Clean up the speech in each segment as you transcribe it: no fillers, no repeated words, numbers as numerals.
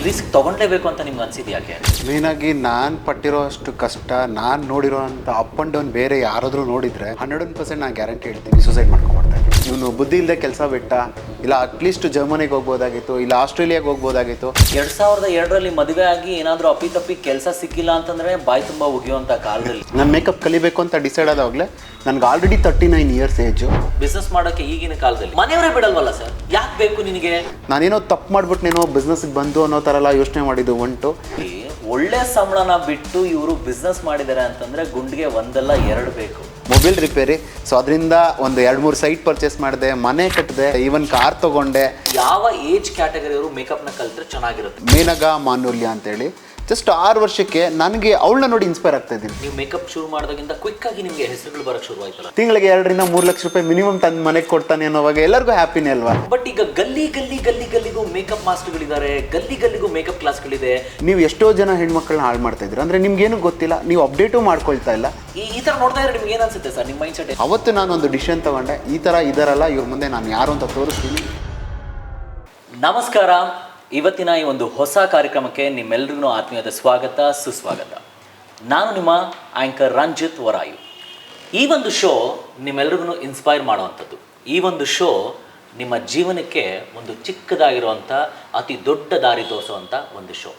Risk ತೊಗೊಳ್ಳೇಬೇಕು ಅಂತ ನಿಮ್ಗೆ ಅನ್ಸಿದ್ದು ಯಾಕೆ? ಮೇಯ್ನಾಗಿ ನಾನು ಪಟ್ಟಿರೋ ಅಷ್ಟು ಕಷ್ಟ, ನಾನು ನೋಡಿರೋ ಅಂಥ ಅಪ್ ಆ್ಯಂಡ್ ಡೌನ್ ಬೇರೆ ಯಾರಾದರೂ ನೋಡಿದರೆ 100% ನಾನು ಗ್ಯಾರಂಟಿ ಹೇಳ್ತೀನಿ ಸೂಸೈಡ್ ಮಾಡ್ಕೊಂಡ್ಬರ್ತಾರೆ. ಇವನು ಬುದ್ಧಿ ಇಲ್ಲದೆ ಕೆಲಸ ಬಿಟ್ಟ, ಇಲ್ಲ ಅಟ್ಲೀಸ್ಟ್ ಜರ್ಮನಿಗೆ ಹೋಗ್ಬೋದಾಗಿತ್ತು, ಇಲ್ಲ ಆಸ್ಟ್ರೇಲಿಯಾಗೆ ಹೋಗ್ಬೋದಾಗಿತ್ತು. 2002ರಲ್ಲಿ ಮದುವೆ ಆಗಿ ಏನಾದರೂ ಅಪ್ಪಿತಪ್ಪಿ ಕೆಲಸ ಸಿಕ್ಕಿಲ್ಲ ಅಂತಂದರೆ ಬಾಯಿ ತುಂಬ ಉಗಿಯುವಂಥ ಕಾಲದಲ್ಲಿ ನಾನು ಮೇಕಪ್ ಕಲಿಬೇಕು ಅಂತ ಡಿಸೈಡ್ ಆದಾಗಲೇ ನನಗೆ ಆಲ್ರೆಡಿ 39 ಇಯರ್ಸ್ ಏಜು. ಬಿಸ್ನೆಸ್ ಮಾಡೋಕ್ಕೆ ಈಗಿನ ಕಾಲದಲ್ಲಿ ಮನೆಯವರೇ ಬಿಡಲ್ವಲ್ಲ ಸರ್? ಯಾಕೆ ಬೇಕು ನಿನಗೆ? ನಾನೇನೋ ತಪ್ಪು ಮಾಡ್ಬಿಟ್ಟು ಬಿಸ್ನೆಸ್ಗೆ ಬಂದು ಅನ್ನೋ ಥರ ಎಲ್ಲ ಯೋಚನೆ ಮಾಡಿದ್ದು ಉಂಟು. ಒಳ್ಳೆ ಸಂಬಳನ ಬಿಟ್ಟು ಇವರು ಬಿಸ್ನೆಸ್ ಮಾಡಿದ್ದಾರೆ ಅಂತಂದರೆ ಗುಂಡಿಗೆ ಒಂದಲ್ಲ ಎರಡು ಬೇಕು. ಮೊಬೈಲ್ ರಿಪೇರಿ, ಸೊ ಅದರಿಂದ ಒಂದು 2-3 ಸೈಟ್ ಪರ್ಚೇಸ್ ಮಾಡಿದೆ, ಮನೆ ಕಟ್ಟಿದೆ, ಈವನ್ ಕಾರ್ ತೊಗೊಂಡೆ. ಯಾವ ಏಜ್ ಕ್ಯಾಟಗರಿಯವರು ಮೇಕಪ್ನ ಕಲಿತ್ರೆ ಚೆನ್ನಾಗಿರುತ್ತೆ? ಮೇನಗಾ ಮಾನುಲ್ಯ ಅಂತೇಳಿ, ಜಸ್ಟ್ 6 ವರ್ಷಕ್ಕೆ ನನಗೆ ಅವಳನ್ನ ನೋಡಿ ಇನ್ಸ್ಪೈರ್ ಆಗ್ತಾ ಇದ್ದೀನಿ. ನೀವು ಮೇಕಪ್ ಶುರು ಮಾಡಿದಾಗಿಂದ ಕ್ವಿಕ್ ಆಗಿ ನಿಮಗೆ ಹೆಸರುಗಳು ಬರೋಕ್ಕೆ ಶುರು ಆಯ್ತಲ್ಲ. ತಿಂಗಳಿಗೆ 2-3 ಲಕ್ಷ ರೂಪಾಯಿ ಮಿನಿಮಮ್ ತಂದು ಮನೆಗೆ ಕೊಡ್ತಾನೆ ಅನ್ನೋವಾಗ ಎಲ್ಲರಿಗೂ ಹ್ಯಾಪಿನೇ ಅಲ್ವಾ? ಬಟ್ ಈಗ ಗಲ್ಲಿಗೂ ಮೇಕಪ್ ಮಾಸ್ಟರ್ಗಳಿದ್ದಾರೆ, ಗಲ್ಲಿಗೂ ಮೇಕಪ್ ಕ್ಲಾಸ್ಗಳಿದೆ. ನೀವು ಎಷ್ಟೋ ಜನ ಹೆಣ್ಮಕ್ಳನ್ನ ಹಾಳು ಮಾಡ್ತಾ ಇದ್ದೀರಾ, ಅಂದರೆ ನಿಮ್ಗೇನು ಗೊತ್ತಿಲ್ಲ, ನೀವು ಅಪ್ಡೇಟು ಮಾಡ್ಕೊಳ್ತಾ ಇಲ್ಲ. ಈ ಥರ ನೋಡ್ತಾ ಇದ್ರೆ ನಿಮ್ಗೆ ಏನು ಅನ್ಸುತ್ತೆ ಸರ್? ನಿಮ್ಮ ಮೈಂಡ್ ಸೆಟ್? ಅವತ್ತು ನಾನೊಂದು ಡಿಸಿಷನ್ ತಗೊಂಡೆ, ಈ ಥರ ಇದಾರಲ್ಲ ಇವ್ರ ಮುಂದೆ ನಾನು ಯಾರು ಅಂತ ತೋರಿಸ್ತೀನಿ. ನಮಸ್ಕಾರ. ಇವತ್ತಿನ ಈ ಒಂದು ಹೊಸ ಕಾರ್ಯಕ್ರಮಕ್ಕೆ ನಿಮ್ಮೆಲ್ಲರಿಗೂ ಆತ್ಮೀಯದ ಸ್ವಾಗತ, ಸುಸ್ವಾಗತ. ನಾನು ನಿಮ್ಮ ಆ್ಯಂಕರ್ ರಂಜಿತ್ ವರಾಯು. ಈ ಒಂದು ಶೋ ನಿಮ್ಮೆಲ್ರಿಗೂ ಇನ್ಸ್ಪೈರ್ ಮಾಡುವಂಥದ್ದು. ಈ ಒಂದು ಶೋ ನಿಮ್ಮ ಜೀವನಕ್ಕೆ ಒಂದು ಚಿಕ್ಕದಾಗಿರುವಂಥ ಅತಿ ದೊಡ್ಡ ದಾರಿ ತೋರಿಸುವಂಥ ಒಂದು ಶೋ.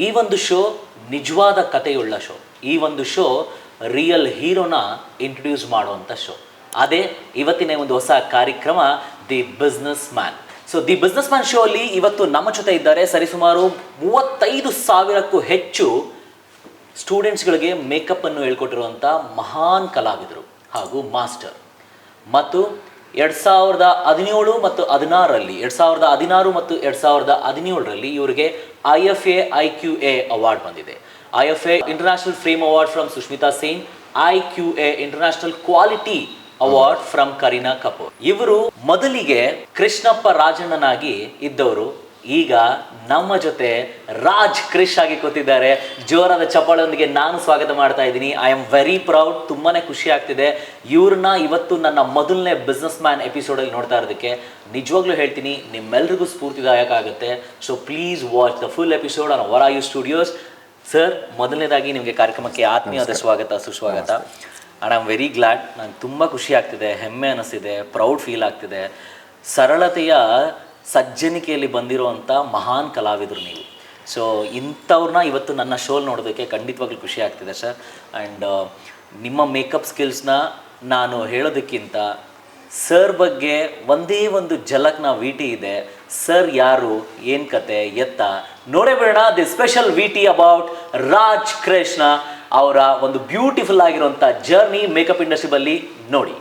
ಈ ಒಂದು ಶೋ ನಿಜವಾದ ಕಥೆಯುಳ್ಳ ಶೋ. ಈ ಒಂದು ಶೋ ರಿಯಲ್ ಹೀರೋನ ಇಂಟ್ರೊಡ್ಯೂಸ್ ಮಾಡುವಂಥ ಶೋ. ಅದೇ ಇವತ್ತಿನ ಒಂದು ಹೊಸ ಕಾರ್ಯಕ್ರಮ, the business man. So the business man show ಅಲ್ಲಿ ಇವತ್ತು ನಮ್ಮ ಜೊತೆ ಇದ್ದಾರೆ ಸರಿಸುಮಾರು 35,000ಕ್ಕೂ ಹೆಚ್ಚು ಸ್ಟೂಡೆಂಟ್ಸ್ಗಳಿಗೆ ಮೇಕಪ್ಪನ್ನು ಹೇಳ್ಕೊಟ್ಟಿರುವಂಥ ಮಹಾನ್ ಕಲಾವಿದರು ಹಾಗೂ ಮಾಸ್ಟರ್. ಮತ್ತು 2017 ಮತ್ತು 16ರಲ್ಲಿ 2016 ಮತ್ತು 2017ರಲ್ಲಿ ಇವರಿಗೆ IFA IQA ಅವಾರ್ಡ್ ಬಂದಿದೆ. IFA international frame award from Sushmita Sen, IQA international quality award from Kareena Kapoor. ಇವರು ಮೊದಲಿಗೆ ಕೃಷ್ಣಪ್ಪ ರಾಜಣ್ಣನಾಗಿ ಇದ್ದವರು, ಈಗ ನಮ್ಮ ಜೊತೆ ರಾಜ್ ಕ್ರಿಶ್ ಆಗಿ ಕೂತಿದ್ದಾರೆ. ಜೋರಾದ ಚಪ್ಪಾಳೆಯೊಂದಿಗೆ ನಾನು ಸ್ವಾಗತ ಮಾಡ್ತಾ ಇದ್ದೀನಿ. I am very proud. ತುಂಬಾನೇ ಖುಷಿ ಆಗ್ತಿದೆ ಇವ್ರನ್ನ ಇವತ್ತು ನನ್ನ ಮೊದಲನೇ ಬಿಸ್ನೆಸ್ ಮ್ಯಾನ್ ಎಪಿಸೋಡಲ್ಲಿ ನೋಡ್ತಾ ಇರೋದಕ್ಕೆ. ನಿಜವಾಗ್ಲೂ ಹೇಳ್ತೀನಿ, ನಿಮ್ಮೆಲ್ರಿಗೂ ಸ್ಫೂರ್ತಿದಾಯಕ ಆಗುತ್ತೆ. So please watch the full episode on Varayu studios. Sir, ಮೊದಲನೇದಾಗಿ ನಿಮಗೆ ಕಾರ್ಯಕ್ರಮಕ್ಕೆ ಆತ್ಮೀಯವಾದ ಸ್ವಾಗತ, ಸುಸ್ವಾಗತ. And I am very glad. ನಂಗೆ ತುಂಬ ಖುಷಿ ಆಗ್ತಿದೆ, ಹೆಮ್ಮೆ ಅನ್ನಿಸ್ತಿದೆ, ಪ್ರೌಡ್ ಫೀಲ್ ಆಗ್ತಿದೆ. ಸರಳತೆಯ ಸಜ್ಜನಿಕೆಯಲ್ಲಿ ಬಂದಿರುವಂಥ ಮಹಾನ್ ಕಲಾವಿದರು ನೀವು. ಸೊ ಇಂಥವ್ರನ್ನ ಇವತ್ತು ನನ್ನ ಶೋಲ್ ನೋಡೋದಕ್ಕೆ ಖಂಡಿತವಾಗ್ಲೂ ಖುಷಿ ಆಗ್ತಿದೆ ಸರ್. ಆ್ಯಂಡ್ ನಿಮ್ಮ ಮೇಕಪ್ ಸ್ಕಿಲ್ಸ್ನ ನಾನು ಹೇಳೋದಕ್ಕಿಂತ ಸರ್ ಬಗ್ಗೆ ಒಂದೇ ಒಂದು ಝಲಕ್ನ VT ಇದೆ. ಸರ್ ಯಾರು, ಏನು ಕತೆ, ಎತ್ತ ನೋಡೇ ಬಿಡೋಣ. The special VT about Raj Krishna ಅವರ ಒಂದು ಬ್ಯೂಟಿಫುಲ್ ಆಗಿರುವಂಥ ಜರ್ನಿ ಮೇಕಪ್ ಇಂಡಸ್ಟ್ರಿ ಬಲ್ಲಿ ನೋಡಿ.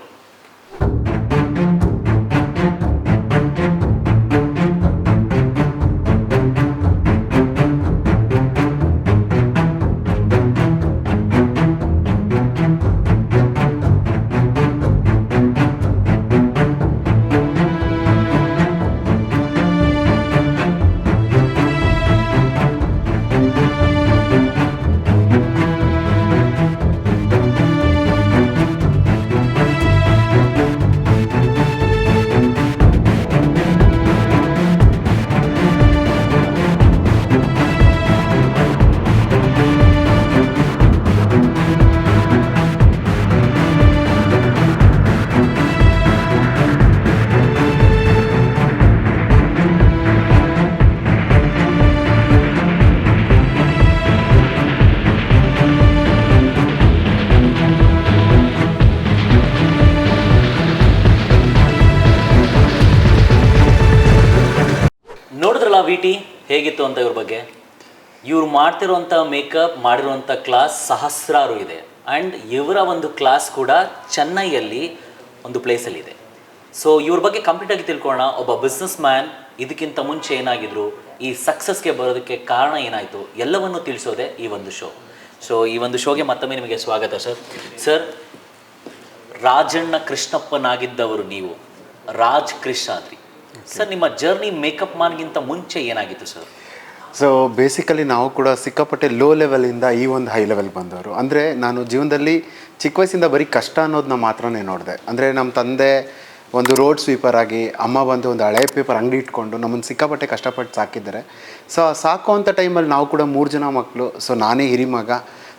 VT ಹೇಗಿತ್ತು ಅಂತ ಇವ್ರ ಬಗ್ಗೆ. ಇವ್ರು ಮಾಡ್ತಿರುವಂಥ ಮೇಕಪ್, ಮಾಡಿರುವಂಥ ಕ್ಲಾಸ್ ಸಹಸ್ರಾರು ಇದೆ. ಆ್ಯಂಡ್ ಇವರ ಒಂದು ಕ್ಲಾಸ್ ಕೂಡ ಚೆನ್ನೈಯಲ್ಲಿ ಒಂದು ಪ್ಲೇಸಲ್ಲಿದೆ. ಸೊ ಇವ್ರ ಬಗ್ಗೆ ಕಂಪ್ಲೀಟಾಗಿ ತಿಳ್ಕೊಳ್ಳೋಣ. ಒಬ್ಬ ಬಿಸ್ನೆಸ್ ಮ್ಯಾನ್ ಇದಕ್ಕಿಂತ ಮುಂಚೆ ಏನಾಗಿದ್ರು, ಈ ಸಕ್ಸಸ್ಗೆ ಬರೋದಕ್ಕೆ ಕಾರಣ ಏನಾಯಿತು, ಎಲ್ಲವನ್ನು ತಿಳಿಸೋದೆ ಈ ಒಂದು ಶೋ. ಸೊ ಈ ಒಂದು ಶೋಗೆ ಮತ್ತೊಮ್ಮೆ ನಿಮಗೆ ಸ್ವಾಗತ ಸರ್. ಸರ್, ರಾಜಣ್ಣ ಕೃಷ್ಣಪ್ಪನಾಗಿದ್ದವರು ನೀವು ರಾಜ್ ಕ್ರಿಶ್ ಆದ್ರಿ. ಸರ್, ನಿಮ್ಮ ಜರ್ನಿ ಮೇಕಪ್ ಮ್ಯಾನ್ಗಿಂತ ಮುಂಚೆ ಏನಾಗಿತ್ತು ಸರ್? ಸೊ ಬೇಸಿಕಲಿ ನಾವು ಕೂಡ ಸಿಕ್ಕಾಪಟ್ಟೆ ಲೋ ಲೆವೆಲಿಂದ ಈ ಒಂದು ಹೈ ಲೆವೆಲ್ ಬಂದವರು. ಅಂದರೆ ನಾನು ಜೀವನದಲ್ಲಿ ಚಿಕ್ಕ ವಯಸ್ಸಿಂದ ಬರೀ ಕಷ್ಟ ಅನ್ನೋದನ್ನ ಮಾತ್ರನೇ ನೋಡಿದೆ. ಅಂದರೆ ನಮ್ಮ ತಂದೆ ಒಂದು ರೋಡ್ ಸ್ವೀಪರ್ ಆಗಿ ಅಮ್ಮ ಬಂದು ಒಂದು ಹಳೆ ಪೇಪರ್ ಅಂಗಡಿ ಇಟ್ಕೊಂಡು ನಮ್ಮನ್ನು ಸಿಕ್ಕಾಪಟ್ಟೆ ಕಷ್ಟಪಟ್ಟು ಸಾಕಿದ್ದಾರೆ. ಸೊ ಸಾಕೋ ಅಂಥ ಟೈಮಲ್ಲಿ ನಾವು ಕೂಡ 3 ಜನ ಮಕ್ಕಳು. ಸೊ ನಾನೇ ಹಿರಿಮಗ.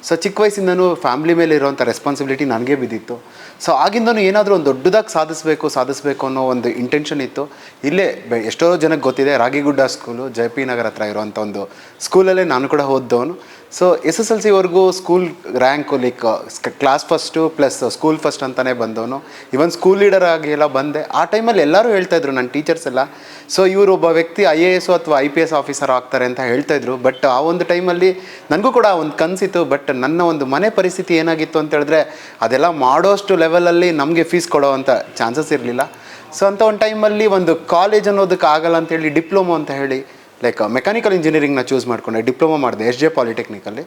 ಸೊ ಚಿಕ್ಕ ವಯಸ್ಸಿಂದನೂ ಫ್ಯಾಮ್ಲಿ ಮೇಲೆ ಇರೋವಂಥ ರೆಸ್ಪಾನ್ಸಿಬಿಲಿಟಿ ನನಗೆ ಬಿದ್ದಿತ್ತು. ಸೊ ಆಗಿಂದನೂ ಏನಾದರೂ ಒಂದು ದೊಡ್ಡದಾಗಿ ಸಾಧಿಸಬೇಕು ಅನ್ನೋ ಒಂದು ಇಂಟೆನ್ಷನ್ ಇತ್ತು. ಇಲ್ಲೇ ಎಷ್ಟೋ ಜನಕ್ಕೆ ಗೊತ್ತಿದೆ, ರಾಗಿಗುಡ್ಡ ಸ್ಕೂಲು ಜೆ.ಪಿ. ನಗರ್ ಹತ್ರ ಇರೋವಂಥ ಒಂದು ಸ್ಕೂಲಲ್ಲೇ ನಾನು ಕೂಡ ಓದ್ದವನು. ಸೊ SSLCವರೆಗೂ school rank like class first plus school first ಅಂತಲೇ ಬಂದವನು. ಇವನ್ ಸ್ಕೂಲ್ ಲೀಡರ್ ಆಗಿ ಎಲ್ಲ ಬಂದೆ. ಆ ಟೈಮಲ್ಲಿ ಎಲ್ಲರೂ ಹೇಳ್ತಾಯಿದ್ರು, ನನ್ನ ಟೀಚರ್ಸ್ ಎಲ್ಲ, ಸೊ ಇವರು ಒಬ್ಬ ವ್ಯಕ್ತಿ IAS ಅಥವಾ IPS ಆಫೀಸರ್ ಆಗ್ತಾರೆ ಅಂತ ಹೇಳ್ತಾಯಿದ್ರು. ಬಟ್ ಆ ಒಂದು ಟೈಮಲ್ಲಿ ನನಗೂ ಕೂಡ ಒಂದು ಕನಸಿತ್ತು. ಬಟ್ ನನ್ನ ಒಂದು ಮನೆ ಪರಿಸ್ಥಿತಿ ಏನಾಗಿತ್ತು ಅಂತ ಹೇಳಿದ್ರೆ ಅದೆಲ್ಲ ಮಾಡೋಷ್ಟು ಲೆವೆಲಲ್ಲಿ ನಮಗೆ ಫೀಸ್ ಕೊಡೋವಂಥ ಚಾನ್ಸಸ್ ಇರಲಿಲ್ಲ. ಸೊ ಅಂಥ ಒಂದು ಟೈಮಲ್ಲಿ ಒಂದು ಕಾಲೇಜ್ ಅನ್ನೋದಕ್ಕೆ ಆಗಲ್ಲ ಅಂತೇಳಿ ಡಿಪ್ಲೊಮೊ ಅಂತ ಹೇಳಿ ಲೈಕ್ ಮೆಕ್ಯಾನಿಕಲ್ ಇಂಜಿನಿಯರಿಂಗ್ನ ಚೂಸ್ ಮಾಡಿಕೊಂಡೆ. ಡಿಪ್ಲೊಮಾ ಮಾಡಿದೆ SJ ಪಾಲಿಟೆಕ್ನಿಕಲ್ಲಿ.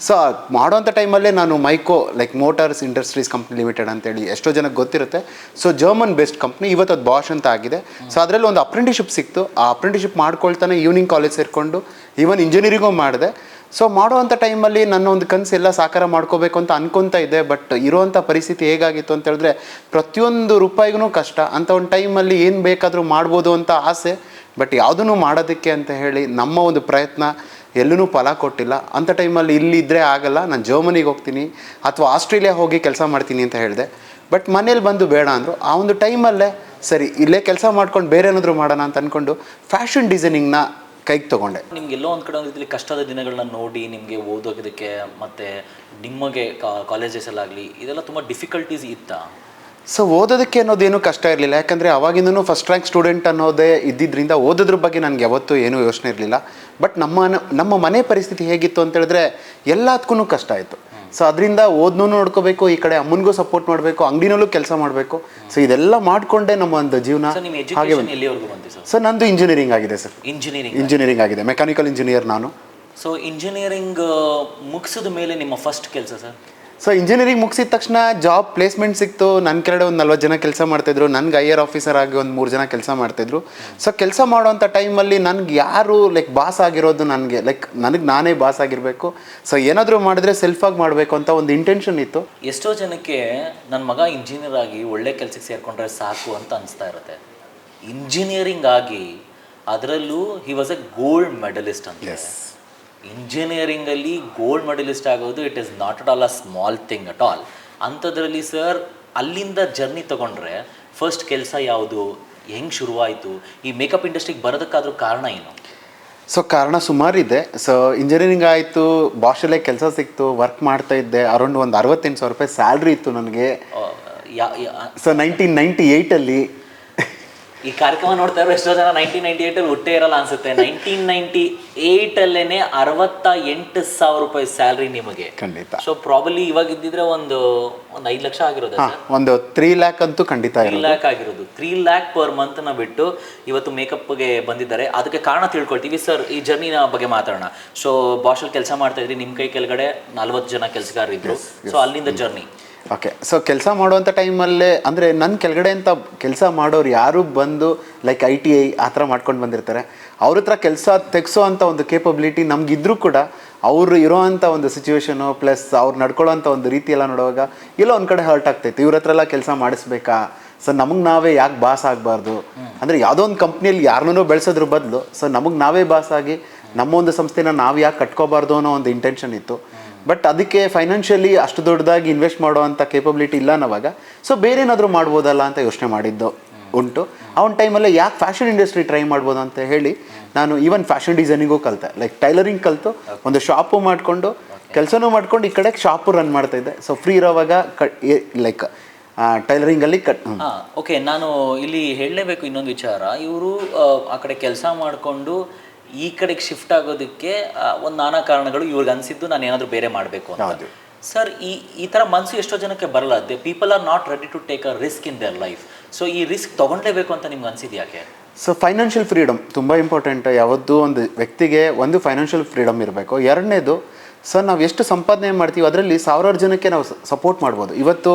ಸೊ ಮಾಡೋಂಥ ಟೈಮಲ್ಲೇ ನಾನು Mico like motors industries company limited ಅಂತೇಳಿ ಎಷ್ಟೋ ಜನಕ್ಕೆ ಗೊತ್ತಿರುತ್ತೆ. ಸೊ ಜರ್ಮನ್ ಬೇಸ್ಡ್ ಕಂಪ್ನಿ, ಇವತ್ತು ಅದು ಬಾಷ್ ಅಂತ ಆಗಿದೆ. ಸೊ ಅದರಲ್ಲಿ ಒಂದು ಅಪ್ರೆಂಟಿಶಿಪ್ ಸಿಕ್ತು. ಆ ಅಪ್ರೆಂಟಿಶಿಪ್ ಮಾಡ್ಕೊಳ್ತಾನೆ ಈವ್ನಿಂಗ್ ಕಾಲೇಜ್ ಸೇರಿಕೊಂಡು ಈವನ್ ಇಂಜಿನಿಯರಿಂಗೂ ಮಾಡಿದೆ. ಸೊ ಮಾಡೋವಂಥ ಟೈಮಲ್ಲಿ ನನ್ನ ಒಂದು ಕನಸೆಲ್ಲ ಸಾಕಾರ ಮಾಡ್ಕೋಬೇಕು ಅಂತ ಅನ್ಕೊತಾ ಇದ್ದೆ. ಬಟ್ ಇರೋವಂಥ ಪರಿಸ್ಥಿತಿ ಹೇಗಾಗಿತ್ತು ಅಂತ ಹೇಳಿದ್ರೆ ಪ್ರತಿಯೊಂದು ರೂಪಾಯಿಗೂ ಕಷ್ಟ. ಅಂಥ ಒಂದು ಟೈಮಲ್ಲಿ ಏನು ಬೇಕಾದರೂ ಮಾಡ್ಬೋದು ಅಂತ ಆಸೆ. ಬಟ್ ಯಾವುದೂ ಮಾಡೋದಕ್ಕೆ ಅಂತ ಹೇಳಿ ನಮ್ಮ ಒಂದು ಪ್ರಯತ್ನ ಎಲ್ಲೂ ಫಲ ಕೊಟ್ಟಿಲ್ಲ. ಅಂಥ ಟೈಮಲ್ಲಿ ಇಲ್ಲಿದ್ದರೆ ಆಗಲ್ಲ, ನಾನು ಜರ್ಮನಿಗೆ ಹೋಗ್ತೀನಿ ಅಥವಾ ಆಸ್ಟ್ರೇಲಿಯಾ ಹೋಗಿ ಕೆಲಸ ಮಾಡ್ತೀನಿ ಅಂತ ಹೇಳಿದೆ. ಬಟ್ ಮನೇಲಿ ಬಂದು ಬೇಡ ಅಂದರು. ಆ ಒಂದು ಟೈಮಲ್ಲೇ ಸರಿ ಇಲ್ಲೇ ಕೆಲಸ ಮಾಡ್ಕೊಂಡು ಬೇರೆ ಏನಾದರೂ ಮಾಡೋಣ ಅಂತ ಅಂದ್ಕೊಂಡು ಫ್ಯಾಷನ್ ಡಿಸೈನಿಂಗ್ನ ಕೈಗೆ ತೊಗೊಂಡೆ. ನಿಮ್ಗೆ ಎಲ್ಲೋ ಒಂದು ಕಡೆ ಒಂದು ಕಷ್ಟದ ದಿನಗಳನ್ನ ನೋಡಿ ನಿಮಗೆ ಓದೋದಕ್ಕೆ ಮತ್ತು ನಿಮಗೆ ಕಾಲೇಜಸಲ್ಲಾಗಲಿ ಇದೆಲ್ಲ ತುಂಬ ಡಿಫಿಕಲ್ಟೀಸ್ ಇತ್ತಾ? ಸೊ ಓದೋದಕ್ಕೆ ಅನ್ನೋದೇನು ಕಷ್ಟ ಇರಲಿಲ್ಲ. ಯಾಕಂದರೆ ಅವಾಗಿಂದನೂ ಫಸ್ಟ್ ರ್ಯಾಂಕ್ ಸ್ಟೂಡೆಂಟ್ ಅನ್ನೋದೇ ಇದ್ದಿದ್ದರಿಂದ ಓದೋದ್ರ ಬಗ್ಗೆ ನನಗೆ ಯಾವತ್ತೂ ಏನೂ ಯೋಚನೆ ಇರಲಿಲ್ಲ. ಬಟ್ ನಮ್ಮ ಮನೆ ಪರಿಸ್ಥಿತಿ ಹೇಗಿತ್ತು ಅಂತ ಹೇಳಿದ್ರೆ ಎಲ್ಲದಕ್ಕೂ ಕಷ್ಟ ಆಯಿತು. ಸೊ ಅದರಿಂದ ಓದ್ನೂ ನೋಡ್ಕೋಬೇಕು, ಈ ಕಡೆ ಅಮ್ಮನಿಗೂ ಸಪೋರ್ಟ್ ಮಾಡಬೇಕು, ಅಂಗಡಿನಲ್ಲೂ ಕೆಲಸ ಮಾಡಬೇಕು. ಸೊ ಇದೆಲ್ಲ ಮಾಡಿಕೊಂಡೇ ನಮ್ಮ ಒಂದು ಜೀವನ ಹಾಗೆ. ಸೊ ನಂದು ಇಂಜಿನಿಯರಿಂಗ್ ಆಗಿದೆ ಸರ್. ಇಂಜಿನಿಯರಿಂಗ್ ಆಗಿದೆ, ಮೆಕ್ಯಾನಿಕಲ್ ಇಂಜಿನಿಯರ್ ನಾನು. ಸೊ ಇಂಜಿನಿಯರಿಂಗ್ ಮುಗಿಸಿದ ಮೇಲೆ ನಿಮ್ಮ ಫಸ್ಟ್ ಕೆಲಸ ಸರ್? ಸೊ ಇಂಜಿನಿಯರಿಂಗ್ ಮುಗಿಸಿದ ತಕ್ಷಣ ಜಾಬ್ ಪ್ಲೇಸ್ಮೆಂಟ್ ಸಿಕ್ತು. ನನ್ನ ಕೆಳಗಡೆ ಒಂದು 40 ಜನ ಕೆಲಸ ಮಾಡ್ತಾಯಿದ್ರು. ನನಗೆ IR ಆಫೀಸರ್ ಆಗಿ ಒಂದು 3 ಜನ ಕೆಲಸ ಮಾಡ್ತಾಯಿದ್ರು. ಸೊ ಕೆಲಸ ಮಾಡೋವಂಥ ಟೈಮಲ್ಲಿ ನನಗೆ ಯಾರು ಲೈಕ್ ಬಾಸ್ ಆಗಿರೋದು ನನಗೆ ನಾನೇ ಬಾಸ್ ಆಗಿರಬೇಕು. ಸೊ ಏನಾದರೂ ಮಾಡಿದ್ರೆ ಸೆಲ್ಫಾಗಿ ಮಾಡಬೇಕು ಅಂತ ಒಂದು ಇಂಟೆನ್ಷನ್ ಇತ್ತು. ಎಷ್ಟೋ ಜನಕ್ಕೆ ನನ್ನ ಮಗ ಇಂಜಿನಿಯರ್ ಆಗಿ ಒಳ್ಳೆ ಕೆಲಸಕ್ಕೆ ಸೇರಿಕೊಂಡ್ರೆ ಸಾಕು ಅಂತ ಅನಿಸ್ತಾ ಇರುತ್ತೆ. ಇಂಜಿನಿಯರಿಂಗ್ ಆಗಿ ಅದರಲ್ಲೂ he was A gold medalist ಅಂತ. ಇಂಜಿನಿಯರಿಂಗಲ್ಲಿ ಗೋಲ್ಡ್ ಮೆಡಲಿಸ್ಟ್ ಆಗೋದು it is not at all a small thing at all. ಅಂಥದ್ರಲ್ಲಿ ಸರ್ ಅಲ್ಲಿಂದ ಜರ್ನಿ ತೊಗೊಂಡ್ರೆ ಫಸ್ಟ್ ಕೆಲಸ ಯಾವುದು, ಹೆಂಗೆ ಶುರುವಾಯಿತು, ಈ ಮೇಕಪ್ ಇಂಡಸ್ಟ್ರಿಗೆ ಬರೋದಕ್ಕಾದ್ರೂ ಕಾರಣ ಏನು? ಸೊ ಕಾರಣ ಸುಮಾರಿದೆ. ಸೊ ಇಂಜಿನಿಯರಿಂಗ್ ಆಯಿತು, ಬಾಷಲ್ಲೇ ಕೆಲಸ ಸಿಕ್ತು, ವರ್ಕ್ ಮಾಡ್ತಾ ಇದ್ದೆ. ಅರೌಂಡ್ ಒಂದು 68,000 ರೂಪಾಯಿ ಸ್ಯಾಲ್ರಿ ಇತ್ತು ನನಗೆ. ಸೊ 1998ಅಲ್ಲಿ ಈ ಕಾರ್ಯಕ್ರಮ ನೋಡ್ತಾ ಇರೋ ಎಷ್ಟೋ ಜನ 1998 ಹುಟ್ಟೇ ಇರಲ್ಲ ಅನ್ಸುತ್ತೆ. 1998 68,000 ರೂಪಾಯಿ ಸ್ಯಾಲ್ರಿ ನಿಮಗೆ. ಖಂಡಿತ. ಸೊ ಪ್ರಾಬಲಿ ಇವಾಗ ಇದ್ದಿದ್ರೆ ಒಂದು 5 ಲಕ್ಷ ಆಗಿರೋದು, ಒಂದು 3 ಲ್ಯಾಕ್ ಅಂತೂ ಖಂಡಿತ 3 ಲ್ಯಾಕ್ ಆಗಿರೋದು. 3 ಲ್ಯಾಕ್ ಪರ್ ಮಂತ್ ನ ಬಿಟ್ಟು ಇವತ್ತು ಮೇಕಪ್ಗೆ ಬಂದಿದ್ದಾರೆ. ಅದಕ್ಕೆ ಕಾರಣ ತಿಳ್ಕೊಳ್ತೀವಿ ಸರ್. ಈ ಜರ್ನಿನ ಬಗ್ಗೆ ಮಾತಾಡೋಣ. ಸೊ ಬಾಷಲ್ ಕೆಲಸ ಮಾಡ್ತಾ ಇದ್ರಿ, ನಿಮ್ಮ ಕೈ ಕೆಳಗಡೆ 40 ಜನ ಕೆಲಸಗಾರರಿದ್ರು. ಸೊ ಅಲ್ಲಿಂದ ಜರ್ನಿ. ಓಕೆ. ಸೊ ಕೆಲಸ ಮಾಡುವಂಥ ಟೈಮಲ್ಲೇ ಅಂದರೆ ನನ್ನ ಕೆಳಗಡೆ ಅಂತ ಕೆಲಸ ಮಾಡೋರು ಯಾರು ಬಂದು ಲೈಕ್ ITI ಆ ಥರ ಮಾಡ್ಕೊಂಡು ಬಂದಿರ್ತಾರೆ. ಅವ್ರ ಹತ್ರ ಕೆಲಸ ತೆಗೆಸೋ ಅಂಥ ಒಂದು ಕೇಪಬಿಲಿಟಿ ನಮಗಿದ್ರೂ ಕೂಡ ಅವರು ಇರೋವಂಥ ಒಂದು ಸಿಚುವೇಶನು ಪ್ಲಸ್ ಅವ್ರು ನಡ್ಕೊಳ್ಳೋವಂಥ ಒಂದು ರೀತಿ ಎಲ್ಲ ನೋಡುವಾಗ ಎಲ್ಲೋ ಒಂದು ಕಡೆ ಹರ್ಟ್ ಆಗ್ತೈತೆ. ಇವ್ರ ಹತ್ರ ಎಲ್ಲ ಕೆಲಸ ಮಾಡಿಸ್ಬೇಕಾ? ಸೊ ನಮಗೆ ನಾವೇ ಯಾಕೆ ಬಾಸ್ ಆಗಬಾರ್ದು? ಅಂದರೆ ಯಾವುದೋ ಒಂದು ಕಂಪ್ನಿಯಲ್ಲಿ ಯಾರನ್ನೂ ಬೆಳೆಸೋದ್ರ ಬದಲು ಸೊ ನಮಗೆ ನಾವೇ ಬಾಸ್ ಆಗಿ ನಮ್ಮ ಒಂದು ಸಂಸ್ಥೆನ ನಾವು ಯಾಕೆ ಕಟ್ಕೋಬಾರ್ದು ಅನ್ನೋ ಒಂದು ಇಂಟೆನ್ಷನ್ ಇತ್ತು. ಬಟ್ ಅದಕ್ಕೆ ಫೈನಾನ್ಷಿಯಲಿ ಅಷ್ಟು ದೊಡ್ಡದಾಗಿ ಇನ್ವೆಸ್ಟ್ ಮಾಡುವಂಥ ಕೇಪಬಿಲಿಟಿ ಇಲ್ಲ ಅನ್ನೋವಾಗ ಸೊ ಬೇರೆ ಏನಾದರೂ ಮಾಡ್ಬೋದಲ್ಲ ಅಂತ ಯೋಚನೆ ಮಾಡಿದ್ದು ಉಂಟು. ಆ ಒಂದು ಟೈಮಲ್ಲೇ ಯಾಕೆ ಫ್ಯಾಷನ್ ಇಂಡಸ್ಟ್ರಿ ಟ್ರೈ ಮಾಡ್ಬೋದು ಅಂತ ಹೇಳಿ ನಾನು ಈವನ್ ಫ್ಯಾಷನ್ ಡಿಸೈನಿಂಗೂ ಕಲಿತೆ. ಲೈಕ್ ಟೈಲರಿಂಗ್ ಕಲಿತು ಒಂದು ಶಾಪು ಮಾಡಿಕೊಂಡು ಕೆಲಸನೂ ಮಾಡ್ಕೊಂಡು ಈ ಕಡೆ ಶಾಪು ರನ್ ಮಾಡ್ತಾಯಿದ್ದೆ. ಸೊ ಫ್ರೀ ಇರೋವಾಗ ಲೈಕ್ ಟೈಲರಿಂಗಲ್ಲಿ ಓಕೆ. ನಾನು ಇಲ್ಲಿ ಹೇಳಲೇಬೇಕು ಇನ್ನೊಂದು ವಿಚಾರ. ಇವರು ಆ ಕಡೆ ಕೆಲಸ ಮಾಡಿಕೊಂಡು ಈ ಕಡೆಗೆ ಶಿಫ್ಟ್ ಆಗೋದಕ್ಕೆ ಒಂದು ನಾನಾ ಕಾರಣಗಳು ಇವ್ರಿಗೆ ಅನಿಸಿದ್ದು ನಾನು ಏನಾದರೂ ಬೇರೆ ಮಾಡಬೇಕು ಅಂತ. ಸರ್ ಈ ಥರ ಮನಸ್ಸು ಎಷ್ಟೋ ಜನಕ್ಕೆ ಬರಲ್ಲ. People are not ready to take a risk in their life. So ಈ ರಿಸ್ಕ್ ತೊಗೊಳ್ಳೇಬೇಕು ಅಂತ ನಿಮ್ಗೆ ಅನಿಸಿದ್ದು ಯಾಕೆ? ಸೊ ಫೈನಾನ್ಷಿಯಲ್ ಫ್ರೀಡಮ್ ತುಂಬ ಇಂಪಾರ್ಟೆಂಟ್. ಯಾವತ್ತೂ ಒಂದು ವ್ಯಕ್ತಿಗೆ ಒಂದು ಫೈನಾನ್ಷಿಯಲ್ ಫ್ರೀಡಮ್ ಇರಬೇಕು. ಎರಡನೇದು ಸರ್ ನಾವು ಎಷ್ಟು ಸಂಪಾದನೆ ಮಾಡ್ತೀವಿ ಅದರಲ್ಲಿ ಸಾವಿರಾರು ಜನಕ್ಕೆ ನಾವು ಸಪೋರ್ಟ್ ಮಾಡ್ಬೋದು. ಇವತ್ತು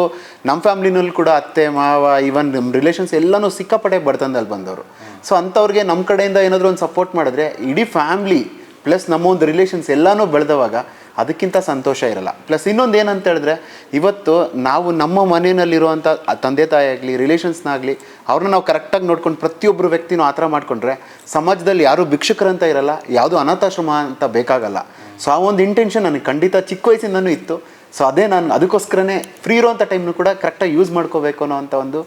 ನಮ್ಮ ಫ್ಯಾಮ್ಲಿನಲ್ಲಿ ಕೂಡ ಅತ್ತೆ ಮಾವ ಈವನ್ ನಮ್ಮ ರಿಲೇಷನ್ಸ್ ಎಲ್ಲನೂ ಸಿಕ್ಕಾಪಟ್ಟೆ ಬರ್ತಂದಲ್ಲಿ ಬಂದವರು. ಸೊ ಅಂಥವ್ರಿಗೆ ನಮ್ಮ ಕಡೆಯಿಂದ ಏನಾದರೂ ಒಂದು ಸಪೋರ್ಟ್ ಮಾಡಿದ್ರೆ ಇಡೀ ಫ್ಯಾಮ್ಲಿ ಪ್ಲಸ್ ನಮ್ಮ ಒಂದು ರಿಲೇಷನ್ಸ್ ಎಲ್ಲನೂ ಬೆಳೆದವಾಗ ಅದಕ್ಕಿಂತ ಸಂತೋಷ ಇರಲ್ಲ. ಪ್ಲಸ್ ಇನ್ನೊಂದು ಏನಂತ ಹೇಳಿದ್ರೆ, ಇವತ್ತು ನಾವು ನಮ್ಮ ಮನೆಯಲ್ಲಿರುವಂಥ ತಂದೆ ತಾಯಿ ಆಗಲಿ ರಿಲೇಷನ್ಸ್ನಾಗಲಿ ಅವ್ರನ್ನ ನಾವು ಕರೆಕ್ಟಾಗಿ ನೋಡ್ಕೊಂಡು ಪ್ರತಿಯೊಬ್ಬರು ವ್ಯಕ್ತಿನೂ ಆ ಥರ ಮಾಡಿಕೊಂಡ್ರೆ ಸಮಾಜದಲ್ಲಿ ಯಾರೂ ಭಿಕ್ಷುಕರಂತ ಇರಲ್ಲ, ಯಾವುದೂ ಅನಾಥಾಶ್ರಮ ಅಂತ ಬೇಕಾಗಲ್ಲ. ಸೊ ಆ ಒಂದು ಇಂಟೆನ್ಷನ್ ನನಗೆ ಖಂಡಿತ ಚಿಕ್ಕ ವಯಸ್ಸಿಂದನೂ ಇತ್ತು. ಸೊ ಅದೇ ನಾನು ಅದಕ್ಕೋಸ್ಕರನೇ ಫ್ರೀ ಇರೋವಂಥ ಟೈಮ್ನು ಕೂಡ ಕರೆಕ್ಟಾಗಿ ಯೂಸ್ ಮಾಡ್ಕೋಬೇಕು ಅನ್ನೋ ಅಂಥ ಒಂದು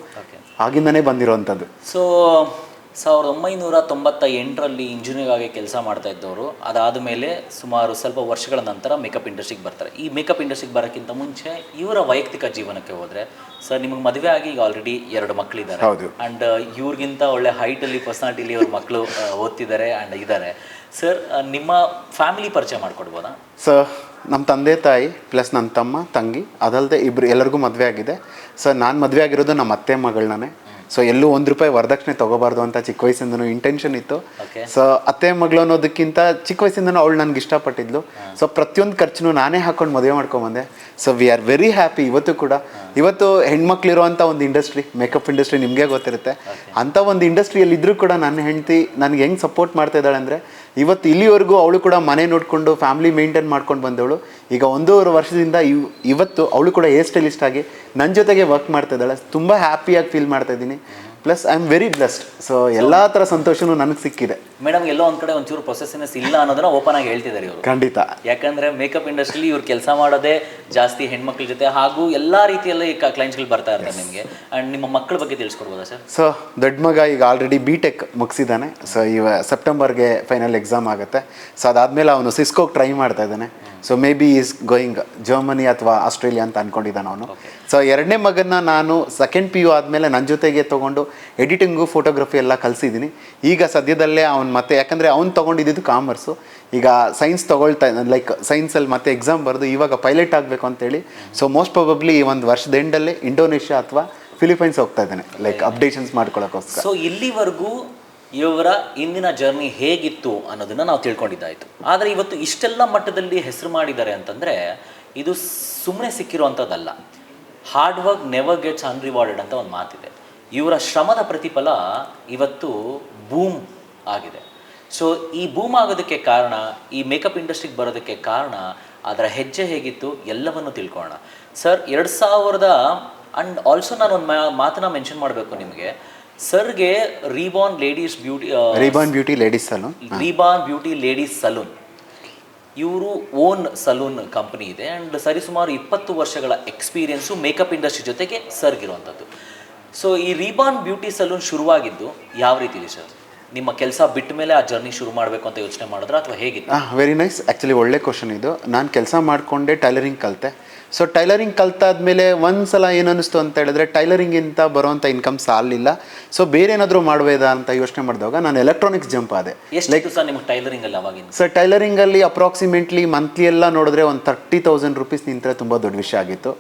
ಆಗಿಂದನೇ ಬಂದಿರೋವಂಥದ್ದು. ಸೊ 1998ರಲ್ಲಿ ಇಂಜಿನಿಯರ್ ಆಗಿ ಕೆಲಸ ಮಾಡ್ತಾ ಇದ್ದವರು, ಅದಾದ ಮೇಲೆ ಸುಮಾರು ಸ್ವಲ್ಪ ವರ್ಷಗಳ ನಂತರ ಮೇಕಪ್ ಇಂಡಸ್ಟ್ರಿಗೆ ಬರ್ತಾರೆ. ಈ ಮೇಕಪ್ ಇಂಡಸ್ಟ್ರಿಗೆ ಬರೋಕ್ಕಿಂತ ಮುಂಚೆ ಇವರ ವೈಯಕ್ತಿಕ ಜೀವನಕ್ಕೆ ಹೋದರೆ, ಸರ್ ನಿಮಗೆ ಮದುವೆ ಆಗಿ ಈಗ ಆಲ್ರೆಡಿ 2 ಮಕ್ಕಳಿದ್ದಾರೆ. ಆ್ಯಂಡ್ ಇವ್ರಿಗಿಂತ ಒಳ್ಳೆ ಹೈಟಲ್ಲಿ ಪರ್ಸನಾಲಿಟಿಲಿ ಅವ್ರ ಮಕ್ಕಳು ಓದ್ತಿದ್ದಾರೆ ಆ್ಯಂಡ್ ಇದ್ದಾರೆ. ಸರ್ ನಿಮ್ಮ ಫ್ಯಾಮಿಲಿ ಪರಿಚಯ ಮಾಡಿಕೊಡ್ಬೋದಾ? ಸರ್ ನಮ್ಮ ತಂದೆ ತಾಯಿ ಪ್ಲಸ್ ನನ್ನ ತಮ್ಮ ತಂಗಿ, ಅದಲ್ಲದೆ ಎಲ್ಲರಿಗೂ ಮದುವೆ ಆಗಿದೆ. ಸರ್ ನಾನು ಮದುವೆ ಆಗಿರೋದು ನಮ್ಮ ಅತ್ತೆ ಮಗಳನ್ನೇ. ಸೊ ಎಲ್ಲೂ ₹1 ವರದಕ್ಷಿಣೆ ತೊಗೋಬಾರ್ದು ಅಂತ ಚಿಕ್ಕ ವಯಸ್ಸಿಂದನೂ ಇಂಟೆನ್ಷನ್ ಇತ್ತು. ಸೊ ಅತ್ತೆ ಮಗಳು ಅನ್ನೋದಕ್ಕಿಂತ ಚಿಕ್ಕ ವಯಸ್ಸಿಂದನೂ ಅವಳು ನನಗೆ ಇಷ್ಟಪಟ್ಟಿದ್ಲು. ಸೊ ಪ್ರತಿಯೊಂದು ಖರ್ಚು ನಾನೇ ಹಾಕೊಂಡು ಮದುವೆ ಮಾಡ್ಕೊಂಬಂದೆ. So we are very happy. ಇವತ್ತು ಕೂಡ ಹೆಣ್ಮಕ್ಳಿರುವಂಥ ಒಂದು ಇಂಡಸ್ಟ್ರಿ, ಮೇಕಪ್ ಇಂಡಸ್ಟ್ರಿ ನಿಮಗೆ ಗೊತ್ತಿರುತ್ತೆ, ಅಂಥ ಒಂದು ಇಂಡಸ್ಟ್ರಿಯಲ್ಲಿ ಇದ್ರೂ ಕೂಡ ನನ್ನ ಹೆಂಡತಿ ನನಗೆ ಹೆಂಗೆ ಸಪೋರ್ಟ್ ಮಾಡ್ತಾ ಇದ್ದಾಳೆ ಅಂದರೆ, ಇವತ್ತು ಇಲ್ಲಿವರೆಗೂ ಅವಳು ಕೂಡ ಮನೆ ನೋಡಿಕೊಂಡು ಫ್ಯಾಮಿಲಿ ಮೇಂಟೈನ್ ಮಾಡ್ಕೊಂಡು ಬಂದವಳು. ಈಗ 1.5 ವರ್ಷದಿಂದ ಇವತ್ತು ಅವಳು ಕೂಡ ಹೇರ್ ಸ್ಟೈಲಿಸ್ಟ್ ಆಗಿ ನನ್ನ ಜೊತೆಗೆ ವರ್ಕ್ ಮಾಡ್ತಾ ಇದ್ದಾಳೆ. ತುಂಬ ಹ್ಯಾಪಿಯಾಗಿ ಫೀಲ್ ಮಾಡ್ತಾ ಇದ್ದೀನಿ. Plus I am very blessed. So ಎಲ್ಲ ಥರ ಸಂತೋಷನೂ ನನಗೆ ಸಿಕ್ಕಿದೆ. ಮೇಡಮ್ ಎಲ್ಲೋ ಒಂದು ಕಡೆ ಒಂಚೂರು ಪ್ರೊಸೆಸಿನೆಸ್ ಇಲ್ಲ ಅನ್ನೋದನ್ನ ಓಪನ್ ಆಗಿ ಹೇಳ್ತಿದ್ದಾರೆ ಇವರು. ಖಂಡಿತ. ಯಾಕಂದರೆ ಮೇಕಪ್ ಇಂಡಸ್ಟ್ರಿಲಿ ಇವ್ರು ಕೆಲಸ ಮಾಡೋದೇ ಜಾಸ್ತಿ ಹೆಣ್ಮಕ್ಳ ಜೊತೆ, ಹಾಗೂ ಎಲ್ಲ ರೀತಿಯಲ್ಲಿ ಕ್ಲೈಂಟ್ಸ್ಗಳು ಬರ್ತಾ ಇರ್ತಾರೆ ನಿಮಗೆ. ಆ್ಯಂಡ್ ನಿಮ್ಮ ಮಕ್ಕಳ ಬಗ್ಗೆ ತಿಳಿಸ್ಕೊಡ್ಬೋದಾ ಸರ್? ಸೊ ದೊಡ್ಡ ಮಗ ಈಗ ಆಲ್ರೆಡಿ BTech ಮುಗಿಸಿದ್ದಾನೆ. ಸೊ ಸೆಪ್ಟೆಂಬರ್ಗೆ ಫೈನಲ್ ಎಕ್ಸಾಮ್ ಆಗುತ್ತೆ. ಸೊ ಅದಾದಮೇಲೆ ಅವನು ಸಿಸ್ಕೋಗೆ ಟ್ರೈ ಮಾಡ್ತಾ ಇದ್ದಾನೆ. So maybe is going Germany ಅಥವಾ ಆಸ್ಟ್ರೇಲಿಯಾ ಅಂತ ಅಂದ್ಕೊಂಡಿದ್ದಾನೆ ಅವನು. ಸೊ 2ನೇ ಮಗನ ನಾನು ಸೆಕೆಂಡ್ PU ಆದಮೇಲೆ ನನ್ನ ಜೊತೆಗೆ ತೊಗೊಂಡು ಎಡಿಟಿಂಗು ಫೋಟೋಗ್ರಫಿ ಎಲ್ಲ ಕಲಿಸಿದ್ದೀನಿ. ಈಗ ಸದ್ಯದಲ್ಲೇ ಅವ್ನು ಮತ್ತೆ, ಯಾಕಂದರೆ ಅವ್ನು ತೊಗೊಂಡಿದ್ದು ಕಾಮರ್ಸು, ಈಗ ಸೈನ್ಸ್ ತೊಗೊಳ್ತಾ ಲೈಕ್ ಸೈನ್ಸಲ್ಲಿ ಮತ್ತೆ ಎಕ್ಸಾಮ್ ಬರೆದು ಇವಾಗ ಪೈಲಟ್ ಆಗಬೇಕು ಅಂತೇಳಿ. ಸೊ ಮೋಸ್ಟ್ ಪ್ರಾಬಬ್ಲಿ ಈ ಒಂದು ವರ್ಷದ ಎಂಡಲ್ಲಿ ಇಂಡೋನೇಷ್ಯಾ ಅಥವಾ ಫಿಲಿಪೈನ್ಸ್ ಹೋಗ್ತಾ ಇದ್ದಾನೆ, ಲೈಕ್ ಅಪ್ಡೇಷನ್ಸ್ ಮಾಡ್ಕೊಳ್ಳೋಕ್ಕೋಸ್ಕರ. ಸೊ ಇಲ್ಲಿವರೆಗೂ ಇವರ ಇಂದಿನ ಜರ್ನಿ ಹೇಗಿತ್ತು ಅನ್ನೋದನ್ನು ನಾವು ತಿಳ್ಕೊಂಡಿದ್ದಾಯಿತು. ಆದರೆ ಇವತ್ತು ಇಷ್ಟೆಲ್ಲ ಮಟ್ಟದಲ್ಲಿ ಹೆಸರು ಮಾಡಿದ್ದಾರೆ ಅಂತಂದರೆ ಇದು ಸುಮ್ಮನೆ ಸಿಕ್ಕಿರುವಂಥದ್ದಲ್ಲ. ಹಾರ್ಡ್ ವರ್ಕ್ ನೆವರ್ ಗೆಟ್ಸ್ ಅನ್ರಿವಾರ್ಡೆಡ್ ಅಂತ ಒಂದು ಮಾತಿದೆ. ಇವರ ಶ್ರಮದ ಪ್ರತಿಫಲ ಇವತ್ತು ಬೂಮ್ ಆಗಿದೆ. ಸೊ ಈ ಬೂಮ್ ಆಗೋದಕ್ಕೆ ಕಾರಣ, ಈ ಮೇಕಪ್ ಇಂಡಸ್ಟ್ರಿಗೆ ಬರೋದಕ್ಕೆ ಕಾರಣ, ಅದರ ಹೆಜ್ಜೆ ಹೇಗಿತ್ತು ಎಲ್ಲವನ್ನು ತಿಳ್ಕೊಳ್ಳೋಣ. ಸರ್ 2000 ಆ್ಯಂಡ್ ಆಲ್ಸೋ ನಾನು ಒಂದು ಮಾತನ್ನ ಮೆನ್ಷನ್ ಮಾಡಬೇಕು ನಿಮಗೆ. ಸರ್ಗೆ ರೀಬಾರ್ನ್ ಬ್ಯೂಟಿ ಲೇಡೀಸ್ ಸಲೂನ್ ಇವರು ಓನ್ ಸಲೂನ್ ಕಂಪನಿ ಇದೆ. ಆ್ಯಂಡ್ ಸರಿಸುಮಾರು 20 ವರ್ಷಗಳ ಎಕ್ಸ್ಪೀರಿಯನ್ಸು ಮೇಕಪ್ ಇಂಡಸ್ಟ್ರಿ ಜೊತೆಗೆ ಸರ್ಗಿರುವಂಥದ್ದು. ಸೊ ಈ ರೀಬಾರ್ನ್ ಬ್ಯೂಟಿ ಸಲೂನ್ ಶುರುವಾಗಿದ್ದು ಯಾವ ರೀತಿಲಿ ಸರ್? ನಿಮ್ಮ ಕೆಲಸ ಬಿಟ್ಟ ಮೇಲೆ ಆ ಜರ್ನಿ ಶುರು ಮಾಡಬೇಕು ಅಂತ ಯೋಚನೆ ಮಾಡಿದ್ರೆ ಅಥವಾ ಹೇಗಿತ್ತು? Very nice. ಆ್ಯಕ್ಚುಲಿ ಒಳ್ಳೆ ಕ್ವಶನ್ ಇದು. ನಾನು ಕೆಲಸ ಮಾಡಿಕೊಂಡೆ ಟೈಲರಿಂಗ್ ಕಲಿತೆ. ಸೊ ಟೈಲರಿಂಗ್ ಕಲ್ತಾದ್ಮೇಲೆ ಒಂದು ಸಲ ಏನು ಅನ್ನಿಸ್ತು ಅಂತ ಹೇಳಿದ್ರೆ, ಟೈಲರಿಂಗಿಂತ ಬರೋವಂಥ ಇನ್ಕಮ್ ಸಾಲಿಲ್ಲ. ಸೊ ಬೇರೆ ಏನಾದರೂ ಮಾಡಬೇಕಾ ಅಂತ ಯೋಚನೆ ಮಾಡಿದಾಗ ನಾನು ಎಲೆಕ್ಟ್ರಾನಿಕ್ಸ್ ಜಂಪ್ ಆದೆ. ಎಷ್ಟು ಸರ್ ನಿಮ್ಗೆ ಟೈಲರಿಂಗಲ್ಲಿ ಅವಾಗಿಂದ? ಸರ್ ಟೈಲರಿಂಗಲ್ಲಿ ಅಪ್ರಾಕ್ಸಿಮೇಟ್ಲಿ ಮಂತ್ಲಿ ಎಲ್ಲ ನೋಡಿದ್ರೆ ಒಂದು ₹30,000 ನಿಂತರೆ ತುಂಬ ದೊಡ್ಡ ವಿಷಯ ಆಗಿತ್ತು.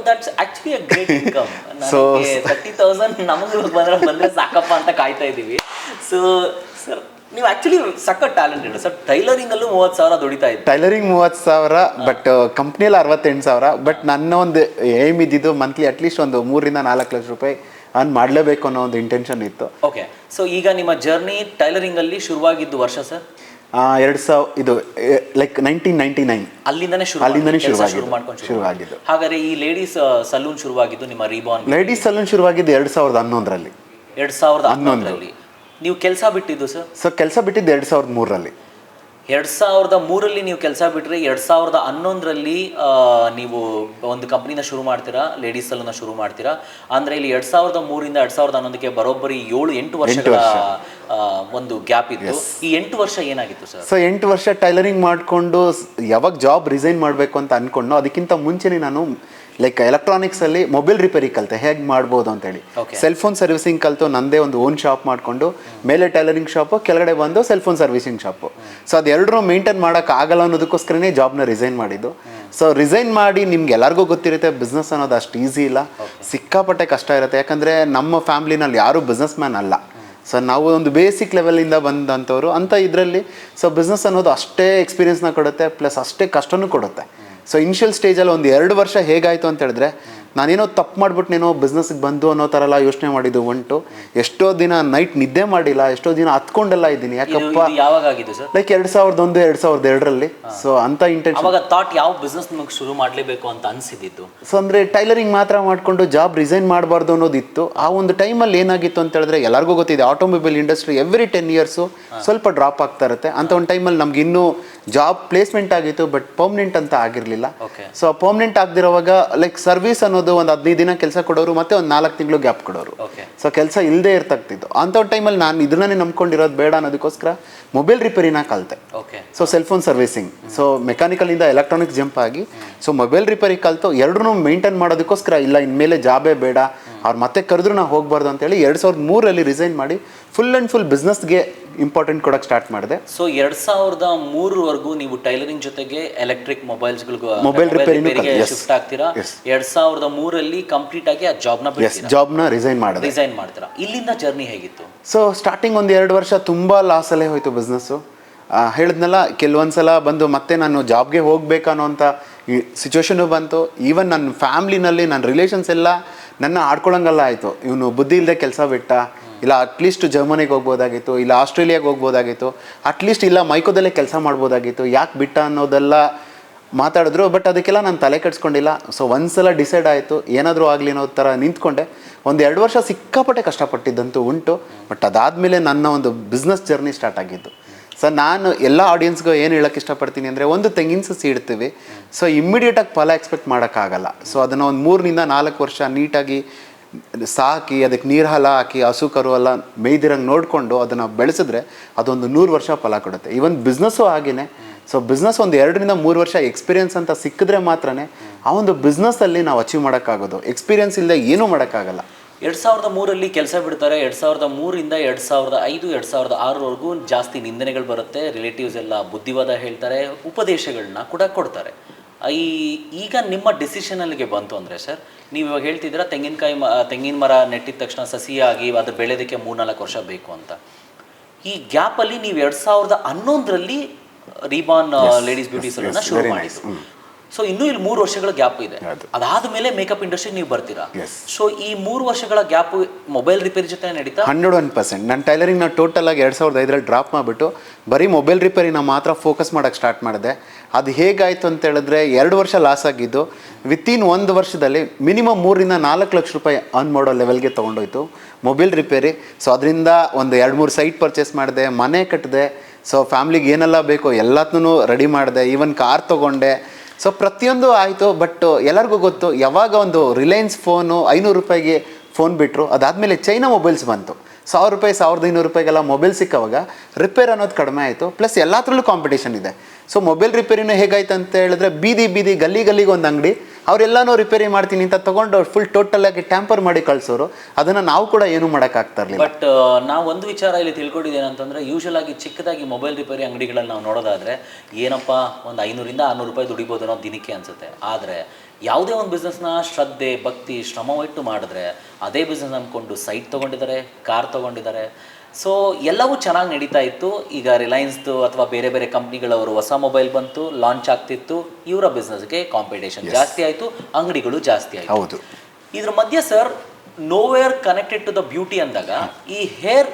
That's actually a great income. So 30,000 ನಮಗೆ ಬಂದರೆ ಸಾಕಪ್ಪ ಅಂತ ಕಾಯ್ತಾ ಇದ್ದೀವಿ. ಸೊ ಸರ್ ನೀವು ಆ್ಯಕ್ಚುಲಿ ಸಖತ್ ಟ್ಯಾಲೆಂಟೆಡ್ ಸರ್. ಟೈಲರಿಂಗಲ್ಲೂ 30,000 ದುಡಿತಾ ಇತ್ತು. ಟೈಲರಿಂಗ್ 30,000, ಬಟ್ ಕಂಪ್ನಿಯಲ್ಲಿ 68,000. ಬಟ್ ನನ್ನ ಒಂದು ಏಮ್ ಇದ್ದಿದ್ದು ಮಂತ್ಲಿ ಅಟ್ಲೀಸ್ಟ್ ಒಂದು ₹3-4 ಲಕ್ಷ ಅರ್ನ್ ಮಾಡಲೇಬೇಕು ಅನ್ನೋ ಒಂದು ಇಂಟೆನ್ಷನ್ ಇತ್ತು. ಓಕೆ. ಸೊ ಈಗ ನಿಮ್ಮ ಜರ್ನಿ ಟೈಲರಿಂಗಲ್ಲಿ ಶುರುವಾಗಿದ್ದು ವರ್ಷ ಸರ್? 2000 ಇದು ಲೈಕ್ 1999 ಅಲ್ಲಿಂದನೇ ಶುರುವಾಗಿದ್ದು. ಹಾಗಾದ್ರೆ ಈ ಲೇಡೀಸ್ ಸಲೂನ್ ಶುರುವಾಗಿದ್ದು ನಿಮ್ಮ ರೀಬಾರ್ನ್ ಲೇಡೀಸ್ ಸಲೂನ್ ಶುರುವಾಗಿದ್ದು 2011ರಲ್ಲಿ. 2011ರಲ್ಲಿ ನೀವು ಕೆಲಸ ಬಿಟ್ಟಿದ್ದು ಸರ್? ಸೊ ಕೆಲಸ ಬಿಟ್ಟಿದ್ದು 2003ರಲ್ಲಿ. 2003ರಲ್ಲಿ ನೀವು ಕೆಲಸ ಬಿಟ್ಟರೆ 2011ರಲ್ಲಿ ನೀವು ಒಂದು ಕಂಪ್ನಿನ ಶುರು ಮಾಡ್ತೀರಾ, ಲೇಡೀಸ್ ಸಲೂನ್ನ ಶುರು ಮಾಡ್ತೀರಾ. ಅಂದರೆ ಇಲ್ಲಿ 2003ರಿಂದ 2011ಕ್ಕೆ ಬರೋಬ್ಬರಿ 7-8 ವರ್ಷಗಳ ಒಂದು ಗ್ಯಾಪ್ ಇತ್ತು. ಈ 8 ವರ್ಷ ಏನಾಗಿತ್ತು ಸರ್? ಸೊ 8 ವರ್ಷ ಟೈಲರಿಂಗ್ ಮಾಡಿಕೊಂಡು ಯಾವಾಗ ಜಾಬ್ ರಿಸೈನ್ ಮಾಡಬೇಕು ಅಂತ ಅಂದ್ಕೊಂಡು, ಅದಕ್ಕಿಂತ ಮುಂಚೆನೇ ನಾನು ಲೈಕ್ ಎಲೆಕ್ಟ್ರಾನಿಕ್ಸಲ್ಲಿ ಮೊಬೈಲ್ ರಿಪೇರಿ ಕಲಿತೆ, ಹೇಗೆ ಮಾಡ್ಬೋದು ಅಂತೇಳಿ. ಸೆಲ್ಫೋನ್ ಸರ್ವಿಸಿಂಗ್ ಕಲಿತು ನಂದೇ ಒಂದು ಓನ್ ಶಾಪ್ ಮಾಡಿಕೊಂಡು, ಮೇಲೆ ಟೈಲರಿಂಗ್ ಶಾಪು, ಕೆಳಗಡೆ ಬಂದು ಸೆಲ್ಫೋನ್ ಸರ್ವಿಸಿಂಗ್ ಶಾಪು. ಸೊ ಅದೆರಡರೂ ಮೇಂಟೈನ್ ಮಾಡೋಕ್ಕಾಗಲ್ಲ ಅನ್ನೋದಕ್ಕೋಸ್ಕರನೇ ಜಾಬ್ನ ರಿಸೈನ್ ಮಾಡಿದ್ದು. ಸೊ ರಿಸೈನ್ ಮಾಡಿ ನಿಮ್ಗೆ ಎಲ್ಲರಿಗೂ ಗೊತ್ತಿರುತ್ತೆ, ಬಿಸ್ನೆಸ್ ಅನ್ನೋದು ಅಷ್ಟು ಈಸಿ ಇಲ್ಲ, ಸಿಕ್ಕಾಪಟ್ಟೆ ಕಷ್ಟ ಇರುತ್ತೆ. ಯಾಕಂದರೆ ನಮ್ಮ ಫ್ಯಾಮ್ಲಿನಲ್ಲಿ ಯಾರೂ ಬಿಸ್ನೆಸ್ ಮ್ಯಾನ್ ಅಲ್ಲ. ಸೊ ನಾವು ಒಂದು ಬೇಸಿಕ್ ಲೆವೆಲಿಂದ ಬಂದಂಥವ್ರು ಅಂತ ಇದರಲ್ಲಿ. ಸೊ ಬಿಸ್ನೆಸ್ ಅನ್ನೋದು ಅಷ್ಟೇ ಎಕ್ಸ್ಪೀರಿಯನ್ಸ್ನ ಕೊಡುತ್ತೆ, ಪ್ಲಸ್ ಅಷ್ಟೇ ಕಷ್ಟನೂ ಕೊಡುತ್ತೆ. ಸೊ ಇನಿಷಿಯಲ್ ಸ್ಟೇಜಲ್ಲಿ ಒಂದು 2 ವರ್ಷ ಹೇಗಾಯಿತು ಅಂತ ಹೇಳಿದ್ರೆ, ನಾನೇನೋ ತಪ್ಪು ಮಾಡ್ಬಿಟ್ನೇನೋ ಬಿಸ್ನೆಸ್ಗೆ ಬಂದು ಅನ್ನೋ ಥರ ಎಲ್ಲ ಯೋಚನೆ ಮಾಡಿದ್ದು ಉಂಟು. ಎಷ್ಟೋ ದಿನ ನೈಟ್ ನಿದ್ದೆ ಮಾಡಿಲ್ಲ, ಎಷ್ಟೋ ದಿನ ಹತ್ಕೊಂಡೆಲ್ಲ ಇದ್ದೀನಿ. ಯಾಕಪ್ಪ ಯಾವಾಗ ಆಗಿದ್ದು ಸರ್? ಲೈಕ್ 2001 2002ರಲ್ಲಿ. ಸೊ ಅಂತ ಇಂಟೆನ್ಷನ್. ಅವಾಗ ಥಾಟ್ ಯಾವ ಬಿಸ್ನೆಸ್ ನಿಮಗೆ ಶುರು ಮಾಡಲೇಬೇಕು ಅಂತ ಅನ್ಸಿದ್ದು? ಸೊ ಅಂದರೆ ಟೈಲರಿಂಗ್ ಮಾತ್ರ ಮಾಡಿಕೊಂಡು ಜಾಬ್ ರಿಸೈನ್ ಮಾಡಬಾರ್ದು ಅನ್ನೋದಿತ್ತು. ಆ ಒಂದು ಟೈಮಲ್ಲಿ ಏನಾಗಿತ್ತು ಅಂತ ಹೇಳಿದ್ರೆ, ಎಲ್ಲರಿಗೂ ಗೊತ್ತಿದೆ ಆಟೋಮೊಬೈಲ್ ಇಂಡಸ್ಟ್ರಿ ಎವ್ರಿ 10 ಇಯರ್ಸು ಸ್ವಲ್ಪ ಡ್ರಾಪ್ ಆಗ್ತಾ ಇರುತ್ತೆ. ಅಂತ ಒಂದು ಟೈಮಲ್ಲಿ ನಮ್ಗೆ ಇನ್ನೂ ಜಾಬ್ ಪ್ಲೇಸ್ಮೆಂಟ್ ಆಗಿತ್ತು, ಬಟ್ ಪರ್ಮನೆಂಟ್ ಅಂತ ಆಗಿರಲಿಲ್ಲ. ಸೊ ಪರ್ಮನೆಂಟ್ ಆಗದಿರೋವಾಗ ಲೈಕ್ ಸರ್ವಿಸ್ ಅನ್ನೋದು ಒಂದು 15 ದಿನ ಕೆಲಸ ಕೊಡೋರು, ಮತ್ತೆ ಒಂದು 4 ತಿಂಗಳು ಗ್ಯಾಪ್ ಕೊಡೋರು. ಸೊ ಕೆಲಸ ಇಲ್ಲದೆ ಇರ್ತಾಗ್ತಿತ್ತು. ಅಂಥ ಒಂದು ಟೈಮಲ್ಲಿ ನಾನು ಇದನ್ನೇ ನಂಬ್ಕೊಂಡಿರೋದು ಬೇಡ ಅನ್ನೋದಕ್ಕೋಸ್ಕರ ಮೊಬೈಲ್ ರಿಪೇರಿನ ಕಲಿತೆ. ಸೊ ಸೆಲ್ಫೋನ್ ಸರ್ವಿಸಿಂಗ್, ಸೊ ಮೆಕ್ಯಾನಿಕಲಿಂದ ಎಲೆಕ್ಟ್ರಾನಿಕ್ಸ್ ಜಂಪ್ ಆಗಿ ಸೊ ಮೊಬೈಲ್ ರಿಪೇರಿ ಕಲಿತು. ಎರಡನ್ನೂ ಮೇಂಟೈನ್ ಮಾಡೋದಕ್ಕೋಸ್ಕರ ಇಲ್ಲ ಇನ್ಮೇಲೆ ಜಾಬೇ ಬೇಡ, ಅವ್ರು ಮತ್ತೆ ಕರೆದ್ರು ನಾವು ಹೋಗಬಾರ್ದು ಅಂತೇಳಿ 2003ರಲ್ಲಿ ರಿಸೈನ್ ಮಾಡಿ ಫುಲ್ ಆ್ಯಂಡ್ ಫುಲ್ ಬಿಸ್ನೆಸ್ಗೆ ಇಂಪಾರ್ಟೆಂಟ್ ಕೊಡೋಕ್ಕೆ ಸ್ಟಾರ್ಟ್ ಮಾಡಿದೆ. ಸೊ 2003ವರೆಗೂ ನೀವು ಟೈಲರಿಂಗ್ ಜೊತೆಗೆ ಎಲೆಕ್ಟ್ರಿಕ್ ಮೊಬೈಲ್ ರಿಪೇರಿಗೆ ಶಿಫ್ಟ್ ಆಗ್ತೀರಾ. 2003ರಲ್ಲಿ ಕಂಪ್ಲೀಟ್ ಆಗಿ ಆ ಜಾಬ್ನ ರಿಸೈನ್ ಮಾಡ್ತೀರಾ. ಇಲ್ಲಿಂದ ಜರ್ನಿ ಹೇಗಿತ್ತು? ಸೊ ಸ್ಟಾರ್ಟಿಂಗ್ ಒಂದು 2 ವರ್ಷ ತುಂಬ ಲಾಸಲ್ಲೇ ಹೋಯ್ತು ಬಿಸ್ನೆಸ್ಸು. ಹೇಳಿದ್ನಲ್ಲ, ಕೆಲವೊಂದ್ಸಲ ಬಂದು ಮತ್ತೆ ನಾನು ಜಾಬ್ಗೆ ಹೋಗ್ಬೇಕನ್ನೋಂಥ ಸಿಚುವೇಶನು ಬಂತು. ಈವನ್ ನನ್ನ ಫ್ಯಾಮ್ಲಿನಲ್ಲಿ ನನ್ನ ರಿಲೇಷನ್ಸ್ ಎಲ್ಲ ನನ್ನ ಆಡ್ಕೊಳಂಗೆಲ್ಲ ಆಯಿತು. ಇವನು ಬುದ್ಧಿ ಇಲ್ಲದೆ ಕೆಲಸ ಬಿಟ್ಟ, ಇಲ್ಲ ಅಟ್ಲೀಸ್ಟ್ ಜರ್ಮನಿಗೆ ಹೋಗ್ಬೋದಾಗಿತ್ತು, ಇಲ್ಲ ಆಸ್ಟ್ರೇಲಿಯಾಗೆ ಹೋಗ್ಬೋದಾಗಿತ್ತು, ಅಟ್ಲೀಸ್ಟ್ ಇಲ್ಲ ಮೈಕೋದಲ್ಲೇ ಕೆಲಸ ಮಾಡ್ಬೋದಾಗಿತ್ತು, ಯಾಕೆ ಬಿಟ್ಟ ಅನ್ನೋದೆಲ್ಲ ಮಾತಾಡಿದ್ರು. ಬಟ್ ಅದಕ್ಕೆಲ್ಲ ನಾನು ತಲೆ ಕೆಡಿಸ್ಕೊಂಡಿಲ್ಲ. ಸೊ ಒಂದ್ಸಲ ಡಿಸೈಡ್ ಆಯಿತು, ಏನಾದರೂ ಆಗಲಿ ಅನ್ನೋ ಥರ ನಿಂತ್ಕೊಂಡೆ. ಒಂದು 2 ವರ್ಷ ಸಿಕ್ಕಾಪಟ್ಟೆ ಕಷ್ಟಪಟ್ಟಿದ್ದಂತೂ ಉಂಟು. ಬಟ್ ಅದಾದಮೇಲೆ ನನ್ನ ಒಂದು ಬಿಸ್ನೆಸ್ ಜರ್ನಿ ಸ್ಟಾರ್ಟ್ ಆಗಿದ್ದು. ಸೊ ನಾನು ಎಲ್ಲ ಆಡಿಯನ್ಸ್ಗೂ ಏನು ಹೇಳೋಕ್ಕೆ ಇಷ್ಟಪಡ್ತೀನಿ ಅಂದರೆ, ಒಂದು ತೆಂಗಿನ ಸಸಿ ಇಡ್ತೀವಿ, ಸೊ ಇಮ್ಮಿಡಿಯೇಟಾಗಿ ಫಲ ಎಕ್ಸ್ಪೆಕ್ಟ್ ಮಾಡೋಕ್ಕಾಗಲ್ಲ. ಸೊ ಅದನ್ನು ಒಂದು 3 ರಿಂದ 4 ವರ್ಷ ನೀಟಾಗಿ ಸಾಕಿ, ಅದಕ್ಕೆ ನೀರು ಹಾಲ ಹಾಕಿ, ಹಸು ಕರು ಎಲ್ಲ ಮೇಯ್ದಿರಂಗೆ ನೋಡಿಕೊಂಡು ಅದನ್ನು ಬೆಳೆಸಿದ್ರೆ ಅದೊಂದು 100 ವರ್ಷ ಫಲ ಕೊಡುತ್ತೆ. ಈವನ್ ಬಿಸ್ನೆಸ್ಸು ಹಾಗೇ. ಸೊ ಬಿಸ್ನೆಸ್ ಒಂದು 2 ರಿಂದ 3 ವರ್ಷ ಎಕ್ಸ್ಪೀರಿಯನ್ಸ್ ಅಂತ ಸಿಕ್ಕಿದ್ರೆ ಮಾತ್ರನೇ ಆ ಒಂದು ಬಿಸ್ನೆಸ್ಸಲ್ಲಿ ನಾವು ಅಚೀವ್ ಮಾಡೋಕ್ಕಾಗೋದು. ಎಕ್ಸ್ಪೀರಿಯನ್ಸ್ ಇಲ್ಲದೆ ಏನೂ ಮಾಡೋಕ್ಕಾಗಲ್ಲ. 2003ರಲ್ಲಿ ಕೆಲಸ ಬಿಡ್ತಾರೆ. 2003ರಿಂದ 2005 2006ವರೆಗೂ ಜಾಸ್ತಿ ನಿಂದನೆಗಳು ಬರುತ್ತೆ. ರಿಲೇಟಿವ್ಸ್ ಎಲ್ಲ ಬುದ್ಧಿವಾದ ಹೇಳ್ತಾರೆ, ಉಪದೇಶಗಳನ್ನ ಕೂಡ ಕೊಡ್ತಾರೆ. ಈಗ ನಿಮ್ಮ ಡಿಸಿಷನಲ್ಲಿಗೆ ಬಂತು ಅಂದರೆ ಸರ್, ನೀವು ಇವಾಗ ಹೇಳ್ತಿದ್ದೀರಾ ತೆಂಗಿನ ಮರ ನೆಟ್ಟಿದ ತಕ್ಷಣ ಸಸಿಯಾಗಿ ಅದು ಬೆಳೆಯೋದಕ್ಕೆ 3-4 ವರ್ಷ ಬೇಕು ಅಂತ. ಈ ಗ್ಯಾಪಲ್ಲಿ ನೀವು 2011ರಲ್ಲಿ ರೀಬಾನ್ ಲೇಡೀಸ್ ಬ್ಯೂಟಿ ಸಲೂನ್ನ ಶುರು ಮಾಡಿದ್ರು. ಸೊ ಇನ್ನೂ ಇಲ್ಲಿ 3 ವರ್ಷಗಳ ಗ್ಯಾಪ್ ಇದೆ. ಅದಾದ ಮೇಲೆ ಮೇಕಪ್ ಇಂಡಸ್ಟ್ರಿ ನೀವು ಬರ್ತೀರಾ. ಸೊ ಈ 3 ವರ್ಷಗಳ ಗ್ಯಾಪ್ ಮೊಬೈಲ್ ರಿಪೇರಿ ಜೊತೆ ನಡೀತಾ? 101%. ನಾನು ಟೈಲರಿಂಗ್ನ ಟೋಟಲ್ ಆಗಿ 2005ರಲ್ಲಿ ಡ್ರಾಪ್ ಮಾಡಿಬಿಟ್ಟು ಬರೀ ಮೊಬೈಲ್ ರಿಪೇರಿನ ಮಾತ್ರ ಫೋಕಸ್ ಮಾಡೋಕ್ಕೆ ಸ್ಟಾರ್ಟ್ ಮಾಡಿದೆ. ಅದು ಹೇಗಾಯಿತು ಅಂತ ಹೇಳಿದ್ರೆ, 2 ವರ್ಷ ಲಾಸ್ ಆಗಿದ್ದು ವಿತಿನ್ 1 ವರ್ಷದಲ್ಲಿ ಮಿನಿಮಮ್ 3 ರಿಂದ 4 ಲಕ್ಷ ರೂಪಾಯಿ ಅರ್ನ್ ಮಾಡೋ ಲೆವೆಲ್ಗೆ ತೊಗೊಂಡೋಯ್ತು ಮೊಬೈಲ್ ರಿಪೇರಿ. ಸೊ ಅದರಿಂದ ಒಂದು 2-3 ಸೈಟ್ ಪರ್ಚೇಸ್ ಮಾಡಿದೆ, ಮನೆ ಕಟ್ಟಿದೆ. ಸೊ ಫ್ಯಾಮ್ಲಿಗೆ ಏನೆಲ್ಲ ಬೇಕೋ ಎಲ್ಲದನ್ನೂ ರೆಡಿ ಮಾಡಿದೆ, ಈವನ್ ಕಾರ್ ತೊಗೊಂಡೆ. ಸೊ ಪ್ರತಿಯೊಂದು ಆಯಿತು. ಬಟ್ ಎಲ್ಲರಿಗೂ ಗೊತ್ತು, ಯಾವಾಗ ಒಂದು ರಿಲಯನ್ಸ್ ಫೋನು 500 ರೂಪಾಯಿಗೆ ಫೋನ್ ಬಿಟ್ಟರು, ಅದಾದಮೇಲೆ ಚೈನಾ ಮೊಬೈಲ್ಸ್ ಬಂತು. 1000 ರೂಪಾಯಿ 1500 ರೂಪಾಯಿಗೆಲ್ಲ ಮೊಬೈಲ್ ಸಿಕ್ಕವಾಗ ರಿಪೇರ್ ಅನ್ನೋದು ಕಡಿಮೆ ಆಯಿತು. ಪ್ಲಸ್ ಎಲ್ಲತ್ರಲ್ಲೂ ಕಾಂಪಿಟೇಷನ್ ಇದೆ. ಸೊ ಮೊಬೈಲ್ ರಿಪೇರಿನೂ ಹೇಗಾಯ್ತು ಅಂತ ಹೇಳಿದ್ರೆ, ಬೀದಿ ಗಲ್ಲಿಗೆ ಒಂದು ಅಂಗಡಿ, ಅವರೆಲ್ಲನೂ ರಿಪೇರಿ ಮಾಡ್ತೀನಿ ಅಂತ ತೊಗೊಂಡು ಫುಲ್ ಟೋಟಲಾಗಿ ಟ್ಯಾಂಪರ್ ಮಾಡಿ ಕಳಿಸೋರು. ಅದನ್ನು ನಾವು ಕೂಡ ಏನೂ ಮಾಡೋಕ್ಕಾಗ್ತಾ ಇರಲಿಲ್ಲ. ಬಟ್ ನಾವು ಒಂದು ವಿಚಾರ ಇಲ್ಲಿ ತಿಳ್ಕೊಂಡಿದ್ದೇನಂತಂದರೆ, ಯೂಶಲ್ ಆಗಿ ಚಿಕ್ಕದಾಗಿ ಮೊಬೈಲ್ ರಿಪೇರಿ ಅಂಗಡಿಗಳಲ್ಲಿ ನಾವು ನೋಡೋದಾದರೆ ಏನಪ್ಪ ಒಂದು 500 ರಿಂದ 600 ರೂಪಾಯಿ ದುಡಿಬೋದು ಅನ್ನೋ ದಿನಕ್ಕೆ ಅನಿಸುತ್ತೆ. ಆದರೆ ಯಾವುದೇ ಒಂದು ಬಿಸ್ನೆಸ್ನ ಶ್ರದ್ಧೆ, ಭಕ್ತಿ, ಶ್ರಮವಿಟ್ಟು ಮಾಡಿದ್ರೆ ಅದೇ ಬಿಸ್ನೆಸ್ ಅಂದ್ಕೊಂಡು ಸೈಟ್ ತೊಗೊಂಡಿದ್ದಾರೆ, ಕಾರ್ ತೊಗೊಂಡಿದ್ದಾರೆ. ಸೊ ಎಲ್ಲವೂ ಚೆನ್ನಾಗಿ ನಡೀತಾ ಇತ್ತು. ಈಗ ರಿಲಯನ್ಸ್ದು ಅಥವಾ ಬೇರೆ ಬೇರೆ ಕಂಪ್ನಿಗಳವರು ಹೊಸ ಮೊಬೈಲ್ ಬಂತು, ಲಾಂಚ್ ಆಗ್ತಿತ್ತು, ಇವರ ಬಿಸ್ನೆಸ್ಗೆ ಕಾಂಪಿಟೇಷನ್ ಜಾಸ್ತಿ ಆಯಿತು, ಅಂಗಡಿಗಳು ಜಾಸ್ತಿ ಆಯಿತು. ಹೌದು. ಇದ್ರ ಮಧ್ಯೆ sir, nowhere connected to the beauty ಅಂದಾಗ ಈ ಹೇರ್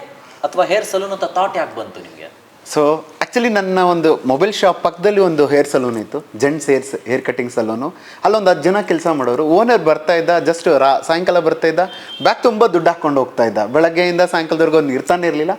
ಅಥವಾ ಹೇರ್ ಸಲೂನ್ ಅಂತ ಥಾಟ್ ಯಾಕೆ ಬಂತು ನಿಮಗೆ? ಸೊ ಆ್ಯಕ್ಚುಲಿ ನನ್ನ ಒಂದು ಮೊಬೈಲ್ ಶಾಪ್ ಪಕ್ಕದಲ್ಲಿ ಒಂದು ಹೇರ್ ಸಲೂನ್ ಇತ್ತು, ಜೆಂಟ್ಸ್ ಹೇರ್ ಕಟ್ಟಿಂಗ್ ಸಲೂನು. ಅಲ್ಲೊಂದು 10 ಜನ ಕೆಲಸ ಮಾಡೋರು. ಓನರ್ ಬರ್ತಾ ಇದ್ದ, ಜಸ್ಟ್ ಸಾಯಂಕಾಲ ಬರ್ತಾ ಇದ್ದ, ಬ್ಯಾಗ್ ತುಂಬ ದುಡ್ಡು ಹಾಕ್ಕೊಂಡು ಹೋಗ್ತಾ ಇದ್ದ. ಬೆಳಗ್ಗೆಯಿಂದ ಸಾಯಂಕಾಲದವರೆಗೂ ಒಂದು ಇರ್ತಾನೆ ಇರಲಿಲ್ಲ,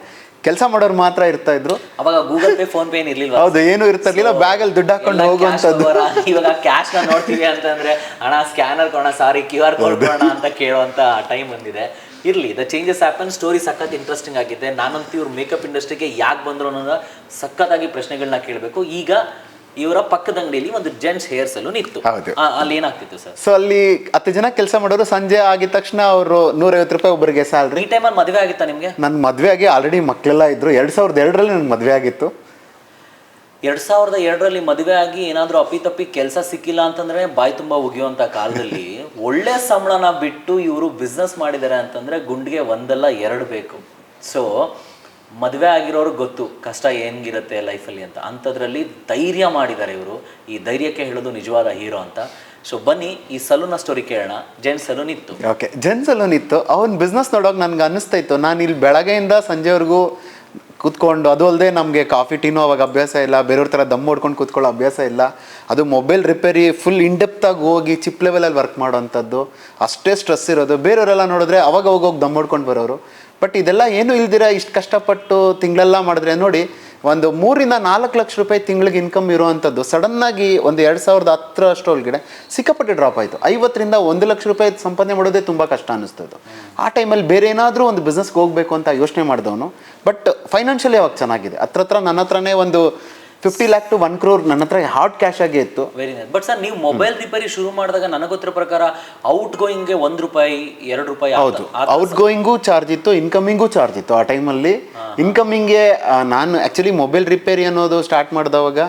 ಕೆಲಸ ಮಾಡೋರು ಮಾತ್ರ ಇರ್ತಾ ಇದ್ರು. ಅವಾಗ ಗೂಗಲ್ ಪೇ, ಫೋನ್ ಪೇ ಏನಿರ್ಲಿಲ್ಲ. ಹೌದು, ಏನು ಇರ್ತಿರ್ಲಿಲ್ಲ. ಬ್ಯಾಗಲ್ಲಿ ದುಡ್ಡು ಹಾಕೊಂಡು ಹೋಗುವಂಥದ್ದು. ಇವಾಗ ಕ್ಯಾಶ್ ನ ನೋಡ್ತೀವಿ ಅಂತಂದ್ರೆ, ಹಣ ಸ್ಕ್ಯಾನರ್ ಕೊಡೋಣ, ಸಾರಿ QR ಕೋಡ್ ಕೊಡೋಣ ಅಂತ ಕೇಳುವಂತ ಟೈಮ್ ಬಂದಿದೆ. ಇರಲಿ, ದ ಚೇಂಜಸ್ ಹ್ಯಾಪನ್. ಸ್ಟೋರಿ ಸಖತ್ ಇಂಟ್ರೆಸ್ಟಿಂಗ್ ಆಗಿದೆ. ನಾನಂತೂ ಇವ್ರು ಮೇಕಪ್ ಇಂಡಸ್ಟ್ರಿಗೆ ಯಾಕೆ ಬಂದರು ಅನ್ನೋದು ಸಖತ್ತಾಗಿ ಪ್ರಶ್ನೆಗಳನ್ನ ಕೇಳಬೇಕು. ಈಗ ಇವರ ಪಕ್ಕದ ಅಂಗಡಿಯಲ್ಲಿ ಒಂದು ಜೆಂಟ್ಸ್ ಹೇರ್ ಸಲೂನ್ ಇತ್ತು. ಅಲ್ಲಿ ಏನಾಗ್ತಿತ್ತು ಸರ್? ಸೊ ಅಲ್ಲಿ 10 ಜನ ಕೆಲಸ ಮಾಡೋರು. ಸಂಜೆ ಆಗಿದ ತಕ್ಷಣ ಅವರು 150 ರೂಪಾಯಿ ಒಬ್ಬರಿಗೆ ಸ್ಯಾಲ್ರಿ. ಈ ಟೈಮಲ್ಲಿ ಮದುವೆ ಆಗಿತ್ತಾ ನಿಮಗೆ? ನನ್ನ ಮದುವೆ ಆಗಿ ಆಲ್ರೆಡಿ ಮಕ್ಕಳೆಲ್ಲ ಇದ್ರು. 2002ರಲ್ಲಿ ನನ್ನ ಮದುವೆ ಆಗಿತ್ತು. 2002ರಲ್ಲಿ ಮದುವೆ ಆಗಿ ಏನಾದರೂ ಅಪ್ಪಿತಪ್ಪಿ ಕೆಲಸ ಸಿಕ್ಕಿಲ್ಲ ಅಂತಂದ್ರೆ ಬಾಯಿ ತುಂಬ ಉಗಿಯುವಂಥ ಕಾಲದಲ್ಲಿ ಒಳ್ಳೆ ಸಂಬಳನ ಬಿಟ್ಟು ಇವರು ಬಿಸ್ನೆಸ್ ಮಾಡಿದ್ದಾರೆ ಅಂತಂದರೆ ಗುಂಡಿಗೆ 1 ಅಲ್ಲ 2 ಬೇಕು. ಸೊ ಮದುವೆ ಆಗಿರೋರಿಗೆ ಗೊತ್ತು ಕಷ್ಟ ಹೆಂಗಿರುತ್ತೆ ಲೈಫಲ್ಲಿ ಅಂತ. ಅಂಥದ್ರಲ್ಲಿ ಧೈರ್ಯ ಮಾಡಿದ್ದಾರೆ ಇವರು. ಈ ಧೈರ್ಯಕ್ಕೆ ಹೇಳೋದು ನಿಜವಾದ ಹೀರೋ ಅಂತ. ಸೊ ಬನ್ನಿ ಈ ಸಲೂನ ಸ್ಟೋರಿ ಕೇಳೋಣ. ಜೈನ್ ಸಲೂನ್ ಇತ್ತು. ಓಕೆ, ಜೆನ್ ಸಲೂನ್ ಇತ್ತು. ಅವ್ನ ಬಿಸ್ನೆಸ್ ನೋಡೋಕೆ ನನಗೆ ಅನ್ನಿಸ್ತಾ ಇತ್ತು, ನಾನು ಇಲ್ಲಿ ಬೆಳಗ್ಗೆಯಿಂದ ಸಂಜೆವರೆಗೂ ಕೂತ್ಕೊಂಡು, ಅದು ಅಲ್ಲದೆ ನಮಗೆ ಕಾಫಿ ಟೀನೂ ಅವಾಗ ಅಭ್ಯಾಸ ಇಲ್ಲ, ಬೇರೆಯವ್ರ ಥರ ದಮ್ ಹೊಡ್ಕೊಂಡು ಕೂತ್ಕೊಳ್ಳೋ ಅಭ್ಯಾಸ ಇಲ್ಲ. ಅದು ಮೊಬೈಲ್ ರಿಪೇರಿ ಫುಲ್ ಇನ್ಡೆಪ್ತಾಗಿ ಹೋಗಿ ಚಿಪ್ ಲೆವೆಲಲ್ಲಿ ವರ್ಕ್ ಮಾಡೋವಂಥದ್ದು, ಅಷ್ಟೇ ಸ್ಟ್ರೆಸ್ ಇರೋದು. ಬೇರೆಯವರೆಲ್ಲ ನೋಡಿದ್ರೆ ಅವಾಗ ಹೋಗೋಗಿ ದಮ್ ಹೊಡ್ಕೊಂಡು ಬರೋರು. ಬಟ್ ಇದೆಲ್ಲ ಏನೂ ಇಲ್ದಿರ ಇಷ್ಟು ಕಷ್ಟಪಟ್ಟು ತಿಂಗಳೆಲ್ಲ ಮಾಡಿದ್ರೆ ನೋಡಿ, ಒಂದು 3-4 ಲಕ್ಷ ರೂಪಾಯಿ ತಿಂಗಳಿಗೆ ಇನ್ಕಮ್ ಇರುವಂಥದ್ದು ಸಡನ್ನಾಗಿ ಒಂದು 2010 ಅಷ್ಟರೊಳಗಡೆ ಸಿಕ್ಕಾಪಟ್ಟೆ ಡ್ರಾಪ್ ಆಯಿತು. 50-1 ಲಕ್ಷ ರೂಪಾಯಿ ಸಂಪಾದನೆ ಮಾಡೋದೇ ತುಂಬ ಕಷ್ಟ ಅನ್ನಿಸ್ತದ್ದು. ಆ ಟೈಮಲ್ಲಿ ಬೇರೆ ಏನಾದರೂ ಒಂದು ಬಿಸ್ನೆಸ್ಗೆ ಹೋಗಬೇಕು ಅಂತ ಯೋಚನೆ ಮಾಡಿದವನು. ಬಟ್ ಫೈನಾನ್ಷಿಯಲಿ ಅವಾಗ ಚೆನ್ನಾಗಿದೆ. ಹತ್ರ ನನ್ನ ಹತ್ರನೇ ಒಂದು 50 lakh to 1 crore ನನ್ನ ಹತ್ರ ಹಾರ್ಡ್ ಕ್ಯಾಶ್ ಆಗೇ ಇತ್ತು. Very nice. ಬಟ್ ಸರ್, ನೀವು ಮೊಬೈಲ್ ರಿಪೇರಿ ಶುರು ಮಾಡಿದಾಗ ನನಗೆ ಗೊತ್ತಿರೋ ಪ್ರಕಾರ ಔಟ್ ಗೋಯಿಂಗ್ಗೆ ₹1 ₹2 ಹೌದು, ಔಟ್ ಗೋಯಿಂಗು ಚಾರ್ಜ್ ಇತ್ತು, ಇನ್ಕಮಿಂಗು ಚಾರ್ಜ್ ಇತ್ತು. ಆ ಟೈಮಲ್ಲಿ ಇನ್ಕಮಿಂಗ್ಗೆ ನಾನು ಆ್ಯಕ್ಚುಲಿ ಮೊಬೈಲ್ ರಿಪೇರಿ ಅನ್ನೋದು ಸ್ಟಾರ್ಟ್ ಮಾಡಿದವಾಗ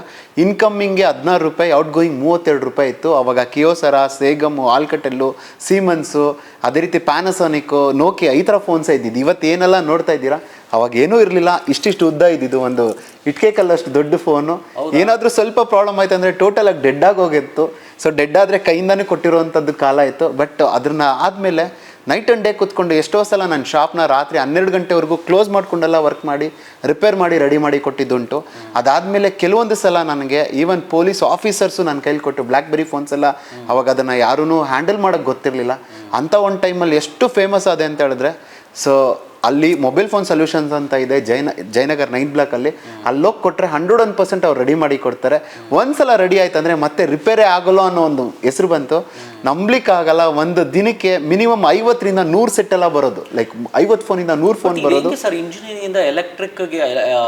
ಇನ್ಕಮಿಂಗ್ಗೆ ₹16, ಔಟ್ ಗೋಯಿಂಗ್ ₹32 ಇತ್ತು. ಅವಾಗ ಕಿಯೋಸರ, ಸೇಗಮ್, ಆಲ್ಕಟೆಲ್ಲು, ಸೀಮನ್ಸು, ಅದೇ ರೀತಿ ಪ್ಯಾನಸೋನಿಕ್ಕು, ನೋಕಿಯಾ ಈ ಥರ ಫೋನ್ಸೇ ಇದ್ದಿದ್ದು. ಇವತ್ತೇನೆಲ್ಲ ನೋಡ್ತಾ ಇದ್ದೀರಾ, ಅವಾಗ ಏನೂ ಇರಲಿಲ್ಲ. ಇಷ್ಟಿಷ್ಟು ಉದ್ದ ಇದ್ದಿದ್ದು, ಒಂದು ಇಟ್ಕೆ ಕಲ್ಲಷ್ಟು ದೊಡ್ಡ ಫೋನು. ಏನಾದರೂ ಸ್ವಲ್ಪ ಪ್ರಾಬ್ಲಮ್ ಆಯ್ತು ಅಂದರೆ ಟೋಟಲ್ ಆಗಿ ಡೆಡ್ ಆಗಿ ಹೋಗಿತ್ತು. ಸೊ ಡೆಡ್ ಆದರೆ ಕೈಯಿಂದಾನೇ ಕೊಟ್ಟಿರುವಂಥದ್ದು ಕಾಲ ಇತ್ತು. ಬಟ್ ಅದನ್ನ ಆದಮೇಲೆ ನೈಟ್ ಆ್ಯಂಡ್ ಡೇ ಕೂತ್ಕೊಂಡು ಎಷ್ಟೋ ಸಲ ನನ್ನ ಶಾಪ್ನ ರಾತ್ರಿ 12 ಗಂಟೆವರೆಗೂ ಕ್ಲೋಸ್ ಮಾಡ್ಕೊಂಡೆಲ್ಲ ವರ್ಕ್ ಮಾಡಿ ರಿಪೇರ್ ಮಾಡಿ ರೆಡಿ ಮಾಡಿ ಕೊಟ್ಟಿದ್ದುಂಟು. ಅದಾದಮೇಲೆ ಕೆಲವೊಂದು ಸಲ ನನಗೆ ಈವನ್ ಪೊಲೀಸ್ ಆಫೀಸರ್ಸು ನನ್ನ ಕೈಲಿ ಕೊಟ್ಟು, ಬ್ಲ್ಯಾಕ್ಬೆರಿ ಫೋನ್ಸ್ ಎಲ್ಲ ಅವಾಗ ಅದನ್ನು ಯಾರೂ ಹ್ಯಾಂಡಲ್ ಮಾಡೋಕ್ಕೆ ಗೊತ್ತಿರಲಿಲ್ಲ. ಅಂಥ ಒಂದು ಟೈಮಲ್ಲಿ ಎಷ್ಟು ಫೇಮಸ್ ಆದೆ ಅಂತ ಹೇಳಿದ್ರೆ, ಸೊ ಅಲ್ಲಿ ಮೊಬೈಲ್ ಫೋನ್ ಸೊಲ್ಯೂಷನ್ಸ್ ಅಂತ ಇದೆ ಜಯನಗರ್ 9 ಬ್ಲಾಕಲ್ಲಿ. ಅಲ್ಲೋಗಿ ಕೊಟ್ಟರೆ 101% ಅವ್ರು ರೆಡಿ ಮಾಡಿ ಕೊಡ್ತಾರೆ. ಒಂದ್ಸಲ ರೆಡಿ ಆಯ್ತು ಅಂದರೆ ಮತ್ತೆ ರಿಪೇರೇ ಆಗೋಲ್ಲ ಅನ್ನೋ ಒಂದು ಹೆಸರು ಬಂತು. ನಂಬಲಿಕ್ಕಾಗಲ್ಲ, ಒಂದು ದಿನಕ್ಕೆ ಮಿನಿಮಮ್ 50-100 ಸೆಟ್ ಎಲ್ಲ ಬರೋದು. ಲೈಕ್ 50 ಫೋನಿಂದ 100 ಫೋನ್ ಬರೋದು. ಸರ್, ಇಂಜಿನಿಯರಿಂಗ್ ಎಲೆಕ್ಟ್ರಿಕ್ಗೆ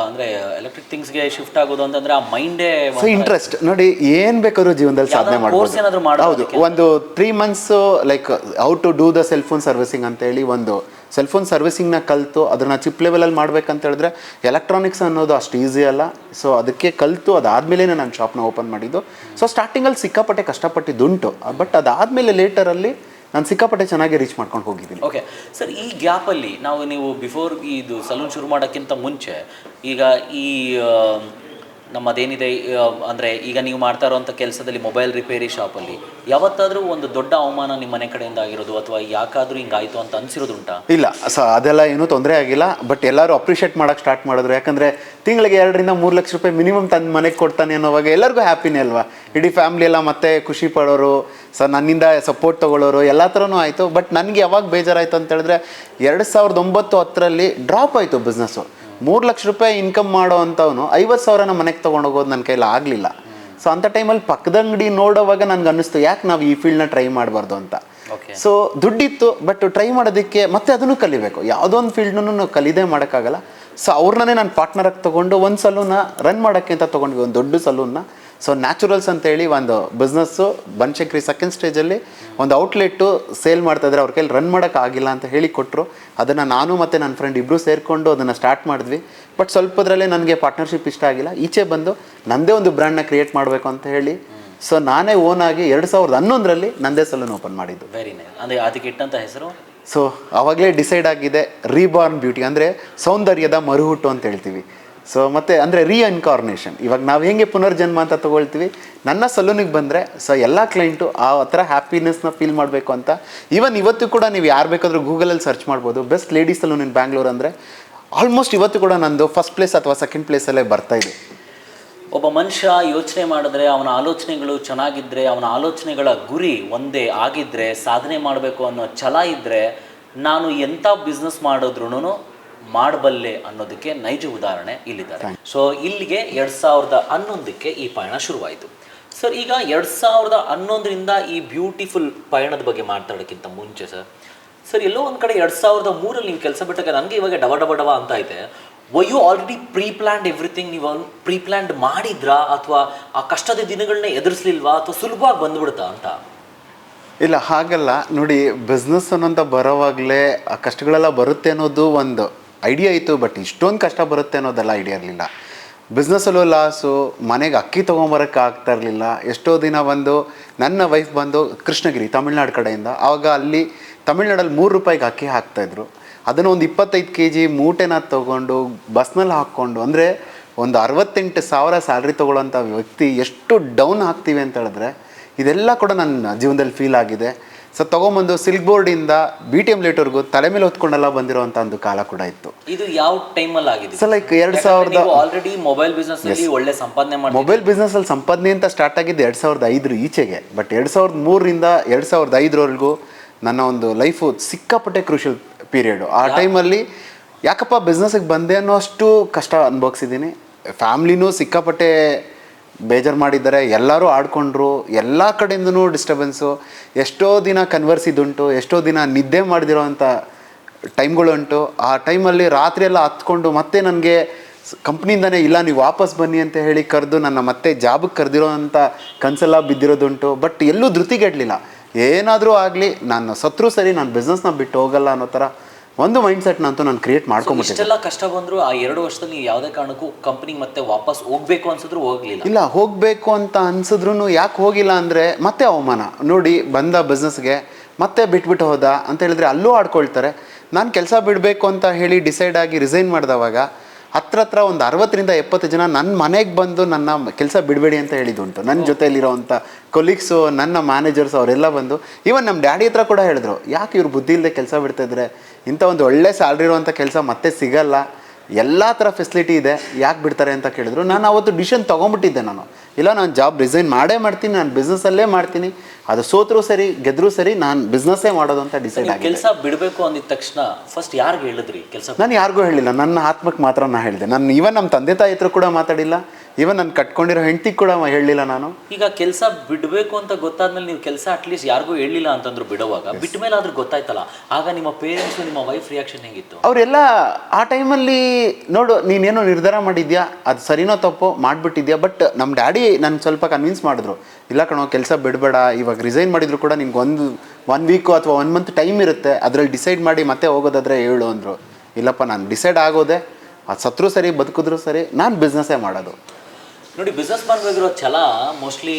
ಅಂದರೆ ಎಲೆಕ್ಟ್ರಿಕ್ ಥಿಂಗ್ಸ್ಗೆ ಶಿಫ್ಟ್ ಆಗೋದು ಅಂತಂದ್ರೆ ಆ ಮೈಂಡೇ ಸೊ ಇಂಟ್ರೆಸ್ಟ್ ನೋಡಿ, ಏನು ಬೇಕಾದ್ರೂ ಜೀವನದಲ್ಲಿ ಸಾಧನೆ ಮಾಡ್ಬೋದು. ಹೌದು, ಒಂದು 3 months like how to do the cell phone servicing ಅಂತ ಹೇಳಿ ಒಂದು ಸೆಲ್ ಫೋನ್ ಸರ್ವಿಸಿಂಗ್ನ ಕಲಿತು ಅದನ್ನು ಚಿಪ್ ಲೆವೆಲಲ್ಲಿ ಮಾಡ್ಬೇಕಂತ ಹೇಳಿದ್ರೆ ಎಲೆಕ್ಟ್ರಾನಿಕ್ಸ್ ಅನ್ನೋದು ಅಷ್ಟು ಈಸಿ ಅಲ್ಲ. ಸೊ ಅದಕ್ಕೆ ಕಲಿತು ಅದಾದಮೇಲೆ ನಾನು ಶಾಪ್ನ ಓಪನ್ ಮಾಡಿದ್ದು. ಸೊ ಸ್ಟಾರ್ಟಿಂಗಲ್ಲಿ ಸಿಕ್ಕಾಪಟ್ಟೆ ಕಷ್ಟಪಟ್ಟಿದ್ದುಂಟು. ಬಟ್ ಅದಾದಮೇಲೆ ಲೇಟರಲ್ಲಿ ನಾನು ಸಿಕ್ಕಾಪಟ್ಟೆ ಚೆನ್ನಾಗಿ ರೀಚ್ ಮಾಡ್ಕೊಂಡು ಹೋಗಿದ್ದೀನಿ. ಓಕೆ ಸರ್, ಈ ಗ್ಯಾಪಲ್ಲಿ ನೀವು ಬಿಫೋರ್ ಇದು ಸಲೂನ್ ಶುರು ಮಾಡೋಕ್ಕಿಂತ ಮುಂಚೆ ಈಗ ಈ ನಮ್ಮದೇನಿದೆ ಅಂದರೆ ಈಗ ನೀವು ಮಾಡ್ತಾ ಇರೋವಂಥ ಕೆಲಸದಲ್ಲಿ ಮೊಬೈಲ್ ರಿಪೇರಿ ಶಾಪಲ್ಲಿ ಯಾವತ್ತಾದರೂ ಒಂದು ದೊಡ್ಡ ಅವಮಾನ ನಿಮ್ಮ ಮನೆ ಕಡೆಯಿಂದ ಆಗಿರೋದು ಅಥವಾ ಯಾಕಾದರೂ ಹಿಂಗಾಯಿತು ಅಂತ ಅನಿಸಿರೋದುಂಟಾ? ಇಲ್ಲ, ಸೊ ಅದೆಲ್ಲ ಏನೂ ತೊಂದರೆ ಆಗಿಲ್ಲ. ಬಟ್ ಎಲ್ಲರೂ ಅಪ್ರಿಷಿಯೇಟ್ ಮಾಡೋಕ್ಕೆ ಸ್ಟಾರ್ಟ್ ಮಾಡಿದ್ರು. ಯಾಕಂದರೆ ತಿಂಗಳಿಗೆ 2-3 ಲಕ್ಷ ರೂಪಾಯಿ ಮಿನಿಮಮ್ ತಂದು ಮನೆಗೆ ಕೊಡ್ತಾನೆ ಅನ್ನೋವಾಗ ಎಲ್ಲರಿಗೂ ಹ್ಯಾಪಿನೇ ಅಲ್ವಾ. ಇಡೀ ಫ್ಯಾಮ್ಲಿ ಎಲ್ಲ ಮತ್ತೆ ಖುಷಿ ಪಡೋರು, ಸೊ ನನ್ನಿಂದ ಸಪೋರ್ಟ್ ತೊಗೊಳ್ಳೋರು ಎಲ್ಲ ಥರನೂ ಆಯಿತು. ಬಟ್ ನನಗೆ ಯಾವಾಗ ಬೇಜಾರಾಯಿತು ಅಂತ ಹೇಳಿದ್ರೆ 2009-10ರಲ್ಲಿ ಡ್ರಾಪ್ ಆಯಿತು ಬಿಸ್ನೆಸ್ಸು. 3 ಲಕ್ಷ ರೂಪಾಯಿ ಇನ್ಕಮ್ ಮಾಡೋ ಅಂಥವನು 50,000 ಮನೆಗೆ ತೊಗೊಂಡೋಗೋದು ನನ್ನ ಕೈಲಿ ಆಗಲಿಲ್ಲ. ಸೊ ಅಂಥ ಟೈಮಲ್ಲಿ ಪಕ್ಕದ ಅಂಗಡಿ ನೋಡೋವಾಗ ನನಗೆ ಅನ್ನಿಸ್ತು, ಯಾಕೆ ನಾವು ಈ ಫೀಲ್ಡ್ನ ಟ್ರೈ ಮಾಡಬಾರ್ದು ಅಂತ. ಸೊ ದುಡ್ಡಿತ್ತು, ಬಟ್ ಟ್ರೈ ಮಾಡೋದಕ್ಕೆ ಮತ್ತೆ ಅದನ್ನು ಕಲಿಬೇಕು. ಯಾವುದೋ ಒಂದು ಫೀಲ್ಡ್ನೂ ನಾವು ಕಲಿದೇ ಮಾಡೋಕ್ಕಾಗಲ್ಲ. ಸೊ ಅವ್ರನ್ನೇ ನಾನು ಪಾರ್ಟ್ನರಾಗಿ ತೊಗೊಂಡು ಒಂದು ಸಲೂನ ರನ್ ಮಾಡೋಕ್ಕೆ ಅಂತ ತೊಗೊಂಡ್ವಿ, ಒಂದು ದೊಡ್ಡ ಸಲೂನ್ನ. ಸೊ ನ್ಯಾಚುರಲ್ಸ್ ಅಂತೇಳಿ ಒಂದು ಬಿಸ್ನೆಸ್ಸು ಬನಶಂಕರಿ 2nd ಸ್ಟೇಜಲ್ಲಿ ಒಂದು ಔಟ್ಲೆಟ್ಟು ಸೇಲ್ ಮಾಡ್ತಾಯಿದ್ರೆ ಅವ್ರ ಕೈಲಿ ರನ್ ಮಾಡೋಕ್ಕಾಗಿಲ್ಲ ಅಂತ ಹೇಳಿ ಕೊಟ್ಟರು. ಅದನ್ನು ನಾನು ಮತ್ತು ನನ್ನ ಫ್ರೆಂಡ್ ಇಬ್ಬರು ಸೇರಿಕೊಂಡು ಅದನ್ನು ಸ್ಟಾರ್ಟ್ ಮಾಡಿದ್ವಿ. ಬಟ್ ಸ್ವಲ್ಪದ್ರಲ್ಲೇ ನನಗೆ ಪಾರ್ಟ್ನರ್ಶಿಪ್ ಇಷ್ಟ ಆಗಿಲ್ಲ. ಈಚೆ ಬಂದು ನನ್ನದೇ ಒಂದು ಬ್ರ್ಯಾಂಡ್ನ ಕ್ರಿಯೇಟ್ ಮಾಡಬೇಕು ಅಂತ ಹೇಳಿ ಸೊ ನಾನೇ ಓನಾಗಿ 2011ರಲ್ಲಿ ನನ್ನದೇ ಸಲೂನ್ ಓಪನ್ ಮಾಡಿದ್ದು. Very nice. ಅಂದರೆ ಅದಕ್ಕೆ ಇಟ್ಟಂಥ ಹೆಸರು? ಸೊ ಆವಾಗಲೇ ಡಿಸೈಡ್ ಆಗಿದೆ, ರೀಬಾರ್ನ್ ಬ್ಯೂಟಿ, ಅಂದರೆ ಸೌಂದರ್ಯದ ಮರುಹುಟ್ಟು ಅಂತ ಹೇಳ್ತೀವಿ. ಸೊ ಮತ್ತು ಅಂದರೆ ರೀಇನ್ಕಾರ್ನೇಷನ್. ಇವಾಗ ನಾವು ಹೇಗೆ ಪುನರ್ಜನ್ಮ ಅಂತ ತೊಗೊಳ್ತೀವಿ, ನನ್ನ ಸಲೂನಿಗೆ ಬಂದರೆ ಸೊ ಎಲ್ಲ ಕ್ಲೈಂಟು ಆ ಥರ ಹ್ಯಾಪಿನೆಸ್ನ ಫೀಲ್ ಮಾಡಬೇಕು ಅಂತ. ಈವನ್ ಇವತ್ತು ಕೂಡ ನೀವು ಯಾರು ಬೇಕಾದರೂ ಗೂಗಲಲ್ಲಿ ಸರ್ಚ್ ಮಾಡ್ಬೋದು, ಬೆಸ್ಟ್ ಲೇಡೀಸ್ ಸಲೂನ್ ಇನ್ ಬ್ಯಾಂಗ್ಳೂರ್ ಅಂದರೆ ಆಲ್ಮೋಸ್ಟ್ ಇವತ್ತು ಕೂಡ ನಂದು 1st ಪ್ಲೇಸ್ ಅಥವಾ 2nd ಪ್ಲೇಸಲ್ಲೇ ಬರ್ತಾಯಿದೆ. ಒಬ್ಬ ಮನುಷ್ಯ ಯೋಚನೆ ಮಾಡಿದ್ರೆ, ಅವನ ಆಲೋಚನೆಗಳು ಚೆನ್ನಾಗಿದ್ದರೆ, ಅವನ ಆಲೋಚನೆಗಳ ಗುರಿ ಒಂದೇ ಆಗಿದ್ದರೆ, ಸಾಧನೆ ಮಾಡಬೇಕು ಅನ್ನೋ ಛಲ ಇದ್ದರೆ, ನಾನು ಎಂಥ ಬಿಸ್ನೆಸ್ ಮಾಡಿದ್ರೂ ಮಾಡಬಲ್ಲೆ ಅನ್ನೋದಕ್ಕೆ ನೈಜ ಉದಾಹರಣೆ ಇಲ್ಲಿದ್ದಾರೆ. ಸೊ ಇಲ್ಲಿಗೆ 2011ಕ್ಕೆ ಈ ಪಯಣ ಶುರುವಾಯಿತು. ಸರ್, ಈಗ 2011ರಿಂದ ಈ ಬ್ಯೂಟಿಫುಲ್ ಪಯಣದ ಬಗ್ಗೆ ಮಾತಾಡೋಕ್ಕಿಂತ ಮುಂಚೆ ಸರ್ ಎಲ್ಲೋ ಒಂದು ಕಡೆ 2003ರಲ್ಲಿ ನೀವು ಕೆಲಸ ಬಿಟ್ಟಾಗ ನನಗೆ ಇವಾಗ ಡವ ಅಂತ ಇದೆ. You already planned everything? ನೀವು ಪ್ಲಾನ್ಡ್ ಮಾಡಿದ್ರಾ ಅಥವಾ ಆ ಕಷ್ಟದ ದಿನಗಳನ್ನ ಎದುರಿಸಲಿಲ್ವಾ ಅಥವಾ ಸುಲಭವಾಗಿ ಬಂದ್ಬಿಡ್ತಾ ಅಂತ? ಇಲ್ಲ, ಹಾಗಲ್ಲ. ನೋಡಿ, ಬಿಸ್ನೆಸ್ ಅನ್ನೋಂಥ ಬರೋವಾಗಲೇ ಆ ಕಷ್ಟಗಳೆಲ್ಲ ಬರುತ್ತೆ ಅನ್ನೋದು ಒಂದು ಐಡಿಯಾ ಇತ್ತು. ಬಟ್ ಇಷ್ಟೊಂದು ಕಷ್ಟ ಬರುತ್ತೆ ಅನ್ನೋದೆಲ್ಲ ಐಡಿಯಾ ಇರಲಿಲ್ಲ. ಬಿಸ್ನೆಸ್ಸಲ್ಲೂ ಲಾಸು, ಮನೆಗೆ ಅಕ್ಕಿ ತೊಗೊಂಬರೋಕ್ಕೆ ಆಗ್ತಾ ಇರಲಿಲ್ಲ. ಎಷ್ಟೋ ದಿನ ಬಂದು ನನ್ನ ವೈಫ್ ಬಂದು ಕೃಷ್ಣಗಿರಿ ತಮಿಳ್ನಾಡು ಕಡೆಯಿಂದ, ಆವಾಗ ಅಲ್ಲಿ ತಮಿಳ್ನಾಡಲ್ಲಿ ₹3ಗೆ ಅಕ್ಕಿ ಹಾಕ್ತಾಯಿದ್ರು. ಅದನ್ನು ಒಂದು 25 kg ಮೂಟೆನ ತೊಗೊಂಡು ಬಸ್ನಲ್ಲಿ ಹಾಕ್ಕೊಂಡು, ಅಂದರೆ ಒಂದು 68,000 ಸ್ಯಾಲ್ರಿ ತೊಗೊಳ್ಳೋಂಥ ವ್ಯಕ್ತಿ ಎಷ್ಟು ಡೌನ್ ಆಗ್ತೀವಿ ಅಂತ ಹೇಳಿದ್ರೆ ಇದೆಲ್ಲ ಕೂಡ ನನ್ನ ಜೀವನದಲ್ಲಿ ಫೀಲ್ ಆಗಿದೆ. ಸೊ ತೊಗೊಂಬಂದು ಸಿಲ್ಕ್ ಬೋರ್ಡಿಂದ BTM ಲೇಟ್ವರೆಗೂ ತಲೆ ಮೇಲೆ ಹೊತ್ಕೊಂಡೆಲ್ಲ ಬಂದಿರೋಂಥ ಒಂದು ಕಾಲ ಕೂಡ ಇತ್ತು. ಇದು ಯಾವ ಟೈಮಲ್ಲಿ ಆಗಿದೆ? So like 2000 already mobile business ಅಲ್ಲಿ ಒಳ್ಳೆ ಸಂಪಾದನೆ ಮಾಡಿ ಮೊಬೈಲ್ ಬಿಸ್ನೆಸ್ಸಲ್ಲಿ ಸಂಪಾದನೆ ಅಂತ ಸ್ಟಾರ್ಟ್ ಆಗಿದ್ದು 2005 ಈಚೆಗೆ. ಬಟ್ 2003ರಿಂದ 2005ವರೆಗೂ ನನ್ನ ಒಂದು ಲೈಫು ಸಿಕ್ಕಾಪಟ್ಟೆ ಕ್ರೂಷಿಯಲ್ ಪೀರಿಯಡು. ಆ ಟೈಮಲ್ಲಿ ಯಾಕಪ್ಪ ಬಿಸ್ನೆಸ್ಸಿಗೆ ಬಂದೆ ಅನ್ನೋ ಅಷ್ಟು ಕಷ್ಟ ಅನುಭವಿಸಿದ್ದೀನಿ. ಫ್ಯಾಮ್ಲಿನೂ ಸಿಕ್ಕಾಪಟ್ಟೆ ಬೇಜಾರು ಮಾಡಿದ್ದಾರೆ, ಎಲ್ಲರೂ ಆಡ್ಕೊಂಡ್ರು, ಎಲ್ಲ ಕಡೆಯಿಂದನೂ ಡಿಸ್ಟರ್ಬೆನ್ಸು. ಎಷ್ಟೋ ದಿನ ಕನ್ವರ್ಸಿದ್ದುಂಟು, ಎಷ್ಟೋ ದಿನ ನಿದ್ದೆ ಮಾಡಿದಿರೋವಂಥ ಟೈಮ್ಗಳುಂಟು. ಆ ಟೈಮಲ್ಲಿ ರಾತ್ರಿ ಎಲ್ಲ ಹತ್ಕೊಂಡು ಮತ್ತೆ ನನಗೆ ಕಂಪ್ನಿಯಿಂದನೇ ಇಲ್ಲ ನೀವು ವಾಪಸ್ ಬನ್ನಿ ಅಂತ ಹೇಳಿ ಕರೆದು ನನ್ನ ಮತ್ತೆ ಜಾಬಿಗೆ ಕರೆದಿರೋ ಅಂಥ ಕನಸೆಲ್ಲ ಬಿದ್ದಿರೋದುಂಟು. ಬಟ್ ಎಲ್ಲೂ ಧೃತಿಗೆಡಲಿಲ್ಲ. ಏನಾದರೂ ಆಗಲಿ ನಾನು ಸತ್ರೂ ಸರಿ ನಾನು ಬಿಸ್ನೆಸ್ನ ಬಿಟ್ಟು ಹೋಗಲ್ಲ ಅನ್ನೋ ಥರ ಒಂದು ಮೈಂಡ್ಸೆಟ್ನಂತೂ ನಾನು ಕ್ರಿಯೇಟ್ ಮಾಡ್ಕೊಂಬಿಟ್ಟೆ. ಇಷ್ಟೆಲ್ಲ ಕಷ್ಟ ಬಂದರೂ ಆ 2 ವರ್ಷದಲ್ಲಿ ನೀವು ಯಾವುದೇ ಕಾರಣಕ್ಕೂ ಕಂಪ್ನಿಗೆ ಮತ್ತೆ ವಾಪಸ್ ಹೋಗ್ಬೇಕು ಅನ್ಸಿದ್ರು ಹೋಗ್ಲಿಲ್ಲ? ಇಲ್ಲ, ಹೋಗಬೇಕು ಅಂತ ಅನ್ಸಿದ್ರು ಯಾಕೆ ಹೋಗಿಲ್ಲ ಅಂದರೆ ಮತ್ತೆ ಅವಮಾನ ನೋಡಿ. ಬಂದ ಬಿಸ್ನೆಸ್ಗೆ ಮತ್ತೆ ಬಿಟ್ಬಿಟ್ಟು ಹೋದ ಅಂತ ಹೇಳಿದ್ರೆ ಅಲ್ಲೂ ಆಡ್ಕೊಳ್ತಾರೆ. ನಾನು ಕೆಲಸ ಬಿಡಬೇಕು ಅಂತ ಹೇಳಿ ಡಿಸೈಡ್ ಆಗಿ ರಿಸೈನ್ ಮಾಡಿದವಾಗ ಹತ್ರ ಒಂದು 60ರಿಂದ 70 ಜನ ನನ್ನ ಮನೆಗೆ ಬಂದು ನನ್ನ ಕೆಲಸ ಬಿಡಬೇಡಿ ಅಂತ ಹೇಳಿದ್ದುಂಟು. ನನ್ನ ಜೊತೆಯಲ್ಲಿರೋವಂಥ ಕೊಲೀಗ್ಸು, ನನ್ನ ಮ್ಯಾನೇಜರ್ಸ್ ಅವರೆಲ್ಲ ಬಂದು ಈವನ್ ನಮ್ಮ ಡ್ಯಾಡಿ ಹತ್ರ ಕೂಡ ಹೇಳಿದ್ರು, ಯಾಕೆ ಇವ್ರು ಬುದ್ಧಿ ಇಲ್ಲದೆ ಕೆಲಸ ಬಿಡ್ತಾಯಿದ್ರೆ, ಇಂಥ ಒಂದು ಒಳ್ಳೆ ಸ್ಯಾಲ್ರಿ ಇರುವಂಥ ಕೆಲಸ ಮತ್ತೆ ಸಿಗಲ್ಲ, ಎಲ್ಲ ಥರ ಫೆಸಿಲಿಟಿ ಇದೆ, ಯಾಕೆ ಬಿಡ್ತಾರೆ ಅಂತ ಕೇಳಿದ್ರು. ನಾನು ಅವತ್ತು ಡಿಸಿಷನ್ ತೊಗೊಂಬಿಟ್ಟಿದ್ದೆ. ಇಲ್ಲ ನಾನು ಜಾಬ್ ರಿಸೈನ್ ಮಾಡೇ ಮಾಡ್ತೀನಿ, ನಾನು ಬಿಸ್ನೆಸ್ಸಲ್ಲೇ ಮಾಡ್ತೀನಿ, ಅದು ಸೋತ್ರೂ ಸರಿ ಗೆದ್ರೂ ಸರಿ ನಾನು ಬಿಸ್ನೆಸ್ಸೇ ಮಾಡೋದು ಅಂತ ಡಿಸೈಡ್ ಆಗಿ. ಕೆಲಸ ಬಿಡಬೇಕು ಅಂದಿದ ತಕ್ಷಣ ಫಸ್ಟ್ ಯಾರಿಗೆ ಹೇಳಿದ್ರಿ ಕೆಲಸ? ನಾನು ಯಾರಿಗೂ ಹೇಳಿಲ್ಲ, ನನ್ನ ಆತ್ಮಕ್ಕೆ ಮಾತ್ರ ನಾನು ಹೇಳಿದೆ. ನಾನು ಈವನ್ ನಮ್ಮ ತಂದೆ ತಾಯಿ ಹತ್ರ ಕೂಡ ಮಾತಾಡಿಲ್ಲ, ಈವನ್ ನಾನು ಕಟ್ಕೊಂಡಿರೋ ಹೆಂಡತಿಗೆ ಕೂಡ ಹೇಳಿಲ್ಲ ನಾನು. ಈಗ ಕೆಲಸ ಬಿಡಬೇಕು ಅಂತ ಗೊತ್ತಾದ್ಮೇಲೆ ನೀವು ಕೆಲಸ ಅಟ್ಲೀಸ್ಟ್ ಯಾರಿಗೂ ಹೇಳಿಲ್ಲ ಅಂತಂದ್ರು ಬಿಡುವಾಗ, ಬಿಟ್ಟ ಮೇಲೆ ಆದ್ರೂ ಗೊತ್ತಾಯ್ತಲ್ಲ, ಆಗ ನಿಮ್ಮ ಪೇರೆಂಟ್ಸು ನಿಮ್ಮ ವೈಫ್ ರಿಯಾಕ್ಷನ್ ಹೇಗಿತ್ತು? ಅವರೆಲ್ಲ ಆ ಟೈಮಲ್ಲಿ ನೋಡು ನೀನೇನೋ ನಿರ್ಧಾರ ಮಾಡಿದ್ಯಾ, ಅದು ಸರಿನೋ ತಪ್ಪೋ ಮಾಡಿಬಿಟ್ಟಿದ್ಯಾ. ಬಟ್ ನಮ್ಮ ಡ್ಯಾಡಿ ನನ್ನ ಸ್ವಲ್ಪ ಕನ್ವಿನ್ಸ್ ಮಾಡಿದ್ರು, ಇಲ್ಲ ಕಣೋ ಕೆಲಸ ಬಿಡಬೇಡ, ಇವಾಗ ರಿಸೈನ್ ಮಾಡಿದ್ರು ಕೂಡ ನಿನ್ಗೆ ಒನ್ ವೀಕು ಅಥವಾ 1 ಮಂತ್ ಟೈಮ್ ಇರುತ್ತೆ, ಅದರಲ್ಲಿ ಡಿಸೈಡ್ ಮಾಡಿ ಮತ್ತೆ ಹೋಗೋದಾದ್ರೆ ಹೇಳು ಅಂದರು. ಇಲ್ಲಪ್ಪ ನಾನು ಡಿಸೈಡ್ ಆಗೋದೆ, ಅದು ಸತ್ರೂ ಸರಿ ಬದುಕಿದ್ರು ಸರಿ ನಾನು ಬಿಸ್ನೆಸ್ಸೇ ಮಾಡೋದು. ನೋಡಿ, ಬಿಸ್ನೆಸ್ ಮಾಡಬೇಕಿರೋ ಛಲ ಮೋಸ್ಟ್ಲಿ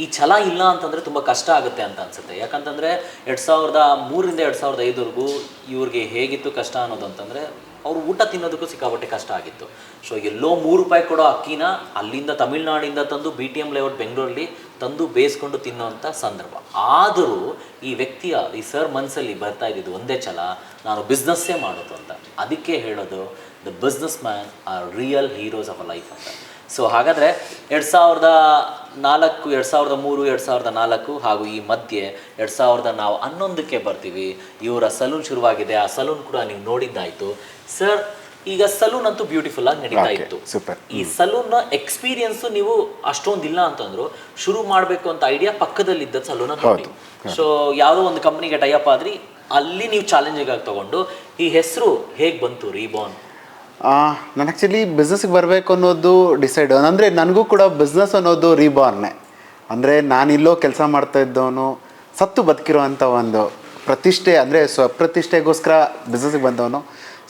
ಈ ಛಲ ಇಲ್ಲ ಅಂತಂದರೆ ತುಂಬ ಕಷ್ಟ ಆಗುತ್ತೆ ಅಂತ ಅನಿಸುತ್ತೆ. ಯಾಕಂತಂದರೆ 2003ರಿಂದ 2005ವರೆಗೂ ಇವ್ರಿಗೆ ಹೇಗಿತ್ತು ಕಷ್ಟ ಅನ್ನೋದು ಅಂತಂದರೆ, ಅವರು ಊಟ ತಿನ್ನೋದಕ್ಕೂ ಸಿಕ್ಕಾಪಟ್ಟೆ ಕಷ್ಟ ಆಗಿತ್ತು. ಸೊ ಎಲ್ಲೋ 3 ರೂಪಾಯಿ ಕೊಡೋ ಅಕ್ಕಿನ ಅಲ್ಲಿಂದ ತಮಿಳ್ನಾಡಿಂದ ತಂದು BTM ಲೇಔಟ್ ಬೆಂಗಳೂರಲ್ಲಿ ತಂದು ಬೇಯಿಸ್ಕೊಂಡು ತಿನ್ನೋಂಥ ಸಂದರ್ಭ. ಆದರೂ ಈ ವ್ಯಕ್ತಿಯ ಈ ಸರ್ ಮನಸ್ಸಲ್ಲಿ ಬರ್ತಾ ಇದ್ದಿದ್ದು ಒಂದೇ ಛಲ, ನಾನು ಬಿಸ್ನೆಸ್ಸೇ ಮಾಡೋದು ಅಂತ. ಅದಕ್ಕೆ ಹೇಳೋದು the businessman are real heroes of a life ಅಂತ. ಸೊ ಹಾಗಾದರೆ 2004, 2003, 2004 ಹಾಗೂ ಈ ಮಧ್ಯೆ 2011ಕ್ಕೆ ಬರ್ತೀವಿ. ಇವರ ಸಲೂನ್ ಶುರುವಾಗಿದೆ. ಆ ಸಲೂನ್ ಕೂಡ ನೀವು ನೋಡಿದ್ದಾಯಿತು ಸರ್. ಈಗ ಸಲೂನ್ ಅಂತೂ ಬ್ಯೂಟಿಫುಲ್ ಆಗಿ ನಡೀತಾ ಇತ್ತು. ಈ ಸಲೂನ್ ಎಕ್ಸ್ಪೀರಿಯನ್ಸು ನೀವು ಅಷ್ಟೊಂದಿಲ್ಲ ಅಂತಂದ್ರು, ಶುರು ಮಾಡಬೇಕು ಅಂತ ಐಡಿಯಾ ಪಕ್ಕದಲ್ಲಿದ್ದ ಸಲೂನ್ ನೋಡಿ. ಸೊ ಯಾವುದೋ ಒಂದು ಕಂಪ್ನಿಗೆ ಟೈಅಪ್ ಆದ್ರಿ, ಅಲ್ಲಿ ನೀವು ಚಾಲೆಂಜಿಂಗ್ ಆಗಿ ತಗೊಂಡು ಈ ಹೆಸರು ಹೇಗೆ ಬಂತು ರೀಬಾರ್ನ್? ನಾನು ಆ್ಯಕ್ಚುಲಿ ಬಿಸ್ನೆಸ್ಗೆ ಬರಬೇಕು ಅನ್ನೋದು ಡಿಸೈಡ್. ಅಂದರೆ ನನಗೂ ಕೂಡ ಬಿಸ್ನೆಸ್ ಅನ್ನೋದು ರೀಬಾರ್ನೇ. ಅಂದರೆ ನಾನಿಲ್ಲೋ ಕೆಲಸ ಮಾಡ್ತಾ ಇದ್ದವನು, ಸತ್ತು ಬದುಕಿರೋ ಅಂಥ ಒಂದು ಪ್ರತಿಷ್ಠೆ, ಅಂದರೆ ಸ್ವಪ್ರತಿಷ್ಠೆಗೋಸ್ಕರ ಬಿಸ್ನೆಸ್ಗೆ ಬಂದವನು.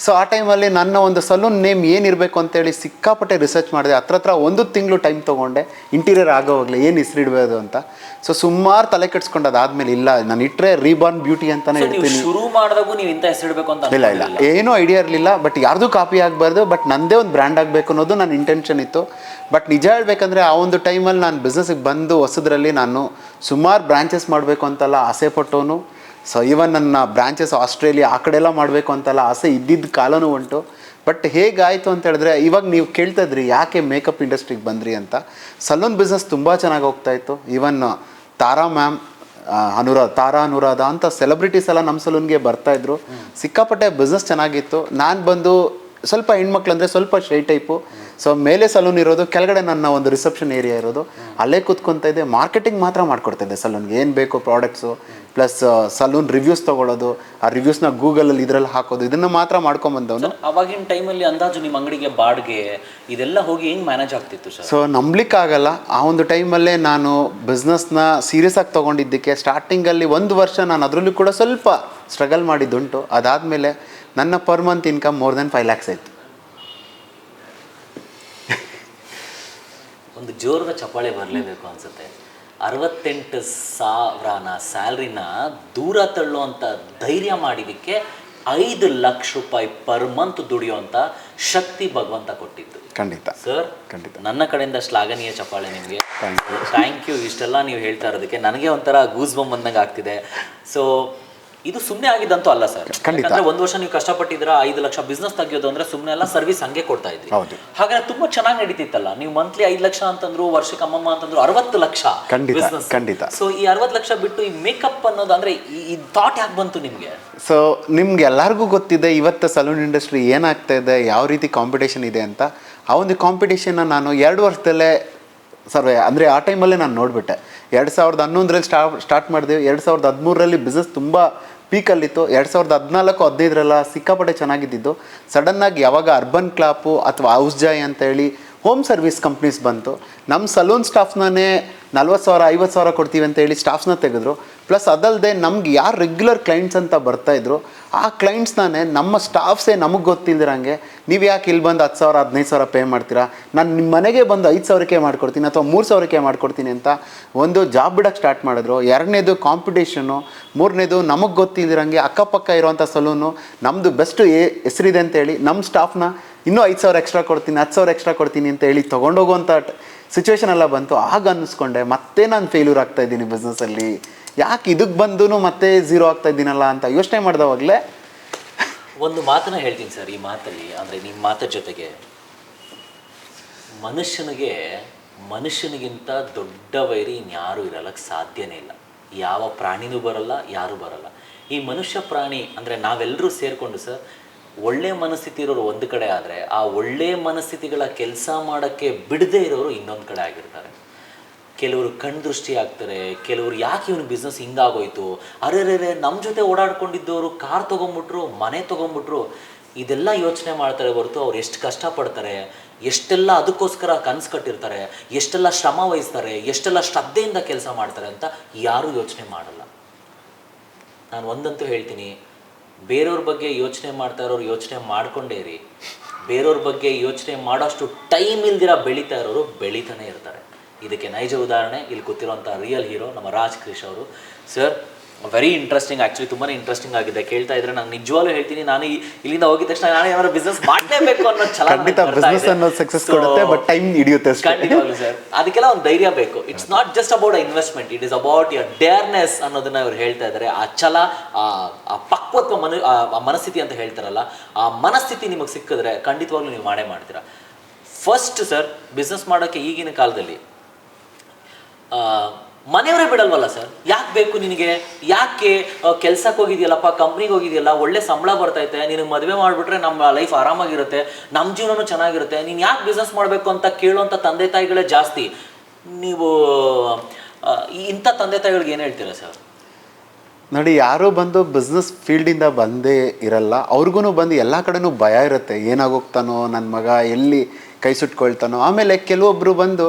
ಸೊ ಆ ಟೈಮಲ್ಲಿ ನನ್ನ ಒಂದು ಸಲೂನ್ ನೇಮ್ ಏನಿರಬೇಕು ಅಂತೇಳಿ ಸಿಕ್ಕಾಪಟ್ಟೆ ರಿಸರ್ಚ್ ಮಾಡಿದೆ. ಹತ್ರ 1 ತಿಂಗಳು ಟೈಮ್ ತೊಗೊಂಡೆ, ಇಂಟೀರಿಯರ್ ಆಗೋವಾಗಲೇ ಏನು ಹೆಸರು ಇಡಬೇಕು ಅಂತ. ಸೊ ಸುಮಾರು ತಲೆ ಕೆಡ್ಸ್ಕೊಂಡು ಅದಾದಮೇಲೆ ಇಲ್ಲ ನಾನು ಇಟ್ಟರೆ ರೀಬಾರ್ನ್ ಬ್ಯೂಟಿ ಅಂತಲೇ ಇಡ್ತೀನಿ. ಶುರು ಮಾಡಿದಾಗೂ ನೀವು ಇಂಥ ಹೆಸರು ಇಡಬೇಕು ಅಂತ? ಇಲ್ಲ, ಏನೂ ಐಡಿಯಾ ಇರಲಿಲ್ಲ. ಬಟ್ ಯಾರ್ದು ಕಾಪಿ ಆಗಬಾರ್ದು, ಬಟ್ ನನ್ನದೇ ಒಂದು ಬ್ರ್ಯಾಂಡ್ ಆಗಬೇಕು ಅನ್ನೋದು ನನ್ನ ಇಂಟೆನ್ಷನ್ ಇತ್ತು. ಬಟ್ ನಿಜ ಹೇಳ್ಬೇಕಂದ್ರೆ ಆ ಒಂದು ಟೈಮಲ್ಲಿ ನಾನು ಬಿಸ್ನೆಸ್ಸಿಗೆ ಬಂದು ಹೊಸದ್ರಲ್ಲಿ ನಾನು ಸುಮಾರು ಬ್ರಾಂಚಸ್ ಮಾಡಬೇಕು ಅಂತೆಲ್ಲ ಆಸೆ ಪಟ್ಟವನು. ಸೊ ಈವನ್ ನನ್ನ ಬ್ರಾಂಚಸ್ ಆಸ್ಟ್ರೇಲಿಯಾ ಆ ಕಡೆ ಎಲ್ಲ ಮಾಡಬೇಕು ಅಂತೆಲ್ಲ ಆಸೆ ಇದ್ದಿದ್ದ ಕಾಲನೂ ಉಂಟು. ಬಟ್ ಹೇಗಾಯಿತು ಅಂತ ಹೇಳಿದ್ರೆ, ಇವಾಗ ನೀವು ಕೇಳ್ತಾ ಇದ್ರಿ ಯಾಕೆ ಮೇಕಪ್ ಇಂಡಸ್ಟ್ರಿಗೆ ಬಂದ್ರಿ ಅಂತ. ಸಲೂನ್ ಬಿಸ್ನೆಸ್ ತುಂಬ ಚೆನ್ನಾಗಿ ಹೋಗ್ತಾಯಿತ್ತು. ಈವನ್ ತಾರಾ ಮ್ಯಾಮ್, ತಾರಾ ಅನುರಾಧ ಅಂತ ಸೆಲೆಬ್ರಿಟೀಸ್ ಎಲ್ಲ ನಮ್ಮ ಸಲೂನ್ಗೆ ಬರ್ತಾಯಿದ್ರು. ಸಿಕ್ಕಾಪಟ್ಟೆ ಬಿಸ್ನೆಸ್ ಚೆನ್ನಾಗಿತ್ತು. ನಾನು ಬಂದು ಸ್ವಲ್ಪ ಹೆಣ್ಮಕ್ಳು ಅಂದರೆ ಸ್ವಲ್ಪ ಶೈ ಟೈಪು. ಸೊ ಮೇಲೆ ಸಲೂನ್ ಇರೋದು, ಕೆಳಗಡೆ ನನ್ನ ಒಂದು ರಿಸೆಪ್ಷನ್ ಏರಿಯಾ ಇರೋದು, ಅಲ್ಲೇ ಕೂತ್ಕೊತಾ ಇದ್ದೆ. ಮಾರ್ಕೆಟಿಂಗ್ ಮಾತ್ರ ಮಾಡ್ಕೊಡ್ತಾಯಿದ್ದೆ ಸಲೂನ್ಗೆ, ಏನು ಬೇಕು ಪ್ರಾಡಕ್ಟ್ಸು, ಪ್ಲಸ್ ಸಲೂನ್ ರಿವ್ಯೂಸ್ ತೊಗೊಳೋದು, ಆ ರಿವ್ಯೂಸ್ನ ಗೂಗಲಲ್ಲಿ ಇದರಲ್ಲಿ ಹಾಕೋದು, ಇದನ್ನು ಮಾತ್ರ ಮಾಡ್ಕೊಂಬಂದವನು. ಅವಾಗಿನ ಟೈಮಲ್ಲಿ ಅಂದಾಜು ನಿಮ್ಮ ಅಂಗಡಿಗೆ ಬಾಡಿಗೆ ಇದೆಲ್ಲ ಹೋಗಿ ಹೆಂಗೆ ಮ್ಯಾನೇಜ್ ಆಗ್ತಿತ್ತು ಸರ್? ಸೊ ನಂಬಲಿಕ್ಕಾಗಲ್ಲ. ಆ ಒಂದು ಟೈಮಲ್ಲೇ ನಾನು ಬಿಸ್ನೆಸ್ನ ಸೀರಿಯಸ್ ಆಗಿ ತೊಗೊಂಡಿದ್ದಕ್ಕೆ ಸ್ಟಾರ್ಟಿಂಗಲ್ಲಿ 1 ವರ್ಷ ನಾನು ಅದರಲ್ಲೂ ಕೂಡ ಸ್ವಲ್ಪ ಸ್ಟ್ರಗಲ್ ಮಾಡಿದ್ದುಂಟು. ಅದಾದಮೇಲೆ ನನ್ನ per month income more than 5 lakhs ಆಯಿತು. ಒಂದು ಜೋರದ ಚಪ್ಪಾಳೆ ಬರಲೇಬೇಕು ಅನಿಸುತ್ತೆ. 68,000ನ ಸ್ಯಾಲ್ರಿನ ದೂರ ತಳ್ಳುವಂಥ ಧೈರ್ಯ ಮಾಡಿದ್ದಕ್ಕೆ 5 ಲಕ್ಷ ರೂಪಾಯಿ ಪರ್ ಮಂತ್ ದುಡಿಯುವಂಥ ಶಕ್ತಿ ಭಗವಂತ ಕೊಟ್ಟಿದ್ದು. ಖಂಡಿತ ಸರ್, ಖಂಡಿತ. ನನ್ನ ಕಡೆಯಿಂದ ಶ್ಲಾಘನೀಯ ಚಪ್ಪಾಳೆ ನಿಮಗೆ. Thank you. ಇಷ್ಟೆಲ್ಲ ನೀವು ಹೇಳ್ತಾ ಇರೋದಕ್ಕೆ ನನಗೆ ಒಂಥರ ಗೂಸ್ ಬಂಪ್ ಬಂದಂಗೆ ಆಗ್ತಿದೆ. ಸೊ ಇದು ಸುಮ್ಮನೆ ಆಗಿದ್ದಂತೂ ಅಲ್ಲ ಸರ್. ಯಾಕಂದ್ರೆ 1 ವರ್ಷ ನೀವು ಕಷ್ಟಪಟ್ಟಿದ್ರ 5 ಲಕ್ಷ ಬಿಸ್ನೆಸ್ ತೆಗಿಯೋದು ಅಂದ್ರೆ ಸುಮ್ಮನೆ ಎಲ್ಲ ಸರ್ವಿಸ್ ಹಂಗೆ ಕೊಡ್ತಾ ಇದ್ರಿ. ಹಾಗಾದ್ರೆ ತುಂಬಾ ಚೆನ್ನಾಗಿ ನಡೀತಿತ್ತಲ್ಲ. ನೀವು ಮಂತ್ಲಿ 5 ಲಕ್ಷ ಅಂತಂದ್ರು, ವರ್ಷಕ್ಕೆ ಅಮ್ಮಮ್ಮ ಅಂತಂದ್ರು 60 ಲಕ್ಷ ಬಿಸ್ನೆಸ್. ಖಂಡಿತ. ಸೊ ಈ 60 ಲಕ್ಷ ಬಿಟ್ಟು ಈ ಮೇಕಪ್ ಅನ್ನೋದು ಅಂದ್ರೆ ಈ ಥಾಟ್ ಯಾಕೆ ಬಂತು ನಿಮ್ಗೆ? ಸೊ ನಿಮ್ಗೆ ಎಲ್ಲರಿಗೂ ಗೊತ್ತಿದೆ ಇವತ್ತು ಸಲೂನ್ ಇಂಡಸ್ಟ್ರಿ ಏನಾಗ್ತಾ ಇದೆ, ಯಾವ ರೀತಿ ಕಾಂಪಿಟೇಷನ್ ಇದೆ ಅಂತ. ಆ ಒಂದು ಕಾಂಪಿಟೇಷನ್ನ ನಾನು 2 ವರ್ಷದಲ್ಲೇ ಸರ್ವೆ ಅಂದರೆ ಆ ಟೈಮಲ್ಲೇ ನಾನು ನೋಡಿಬಿಟ್ಟೆ. 2011ರಲ್ಲಿ ಸ್ಟಾರ್ಟ್ ಮಾಡಿದೆವು. 2013ರಲ್ಲಿ ಬಿಸ್ನೆಸ್ ತುಂಬ ಪೀಕಲ್ಲಿತ್ತು. 2014-15 ಸಿಕ್ಕಾಪಟ್ಟೆ ಚೆನ್ನಾಗಿದ್ದಿದ್ದು. ಸಡನ್ನಾಗಿ ಯಾವಾಗ ಅರ್ಬನ್ ಕ್ಲಾಪು ಅಥವಾ ಹೌಸ್ ಜಾಯ್ ಅಂತೇಳಿ ಹೋಮ್ ಸರ್ವಿಸ್ ಕಂಪ್ನೀಸ್ ಬಂತು. ನಮ್ಮ ಸಲೂನ್ ಸ್ಟಾಫ್ನೇ 40,000 50,000 ಕೊಡ್ತೀವಿ ಅಂತೇಳಿ ಸ್ಟಾಫ್ಸ್ನ ತೆಗೆದ್ರು. ಪ್ಲಸ್ ಅದಲ್ಲದೆ ನಮ್ಗೆ ಯಾರು ರೆಗ್ಯುಲರ್ ಕ್ಲೈಂಟ್ಸ್ ಅಂತ ಬರ್ತಾಯಿದ್ರು ಆ ಕ್ಲೈಂಟ್ಸ್ನೇ ನಮ್ಮ ಸ್ಟಾಫ್ಸೇ ನಮಗೆ ಗೊತ್ತಿಲ್ದಿರಂಗೆ ನೀವು ಯಾಕೆ ಇಲ್ಲಿ ಬಂದು 10,000 15,000 ಪೇ ಮಾಡ್ತೀರಾ, ನಾನು ನಿಮ್ಮ ಮನೆಗೆ ಬಂದು 5,000ಕ್ಕೆ ಮಾಡ್ಕೊಡ್ತೀನಿ ಅಥವಾ 3,000ಕ್ಕೆ ಮಾಡ್ಕೊಡ್ತೀನಿ ಅಂತ ಒಂದು ಜಾಬ್ ಬಿಡೋಕ್ಕೆ ಸ್ಟಾರ್ಟ್ ಮಾಡಿದ್ರು. 2ನೇದು ಕಾಂಪಿಟೇಷನ್ನು, 3ನೇದು ನಮಗೆ ಗೊತ್ತಿಲ್ದಿರಂಗೆ ಅಕ್ಕಪಕ್ಕ ಇರೋವಂಥ ಸಲೂನು ನಮ್ಮದು ಬೆಸ್ಟ್ ಹೆಸರಿದೆ ಅಂತೇಳಿ ನಮ್ಮ ಸ್ಟಾಫ್ನ ಇನ್ನೂ 5,000 ಎಕ್ಸ್ಟ್ರಾ ಕೊಡ್ತೀನಿ 10,000 ಎಕ್ಸ್ಟ್ರಾ ಕೊಡ್ತೀನಿ ಅಂತೇಳಿ ತೊಗೊಂಡೋಗುವಂಥ ಸಿಚುವೇಶನ್ ಎಲ್ಲ ಬಂತು. ಆಗ ಅನ್ನಿಸ್ಕೊಂಡೆ ಮತ್ತೆ ನಾನು ಫೇಲ್ಯೂರ್ ಆಗ್ತಾ ಇದ್ದೀನಿ ಬಿಸ್ನೆಸ್ಸಲ್ಲಿ, ಯಾಕೆ ಇದಕ್ಕೆ ಬಂದು ಮತ್ತೆ ಝೀರೋ ಆಗ್ತಾ ಇದ್ದೀನಲ್ಲ ಅಂತ ಯೋಚನೆ ಮಾಡಿದವಾಗಲೇ ಒಂದು ಮಾತನ್ನ ಹೇಳ್ತೀನಿ ಸರ್. ಈ ಮಾತಲ್ಲಿ ಅಂದರೆ ನಿಮ್ಮ ಮಾತರ ಜೊತೆಗೆ ಮನುಷ್ಯನಿಗಿಂತ ದೊಡ್ಡ ವೈರಿ ಇನ್ಯಾರೂ ಇರಲಿಕ್ಕೆ ಸಾಧ್ಯನೇ ಇಲ್ಲ. ಯಾವ ಪ್ರಾಣಿನೂ ಬರಲ್ಲ, ಯಾರೂ ಬರಲ್ಲ. ಈ ಮನುಷ್ಯ ಪ್ರಾಣಿ ಅಂದರೆ ನಾವೆಲ್ಲರೂ ಸೇರಿಕೊಂಡು ಸರ್ ಒಳ್ಳೆ ಮನಸ್ಥಿತಿ ಇರೋರು ಒಂದು ಕಡೆ ಆದರೆ ಆ ಒಳ್ಳೆ ಮನಸ್ಥಿತಿಗಳ ಕೆಲಸ ಮಾಡೋಕ್ಕೆ ಬಿಡದೇ ಇರೋರು ಇನ್ನೊಂದು ಕಡೆ ಆಗಿರ್ತಾರೆ. ಕೆಲವರು ಕಣ್ಣು ದೃಷ್ಟಿ ಆಗ್ತಾರೆ, ಕೆಲವರು ಯಾಕೆ ಇವನು ಬಿಸ್ನೆಸ್ ಹಿಂಗಾಗೋಯ್ತು, ಅರೆ ನಮ್ಮ ಜೊತೆ ಓಡಾಡ್ಕೊಂಡಿದ್ದವರು ಕಾರ್ ತೊಗೊಂಬಿಟ್ರು, ಮನೆ ತೊಗೊಂಬಿಟ್ರು, ಇದೆಲ್ಲ ಯೋಚನೆ ಮಾಡ್ತಾರೆ ಹೊರತು ಅವ್ರು ಎಷ್ಟು ಕಷ್ಟಪಡ್ತಾರೆ, ಎಷ್ಟೆಲ್ಲ ಅದಕ್ಕೋಸ್ಕರ ಕನಸು ಕಟ್ಟಿರ್ತಾರೆ, ಎಷ್ಟೆಲ್ಲ ಶ್ರಮ ವಹಿಸ್ತಾರೆ, ಎಷ್ಟೆಲ್ಲ ಶ್ರದ್ಧೆಯಿಂದ ಕೆಲಸ ಮಾಡ್ತಾರೆ ಅಂತ ಯಾರೂ ಯೋಚನೆ ಮಾಡಲ್ಲ. ನಾನು ಒಂದಂತೂ ಹೇಳ್ತೀನಿ, ಬೇರೆಯವ್ರ ಬಗ್ಗೆ ಯೋಚನೆ ಮಾಡ್ತಾ ಇರೋರು ಯೋಚನೆ ಮಾಡ್ಕೊಂಡೇ ಇರಿ. ಬೇರೆಯವ್ರ ಬಗ್ಗೆ ಯೋಚನೆ ಮಾಡೋಷ್ಟು ಟೈಮ್ ಇಲ್ದಿರ ಬೆಳೀತಾ ಇರೋರು ಬೆಳೀತಾನೆ ಇರ್ತಾರೆ. ಇದಕ್ಕೆ ನೈಜ ಉದಾಹರಣೆ ಇಲ್ಲಿ ಕೂತಿರುವಂಥ ರಿಯಲ್ ಹೀರೋ ನಮ್ಮ ರಾಜ್ ಕ್ರಿಶ್ ಅವರು. ಸರ್, ವೆರಿ ಇಂಟ್ರೆಸ್ಟಿಂಗ್, ಆ್ಯಕ್ಚುಲಿ ತುಂಬಾ ಇಂಟ್ರೆಸ್ಟಿಂಗ್ ಆಗಿದೆ. ಕೇಳ್ತಾ ಇದ್ರೆ ನಾನು ನಿಜವಾಗ್ಲೂ ಹೇಳ್ತೀನಿ, ನಾನು ಇಲ್ಲಿಂದ ಹೋಗಿದ ತಕ್ಷಣ ನಾನು ಏನಾದ್ರು ಬಿಸ್ನೆಸ್ ಮಾಡಲೇಬೇಕು ಅನ್ನೋ ಛಲ. ಸಕ್ಸಸ್ ಕೊಡುತ್ತೆ, ಬಟ್ ಟೈಮ್ ಹಿಡಿಯುತ್ತೆ. ಖಂಡಿತವಾಗ್ಲೂ ಸರ್, ಅದಕ್ಕೆಲ್ಲ ಒಂದು ಧೈರ್ಯ ಬೇಕು. It's not just about investment, it is about your dareness ಅನ್ನೋದನ್ನ ಇವ್ರು ಹೇಳ್ತಾ ಇದ್ದಾರೆ. ಆ ಛಲ, ಆ ಪಕ್ವತ್ವ, ಮನಸ್ಥಿತಿ ಅಂತ ಹೇಳ್ತಾರಲ್ಲ, ಆ ಮನಸ್ಥಿತಿ ನಿಮಗೆ ಸಿಕ್ಕಿದ್ರೆ ಖಂಡಿತವಾಗ್ಲೂ ನೀವು ಮಾಡೇ ಮಾಡ್ತೀರಾ. ಫಸ್ಟ್ ಸರ್, ಬಿಸ್ನೆಸ್ ಮಾಡೋಕ್ಕೆ ಈಗಿನ ಕಾಲದಲ್ಲಿ ಮನೆಯವರೇ ಬಿಡಲ್ವಲ್ಲ ಸರ್. ಯಾಕೆ ಬೇಕು ನಿನಗೆ, ಯಾಕೆ ಕೆಲ್ಸಕ್ಕೆ ಹೋಗಿದೆಯಲ್ಲಪ್ಪ, ಕಂಪ್ನಿಗೆ ಹೋಗಿದೆಯಲ್ಲ, ಒಳ್ಳೆ ಸಂಬಳ ಬರ್ತೈತೆ, ನಿನಗೆ ಮದುವೆ ಮಾಡಿಬಿಟ್ರೆ ನಮ್ಮ ಲೈಫ್ ಆರಾಮಾಗಿರುತ್ತೆ, ನಮ್ಮ ಜೀವನನೂ ಚೆನ್ನಾಗಿರುತ್ತೆ, ನೀನು ಯಾಕೆ ಬಿಸ್ನೆಸ್ ಮಾಡಬೇಕು ಅಂತ ಕೇಳುವಂಥ ತಂದೆ ತಾಯಿಗಳೇ ಜಾಸ್ತಿ. ನೀವು ಇಂಥ ತಂದೆ ತಾಯಿಗಳಿಗೆ ಏನು ಹೇಳ್ತೀರಾ ಸರ್? ನೋಡಿ, ಯಾರೋ ಬಂದು ಬಿಸ್ನೆಸ್ ಫೀಲ್ಡಿಂದ ಬಂದೇ ಇರಲ್ಲ, ಅವ್ರಿಗೂ ಬಂದು ಎಲ್ಲ ಕಡೆನೂ ಭಯ ಇರುತ್ತೆ, ಏನಾಗೋಗ್ತಾನೋ ನನ್ನ ಮಗ, ಎಲ್ಲಿ ಕೈ ಸುಟ್ಕೊಳ್ತಾನೋ. ಆಮೇಲೆ ಕೆಲವೊಬ್ಬರು ಬಂದು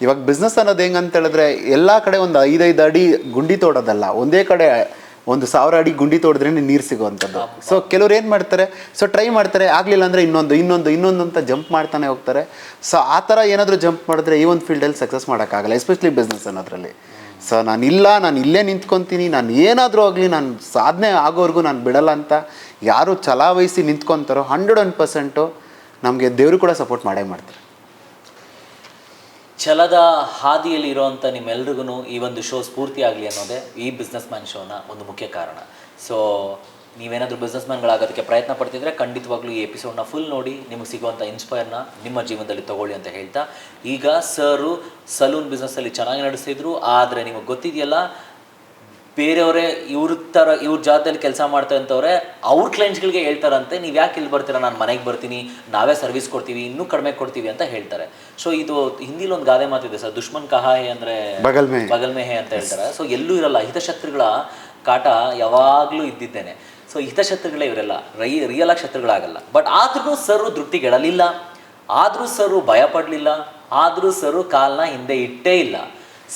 ಇವಾಗ ಬಿಸ್ನೆಸ್ ಅನ್ನೋದು ಹೆಂಗಂತ ಹೇಳಿದ್ರೆ ಎಲ್ಲ ಕಡೆ ಒಂದು 5-5 ಅಡಿ ಗುಂಡಿ ತೋಡೋದಲ್ಲ, ಒಂದೇ ಕಡೆ 1,000 ಅಡಿ ಗುಂಡಿ ತೋಡಿದ್ರೆ ನೀರು ಸಿಗುವಂಥದ್ದು. ಸೊ ಕೆಲವ್ರು ಏನು ಮಾಡ್ತಾರೆ, ಸೊ ಟ್ರೈ ಮಾಡ್ತಾರೆ, ಆಗಲಿಲ್ಲ ಅಂದರೆ ಇನ್ನೊಂದು ಅಂತ ಜಂಪ್ ಮಾಡ್ತಾನೆ ಹೋಗ್ತಾರೆ. ಸೊ ಆ ಥರ ಏನಾದರೂ ಜಂಪ್ ಮಾಡಿದ್ರೆ ಈ ಒಂದು ಫೀಲ್ಡಲ್ಲಿ ಸಕ್ಸಸ್ ಮಾಡೋಕ್ಕಾಗಲ್ಲ, ಎಸ್ಪೆಷಲಿ ಬಿಸ್ನೆಸ್ ಅನ್ನೋದ್ರಲ್ಲಿ. ಸೊ ನಾನು ಇಲ್ಲೇ ನಿಂತ್ಕೊತೀನಿ, ನಾನು ಏನಾದರೂ ಆಗಲಿ ನಾನು ಸಾಧನೆ ಆಗೋವರೆಗೂ ನಾನು ಬಿಡಲ್ಲ ಅಂತ ಯಾರು ಛಲವಹಿಸಿ ನಿಂತ್ಕೊತಾರೋ 101% ನಮಗೆ ದೇವರು ಕೂಡ ಸಪೋರ್ಟ್ ಮಾಡೇ ಮಾಡ್ತಾರೆ. ಛಲದ ಹಾದಿಯಲ್ಲಿ ಇರೋವಂಥ ನಿಮ್ಮೆಲ್ರಿಗೂ ಈ ಒಂದು ಶೋ ಸ್ಫೂರ್ತಿ ಆಗಲಿ ಅನ್ನೋದೇ ಈ ಬಿಸ್ನೆಸ್ ಮ್ಯಾನ್ ಶೋನ ಒಂದು ಮುಖ್ಯ ಕಾರಣ. ಸೊ ನೀವೇನಾದರೂ ಬಿಸ್ನೆಸ್ ಮ್ಯಾನ್ಗಳಾಗೋದಕ್ಕೆ ಪ್ರಯತ್ನ ಪಡ್ತಿದ್ರೆ ಖಂಡಿತವಾಗ್ಲೂ ಈ ಎಪಿಸೋಡ್ನ ಫುಲ್ ನೋಡಿ ನಿಮಗೆ ಸಿಗುವಂಥ ಇನ್ಸ್ಪೈರ್ನ ನಿಮ್ಮ ಜೀವನದಲ್ಲಿ ತೊಗೊಳ್ಳಿ ಅಂತ ಹೇಳ್ತಾ, ಈಗ ಸರು ಸಲೂನ್ ಬಿಸ್ನೆಸ್ಸಲ್ಲಿ ಚೆನ್ನಾಗಿ ನಡೆಸ್ತಿದ್ರು, ಆದರೆ ನಿಮಗೆ ಗೊತ್ತಿದೆಯಲ್ಲ, ಬೇರೆಯವರೇ ಇವ್ರ ಜಾಗದಲ್ಲಿ ಕೆಲಸ ಮಾಡ್ತಾ ಅಂತವ್ರೆ ಅವ್ರ ಕ್ಲೈಂಟ್ಸ್ಗಳಿಗೆ ಹೇಳ್ತಾರಂತೆ, ನೀವು ಯಾಕೆ ಇಲ್ಲಿ ಬರ್ತೀರಾ, ನಾನು ಮನೆಗೆ ಬರ್ತೀನಿ, ನಾವೇ ಸರ್ವಿಸ್ ಕೊಡ್ತೀವಿ, ಇನ್ನೂ ಕಡಿಮೆ ಕೊಡ್ತೀವಿ ಅಂತ ಹೇಳ್ತಾರೆ. ಸೊ ಇದು ಹಿಂದಿಲಿ ಒಂದು ಗಾದೆ ಮಾತಿದೆ ಸರ್, ದುಶ್ಮನ್ ಕಹಾ ಹೇ ಅಂದರೆ ಬಗಲ್ ಮೇ ಹೇ ಅಂತ ಹೇಳ್ತಾರೆ. ಸೊ ಎಲ್ಲೂ ಇರಲ್ಲ, ಹಿತಶತ್ರುಗಳ ಕಾಟ ಯಾವಾಗಲೂ ಇದ್ದಿದ್ದೇನೆ. ಸೊ ಹಿತಶತ್ರುಗಳೇ ಇವರೆಲ್ಲ, ರಿಯಲ್ ಆಗಿ ಶತ್ರುಗಳಾಗಲ್ಲ. ಬಟ್ ಆದ್ರೂ ಸರು ಧೃತಿಗೆಡಲಿಲ್ಲ, ಆದರೂ ಸರು ಭಯ ಪಡಲಿಲ್ಲ, ಆದರೂ ಸರು ಕಾಲನ್ನ ಹಿಂದೆ ಇಟ್ಟೇ ಇಲ್ಲ.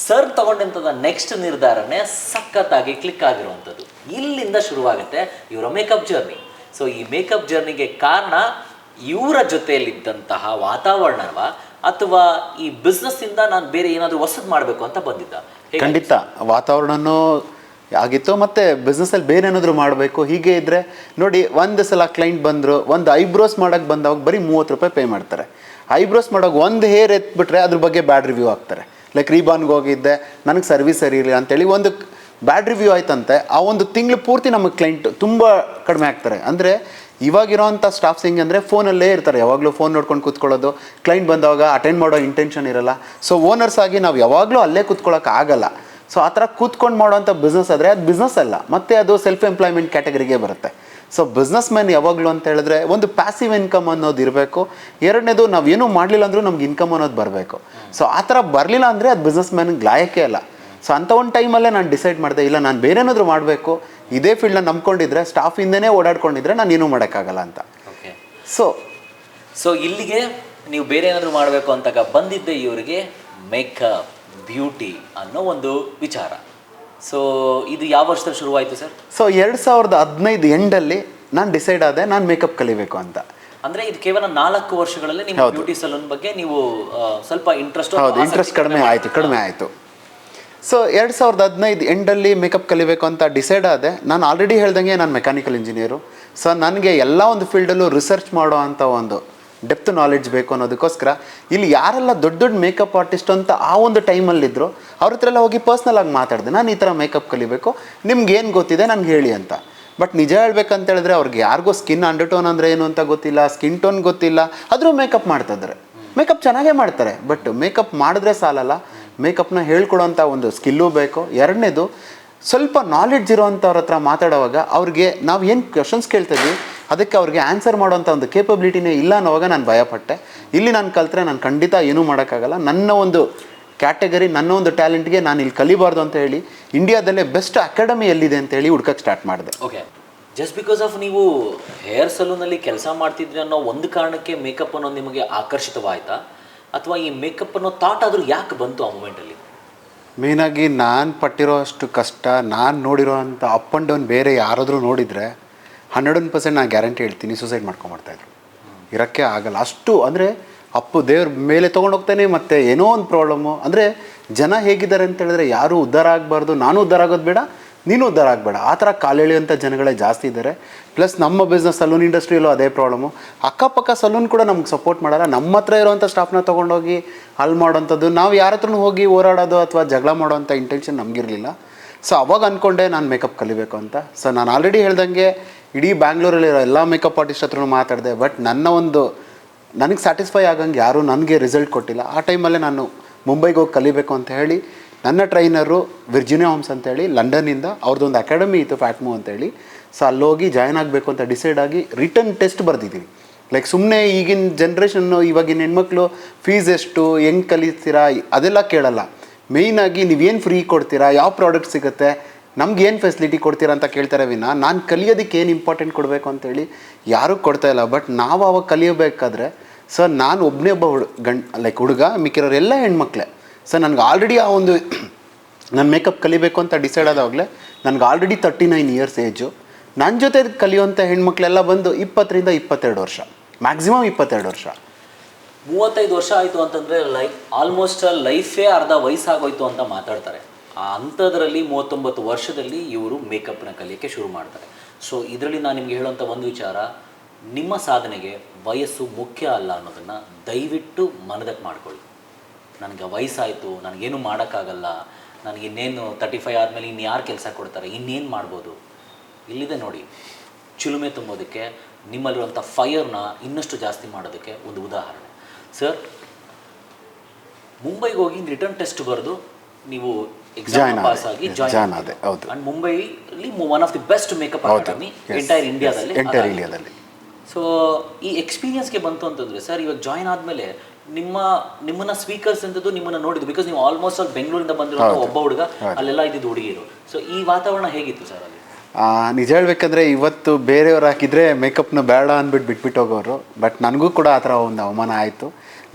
ಸರ್ ತಗೊಂಡಂಥದ್ದು ನೆಕ್ಸ್ಟ್ ನಿರ್ಧಾರನೇ ಸಖತ್ತಾಗಿ ಕ್ಲಿಕ್ ಆಗಿರುವಂಥದ್ದು. ಇಲ್ಲಿಂದ ಶುರುವಾಗುತ್ತೆ ಇವರ ಮೇಕಪ್ ಜರ್ನಿ. ಸೊ ಈ ಮೇಕಪ್ ಜರ್ನಿಗೆ ಕಾರಣ ಇವರ ಜೊತೆಯಲ್ಲಿದ್ದಂತಹ ವಾತಾವರಣವ ಅಥವಾ ಈ ಬಿಸ್ನೆಸ್ಸಿಂದ ನಾನು ಬೇರೆ ಏನಾದರೂ ಹೊಸದು ಮಾಡಬೇಕು ಅಂತ ಬಂದಿದ್ದ? ಖಂಡಿತ ವಾತಾವರಣನೂ ಆಗಿತ್ತು. ಮತ್ತು ಬಿಸ್ನೆಸ್ಸಲ್ಲಿ ಬೇರೆ ಏನಾದರೂ ಮಾಡಬೇಕು. ಹೀಗೆ ಇದ್ದರೆ ನೋಡಿ, ಒಂದು ಸಲ ಕ್ಲೈಂಟ್ ಬಂದರು, ಒಂದು ಐಬ್ರೋಸ್ ಮಾಡೋಕ್ಕೆ ಬಂದವಾಗ ಬರೀ 30 ರೂಪಾಯಿ ಪೇ ಮಾಡ್ತಾರೆ. ಐಬ್ರೋಸ್ ಮಾಡೋಕೆ ಒಂದು ಹೇರ್ ಎತ್ಬಿಟ್ರೆ ಅದ್ರ ಬಗ್ಗೆ ಬ್ಯಾಡ್ ರಿವ್ಯೂ ಆಗ್ತಾರೆ. ಲೈಕ್ ರೀಬಾನ್ಗೆ ಹೋಗಿದ್ದೆ, ನನಗೆ ಸರ್ವಿಸ್ ಸರಿ ಇರಲಿಲ್ಲ ಅಂತೇಳಿ ಒಂದು ಬ್ಯಾಡ್ ರಿವ್ಯೂ ಆಯ್ತಂತೆ. ಆ ಒಂದು ತಿಂಗಳು ಪೂರ್ತಿ ನಮಗೆ ಕ್ಲೈಂಟ್ ತುಂಬ ಕಡಿಮೆ ಆಗ್ತಾರೆ. ಅಂದರೆ ಇವಾಗಿರೋವಂಥ ಸ್ಟಾಫ್ಸ್ ಹೆಂಗೆ ಅಂದರೆ ಫೋನಲ್ಲೇ ಇರ್ತಾರೆ, ಯಾವಾಗಲೂ ಫೋನ್ ನೋಡ್ಕೊಂಡು ಕೂತ್ಕೊಳ್ಳೋದು. ಕ್ಲೈಂಟ್ ಬಂದಾಗ ಅಟೆಂಡ್ ಮಾಡೋ ಇಂಟೆನ್ಷನ್ ಇರಲ್ಲ. ಸೊ ಓನರ್ಸ್ ಆಗಿ ನಾವು ಯಾವಾಗಲೂ ಅಲ್ಲೇ ಕೂತ್ಕೊಳ್ಳೋಕೆ ಆಗಲ್ಲ. ಸೊ ಆ ಥರ ಕೂತ್ಕೊಂಡು ಮಾಡೋವಂಥ ಬಿಸ್ನೆಸ್ ಆದರೆ ಅದು ಬಿಸ್ನೆಸ್ ಅಲ್ಲ, ಮತ್ತು ಅದು ಸೆಲ್ಫ್ ಎಂಪ್ಲಾಯ್ಮೆಂಟ್ ಕ್ಯಾಟಗರಿಗೆ ಬರುತ್ತೆ. ಸೊ ಬಿಸ್ನೆಸ್ ಮ್ಯಾನ್ ಯಾವಾಗಲೂ ಅಂತ ಹೇಳಿದ್ರೆ ಒಂದು ಪ್ಯಾಸಿವ್ ಇನ್ಕಮ್ ಅನ್ನೋದು ಇರಬೇಕು. ಎರಡನೇದು, ನಾವು ಏನೂ ಮಾಡಲಿಲ್ಲ ಅಂದರೂ ನಮ್ಗೆ ಇನ್ಕಮ್ ಅನ್ನೋದು ಬರಬೇಕು. ಸೊ ಆ ಥರ ಬರಲಿಲ್ಲ ಅಂದರೆ ಅದು ಬಿಸ್ನೆಸ್ ಮ್ಯಾನ್ಗೆ ಲಾಯಕ್ಕೆ ಅಲ್ಲ. ಸೊ ಅಂಥ ಒಂದು ಟೈಮಲ್ಲೇ ನಾನು ಡಿಸೈಡ್ ಮಾಡಿದೆ, ಇಲ್ಲ ನಾನು ಬೇರೆ ಏನಾದರೂ ಮಾಡಬೇಕು, ಇದೇ ಫೀಲ್ಡ್ನ ನಂಬ್ಕೊಂಡಿದ್ರೆ, ಸ್ಟಾಫಿಂದನೇ ಓಡಾಡ್ಕೊಂಡಿದ್ರೆ ನಾನು ಏನೂ ಮಾಡೋಕ್ಕಾಗಲ್ಲ ಅಂತ. ಓಕೆ. ಸೊ ಇಲ್ಲಿಗೆ ನೀವು ಬೇರೆ ಏನಾದರೂ ಮಾಡಬೇಕು ಅಂತಾಗ ಬಂದಿದ್ದೆ ಇವರಿಗೆ ಮೇಕಪ್, ಬ್ಯೂಟಿ ಅನ್ನೋ ಒಂದು ವಿಚಾರ. ಸೊ ಇದು ಯಾವ ವರ್ಷದಲ್ಲಿ ಶುರುವಾಯಿತು ಸರ್? ಸೊ 2015 ಎಂಡಲ್ಲಿ ನಾನು ಡಿಸೈಡ್ ಆದೆ ನಾನು ಮೇಕಪ್ ಕಲಿಬೇಕು ಅಂತ. ಅಂದರೆ ಇದು ಕೇವಲ 4 ವರ್ಷಗಳಲ್ಲಿ ನಿಮ್ಮ ಬ್ಯೂಟಿ ಸಲೂನ್ ಬಗ್ಗೆ ನೀವು ಸ್ವಲ್ಪ ಇಂಟ್ರೆಸ್ಟ್ ಕಡಿಮೆ ಆಯಿತು. ಸೊ 2015 ಎಂಡಲ್ಲಿ ಮೇಕಪ್ ಕಲಿಬೇಕು ಅಂತ ಡಿಸೈಡ್ ಆದೆ. ನಾನು ಆಲ್ರೆಡಿ ಹೇಳ್ದಂಗೆ ನಾನು ಮೆಕ್ಯಾನಿಕಲ್ ಇಂಜಿನಿಯರು. ಸೊ ನನಗೆ ಎಲ್ಲ ಒಂದು ಫೀಲ್ಡಲ್ಲೂ ರಿಸರ್ಚ್ ಮಾಡೋ ಅಂಥ ಒಂದು ಡೆಪ್ತ್ ನಾಲೆಡ್ಜ್ ಬೇಕು ಅನ್ನೋದಕ್ಕೋಸ್ಕರ ಇಲ್ಲಿ ಯಾರೆಲ್ಲ ದೊಡ್ಡ ದೊಡ್ಡ ಮೇಕಪ್ ಆರ್ಟಿಸ್ಟ್ ಅಂತ ಆ ಒಂದು ಟೈಮಲ್ಲಿದ್ದರು ಅವ್ರ ಹತ್ರ ಎಲ್ಲ ಹೋಗಿ ಪರ್ಸ್ನಲ್ ಆಗಿ ಮಾತಾಡಿದೆ, ನಾನು ಈ ಥರ ಮೇಕಪ್ ಕಲಿಬೇಕು, ನಿಮ್ಗೆ ಏನು ಗೊತ್ತಿದೆ ನನಗೆ ಹೇಳಿ ಅಂತ. ಬಟ್ ನಿಜ ಹೇಳ್ಬೇಕಂತ ಹೇಳಿದ್ರೆ ಅವ್ರಿಗೆ ಯಾರಿಗೂ ಸ್ಕಿನ್ ಅಂಡರ್ಟೋನ್ ಅಂದರೆ ಏನು ಅಂತ ಗೊತ್ತಿಲ್ಲ, ಸ್ಕಿನ್ ಟೋನ್ ಗೊತ್ತಿಲ್ಲ, ಆದರೂ ಮೇಕಪ್ ಮಾಡ್ತಿದ್ದಾರೆ. ಮೇಕಪ್ ಚೆನ್ನಾಗೇ ಮಾಡ್ತಾರೆ, ಬಟ್ ಮೇಕಪ್ ಮಾಡಿದ್ರೆ ಸಾಲಲ್ಲ, ಮೇಕಪ್ನ ಹೇಳ್ಕೊಡೋಂಥ ಒಂದು ಸ್ಕಿಲ್ಲೂ ಬೇಕು. ಎರಡನೇದು, ಸ್ವಲ್ಪ ನಾಲೆಡ್ಜ್ ಇರೋವಂಥವ್ರ ಹತ್ರ ಮಾತಾಡೋವಾಗ ಅವ್ರಿಗೆ ನಾವು ಏನು ಕ್ವಶನ್ಸ್ ಕೇಳ್ತಿದ್ವಿ ಅದಕ್ಕೆ ಅವ್ರಿಗೆ ಆನ್ಸರ್ ಮಾಡೋವಂಥ ಒಂದು ಕೇಪಬಿಲಿಟಿನೇ ಇಲ್ಲ ಅನ್ನೋವಾಗ ನಾನು ಭಯಪಟ್ಟೆ. ಇಲ್ಲಿ ನಾನು ಕಲಿತ್ರೆ ನಾನು ಖಂಡಿತ ಏನೂ ಮಾಡೋಕ್ಕಾಗಲ್ಲ, ನನ್ನ ಒಂದು ಕ್ಯಾಟಗರಿ, ನನ್ನ ಒಂದು ಟ್ಯಾಲೆಂಟ್ಗೆ ನಾನು ಇಲ್ಲಿ ಕಲಿಬಾರ್ದು ಅಂತ ಹೇಳಿ ಇಂಡಿಯಾದಲ್ಲೇ ಬೆಸ್ಟ್ ಅಕಾಡೆಮಿ ಎಲ್ಲಿದೆ ಅಂತೇಳಿ ಹುಡ್ಕಕ್ಕೆ ಸ್ಟಾರ್ಟ್ ಮಾಡಿದೆ. ಓಕೆ. ಜಸ್ಟ್ ಬಿಕಾಸ್ ಆಫ್ ನೀವು ಹೇರ್ ಸಲೂನಲ್ಲಿ ಕೆಲಸ ಮಾಡ್ತಿದ್ರಿ ಅನ್ನೋ ಒಂದು ಕಾರಣಕ್ಕೆ ಮೇಕಪ್ ಅನ್ನೋದು ನಿಮಗೆ ಆಕರ್ಷಿತವಾಯ್ತಾ, ಅಥವಾ ಈ ಮೇಕಪ್ ಅನ್ನೋ ಥಾಟ್ ಆದರೂ ಯಾಕೆ ಬಂತು ಆ ಮೂಮೆಂಟಲ್ಲಿ? ಮೇಯ್ನಾಗಿ ನಾನು ಪಟ್ಟಿರೋ ಅಷ್ಟು ಕಷ್ಟ, ನಾನು ನೋಡಿರೋ ಅಂಥ ಅಪ್ ಆ್ಯಂಡ್ ಡೌನ್ ಬೇರೆ ಯಾರಾದರೂ ನೋಡಿದರೆ 100% ನಾನು ಗ್ಯಾರಂಟಿ ಹೇಳ್ತೀನಿ ಸೂಸೈಡ್ ಮಾಡ್ಕೊಂಬರ್ತಾಯಿದ್ರು. ಇರೋಕ್ಕೆ ಆಗಲ್ಲ ಅಷ್ಟು. ಅಂದರೆ ಅಪ್ಪು ದೇವ್ರ ಮೇಲೆ ತೊಗೊಂಡೋಗ್ತಾನೆ, ಮತ್ತು ಏನೋ ಒಂದು ಪ್ರಾಬ್ಲಮ್ಮು. ಅಂದರೆ ಜನ ಹೇಗಿದ್ದಾರೆ ಅಂತ ಹೇಳಿದ್ರೆ, ಯಾರೂ ಉದ್ಧಾರ ಆಗಬಾರ್ದು, ನಾನು ಉದ್ಧಾರ ಆಗೋದು ಬೇಡ, ನೀನು ಉದ್ಧಾರ ಆಗಬೇಡ, ಆ ಥರ ಕಾಲೆಳೆಯುವಂಥ ಜನಗಳೇ ಜಾಸ್ತಿ ಇದ್ದಾರೆ. ಪ್ಲಸ್ ನಮ್ಮ ಬಿಸ್ನೆಸ್ ಸಲೂನ್ ಇಂಡಸ್ಟ್ರಿಯಲ್ಲೂ ಅದೇ ಪ್ರಾಬ್ಲಮ್ಮು. ಅಕ್ಕಪಕ್ಕ ಸಲೂನ್ ಕೂಡ ನಮ್ಗೆ ಸಪೋರ್ಟ್ ಮಾಡಲ್ಲ. ನಮ್ಮ ಹತ್ರ ಇರೋವಂಥ ಸ್ಟಾಫ್ನ ತೊಗೊಂಡೋಗಿ ಅಲ್ಲಿ ಮಾಡೋವಂಥದ್ದು, ನಾವು ಯಾರ ಹತ್ರನೂ ಹೋಗಿ ಹೋರಾಡೋದು ಅಥವಾ ಜಗಳ ಮಾಡೋವಂಥ ಇಂಟೆನ್ಷನ್ ನಮಗಿರಲಿಲ್ಲ. ಸೊ ಅವಾಗ ಅಂದ್ಕೊಂಡೆ ನಾನು ಮೇಕಪ್ ಕಲಿಬೇಕು ಅಂತ. ಸೊ ನಾನು ಆಲ್ರೆಡಿ ಹೇಳ್ದಂಗೆ ಇಡೀ ಬ್ಯಾಂಗ್ಳೂರಲ್ಲಿರೋ ಎಲ್ಲ ಮೇಕಪ್ ಆರ್ಟಿಸ್ಟ್ ಹತ್ರನೂ ಮಾತಾಡಿದೆ, ಬಟ್ ನನಗೆ ಸ್ಯಾಟಿಸ್ಫೈ ಆಗಂಗೆ ಯಾರೂ ನನಗೆ ರಿಸಲ್ಟ್ ಕೊಟ್ಟಿಲ್ಲ. ಆ ಟೈಮಲ್ಲೇ ನಾನು ಮುಂಬೈಗೆ ಹೋಗಿ ಕಲಿಬೇಕು ಅಂತ ಹೇಳಿ ನನ್ನ ಟ್ರೈನರು ವಿರ್ಜಿನಿಯಾ ಹೋಮ್ಸ್ ಅಂತೇಳಿ ಲಂಡನ್ನಿಂದ, ಅವ್ರದ್ದೊಂದು ಅಕಾಡೆಮಿ ಇತ್ತು ಫ್ಯಾಟ್ಮೋ ಅಂತೇಳಿ. ಸೊ ಅಲ್ಲೋಗಿ ಜಾಯ್ನ್ ಆಗಬೇಕು ಅಂತ ಡಿಸೈಡ್ ಆಗಿ ರಿಟರ್ನ್ ಟೆಸ್ಟ್ ಬರ್ದಿದ್ದೀನಿ. ಲೈಕ್ ಸುಮ್ಮನೆ ಈಗಿನ ಜನ್ರೇಷನ್ನು, ಇವಾಗಿನ ಹೆಣ್ಮಕ್ಳು ಫೀಸ್ ಎಷ್ಟು, ಹೆಂಗೆ ಕಲಿತೀರಾ ಅದೆಲ್ಲ ಕೇಳಲ್ಲ. ಮೇಯ್ನಾಗಿ ನೀವೇನು ಫ್ರೀ ಕೊಡ್ತೀರಾ, ಯಾವ ಪ್ರಾಡಕ್ಟ್ ಸಿಗುತ್ತೆ, ನಮ್ಗೇನು ಫೆಸಿಲಿಟಿ ಕೊಡ್ತೀರಾ ಅಂತ ಕೇಳ್ತಾರೆ ವಿನ ನಾನು ಕಲಿಯೋದಕ್ಕೆ ಏನು ಇಂಪಾರ್ಟೆಂಟ್ ಕೊಡಬೇಕು ಅಂತೇಳಿ ಯಾರೂ ಕೊಡ್ತಾಯಿಲ್ಲ. ಬಟ್ ನಾವು ಅವಾಗ ಕಲಿಯಬೇಕಾದ್ರೆ ಸರ್ ನಾನು ಒಬ್ಬನೇ ಒಬ್ಬ ಹುಡುಗ, ಮಿಕ್ಕಿರೋರೆಲ್ಲ ಹೆಣ್ಮಕ್ಳೇ. ಸರ್ ನನಗೆ ಆಲ್ರೆಡಿ ಆ ಒಂದು ನಾನು ಮೇಕಪ್ ಕಲಿಬೇಕು ಅಂತ ಡಿಸೈಡ್ ಆದಾಗಲೇ ನನಗೆ ಆಲ್ರೆಡಿ 39 ಇಯರ್ಸ್ ಏಜು. ನನ್ನ ಜೊತೆ ಕಲಿಯುವಂಥ ಹೆಣ್ಮಕ್ಳೆಲ್ಲ ಬಂದು 20ರಿಂದ 22 ವರ್ಷ, ಮ್ಯಾಕ್ಸಿಮಮ್ 22 ವರ್ಷ. 35 ವರ್ಷ ಆಯಿತು ಅಂತಂದರೆ ಆಲ್ಮೋಸ್ಟ್ ಲೈಫೇ ಅರ್ಧ ವಯಸ್ಸಾಗೋಯ್ತು ಅಂತ ಮಾತಾಡ್ತಾರೆ. ಆ ಅಂಥದ್ರಲ್ಲಿ 39 ವರ್ಷದಲ್ಲಿ ಇವರು ಮೇಕಪ್ನ ಕಲಿಯೋಕ್ಕೆ ಶುರು ಮಾಡ್ತಾರೆ. ಸೊ ಇದರಲ್ಲಿ ನಾನು ನಿಮಗೆ ಹೇಳುವಂಥ ಒಂದು ವಿಚಾರ, ನಿಮ್ಮ ಸಾಧನೆಗೆ ವಯಸ್ಸು ಮುಖ್ಯ ಅಲ್ಲ ಅನ್ನೋದನ್ನು ದಯವಿಟ್ಟು ಮನದಟ್ಟು ಮಾಡ್ಕೊಳ್ಳಿ. ನನಗೆ ವಯಸ್ಸಾಯಿತು, ನನಗೇನು ಮಾಡೋಕ್ಕಾಗಲ್ಲ, ನನಗಿನ್ನೇನು 35 ಆದಮೇಲೆ ಇನ್ಯಾರು ಕೆಲಸ ಕೊಡ್ತಾರೆ, ಇನ್ನೇನು ಮಾಡ್ಬೋದು? ಇಲ್ಲಿದೆ ನೋಡಿ, ಚಿಲುಮೆ ತುಂಬೋದಕ್ಕೆ, ನಿಮ್ಮಲ್ಲಿರುವಂಥ ಫೈರ್ನ ಇನ್ನಷ್ಟು ಜಾಸ್ತಿ ಮಾಡೋದಕ್ಕೆ ಒಂದು ಉದಾಹರಣೆ. ಸರ್, ಮುಂಬೈಗೆ ಹೋಗಿ ರಿಟರ್ನ್ ಟೆಸ್ಟ್ ಬರೆದು ನೀವು ಎಕ್ಸಾಮ್ ಪಾಸ್ ಆಗಿ ಜಾಯ್ನ್ ಆದೆ. ಹೌದು. ಅಂಡ್ ಮುಂಬೈಲಿ one of the best makeup academy entire ಇಂಡಿಯಾದಲ್ಲಿ. ಸೊ ಈ ಎಕ್ಸ್ಪೀರಿಯನ್ಸ್ಗೆ ಬಂತು ಅಂತಂದರೆ ಸರ್, ಇವಾಗ ಜಾಯ್ನ್ ಆದಮೇಲೆ ನಿಮ್ಮನ್ನ ಸ್ವೀಕರ್ಸ್ ಅಂತದ್ದು ನಿಮ್ಮನ್ನ ನೋಡಿದ್ದು, ಬಿಕಾಸ್ ನೀವು ಆಲ್ಮೋಸ್ಟ್ ಅಲ್ಲಿ ಬೆಂಗಳೂರಿಂದ ಬಂದಿರೋ ಒಬ್ಬ ಹುಡುಗ, ಅಲ್ಲೆಲ್ಲ ಇದ್ದಿದ್ದು ಹುಡುಗಿರು. ಸೊ ಈ ವಾತಾವರಣ ಹೇಗಿತ್ತು ಸರ್ ಅಲ್ಲಿ? ನಿಜ ಹೇಳ್ಬೇಕಂದ್ರೆ ಇವತ್ತು ಬೇರೆಯವ್ರು ಹಾಕಿದರೆ ಮೇಕಪ್ನ ಬೇಡ ಅಂದ್ಬಿಟ್ಟು ಬಿಟ್ಬಿಟ್ಟು ಹೋಗೋರು. ಬಟ್ ನನಗೂ ಕೂಡ ಆ ಥರ ಒಂದು ಅವಮಾನ ಆಯಿತು.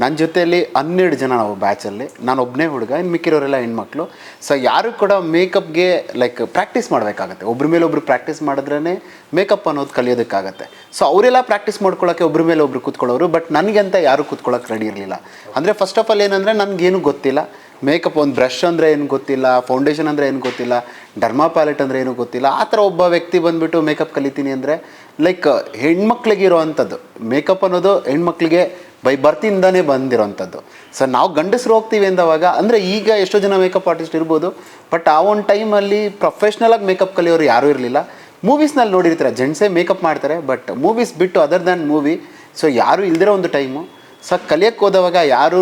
ನನ್ನ ಜೊತೆಯಲ್ಲಿ 12 ಜನ ನಾವು ಬ್ಯಾಚಲ್ಲಿ, ನಾನು ಒಬ್ಬನೇ ಹುಡುಗ, ಇನ್ನು ಮಿಕ್ಕಿರೋರೆಲ್ಲ ಹೆಣ್ಮಕ್ಳು. ಸೊ ಯಾರು ಕೂಡ ಮೇಕಪ್ಗೆ ಲೈಕ್ ಪ್ರಾಕ್ಟೀಸ್ ಮಾಡಬೇಕಾಗತ್ತೆ, ಒಬ್ರ ಮೇಲೆ ಒಬ್ರು ಪ್ರಾಕ್ಟೀಸ್ ಮಾಡಿದ್ರೇ ಮೇಕಪ್ ಅನ್ನೋದು ಕಲಿಯೋದಕ್ಕಾಗತ್ತೆ. ಸೊ ಅವರೆಲ್ಲ ಪ್ರಾಕ್ಟೀಸ್ ಮಾಡ್ಕೊಳ್ಳೋಕ್ಕೆ ಒಬ್ರ ಮೇಲೆ ಒಬ್ರು ಕೂತ್ಕೊಳ್ಳೋರು. ಬಟ್ ನನಗೆ ಅಂತ ಯಾರೂ ಕೂತ್ಕೊಳ್ಳೋಕೆ ರೆಡಿ ಇರಲಿಲ್ಲ. ಅಂದರೆ ಫಸ್ಟ್ ಆಫ್ ಆಲ್ ಏನಂದರೆ ನನಗೇನು ಗೊತ್ತಿಲ್ಲ, ಮೇಕಪ್ ಒಂದು ಬ್ರಷ್ ಅಂದರೆ ಏನು ಗೊತ್ತಿಲ್ಲ, ಫೌಂಡೇಶನ್ ಅಂದರೆ ಏನು ಗೊತ್ತಿಲ್ಲ, ಡರ್ಮಾ ಪ್ಯಾಲೆಟ್ ಅಂದರೆ ಏನು ಗೊತ್ತಿಲ್ಲ. ಆ ಥರ ಒಬ್ಬ ವ್ಯಕ್ತಿ ಬಂದುಬಿಟ್ಟು ಮೇಕಪ್ ಕಲಿತೀನಿ ಅಂದರೆ ಲೈಕ್ ಹೆಣ್ಮಕ್ಳಿಗೆ ಇರೋವಂಥದ್ದು. ಮೇಕಪ್ ಅನ್ನೋದು ಹೆಣ್ಮಕ್ಳಿಗೆ ಬೈ ಬರ್ತಿಂದನೇ ಬಂದಿರೋವಂಥದ್ದು. ಸೊ ನಾವು ಗಂಡಸರು ಹೋಗ್ತೀವಿ ಅಂದವಾಗ ಅಂದರೆ ಈಗ ಎಷ್ಟೋ ಜನ ಮೇಕಪ್ ಆರ್ಟಿಸ್ಟ್ ಇರ್ಬೋದು, ಬಟ್ ಆ ಒಂದು ಟೈಮಲ್ಲಿ ಪ್ರೊಫೆಷ್ನಲಾಗಿ ಮೇಕಪ್ ಕಲಿಯೋರು ಯಾರೂ ಇರಲಿಲ್ಲ. ಮೂವೀಸ್ನಲ್ಲಿ ನೋಡಿರ್ತಾರೆ ಜೆಂಟ್ಸೇ ಮೇಕಪ್ ಮಾಡ್ತಾರೆ, ಬಟ್ ಮೂವೀಸ್ ಬಿಟ್ಟು ಅದರ್ ದ್ಯಾನ್ ಮೂವಿ ಸೊ ಯಾರೂ ಇಲ್ದಿರೋ ಒಂದು ಟೈಮು. ಸೊ ಕಲಿಯೋಕ್ಕೆ ಹೋದವಾಗ ಯಾರೂ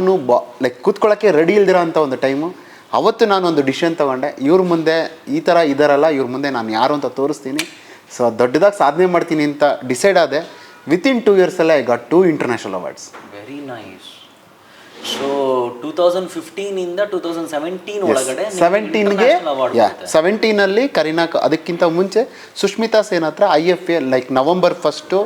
ಲೈಕ್ ಕೂತ್ಕೊಳ್ಳೋಕ್ಕೆ ರೆಡಿ ಇಲ್ದಿರೋ ಅಂಥ ಒಂದು ಟೈಮು. ಅವತ್ತು ನಾನೊಂದು ಡಿಸಿಷನ್ ತೊಗೊಂಡೆ, ಇವ್ರ ಮುಂದೆ ಈ ಥರ ಇದ್ದಾರಲ್ಲ, ಇವ್ರ ಮುಂದೆ ನಾನು ಯಾರು ಅಂತ ತೋರಿಸ್ತೀನಿ, ಸೊ ದೊಡ್ಡದಾಗಿ ಸಾಧನೆ ಮಾಡ್ತೀನಿ ಅಂತ ಡಿಸೈಡ್ ಆದೆ. ವಿತಿನ್ 2 yearsಲ್ಲೇ I got 2 international awards. Very nice. So 2015 2017 ಒಳಗಡೆ 17ಗೆ 17ನಲ್ಲಿ ಕರೀನಾ, ಅದಕ್ಕಿಂತ ಮುಂಚೆ ಸುಷ್ಮಿತಾ ಸೇನ್ ಹತ್ರ IFA ಲೈಕ್ November 1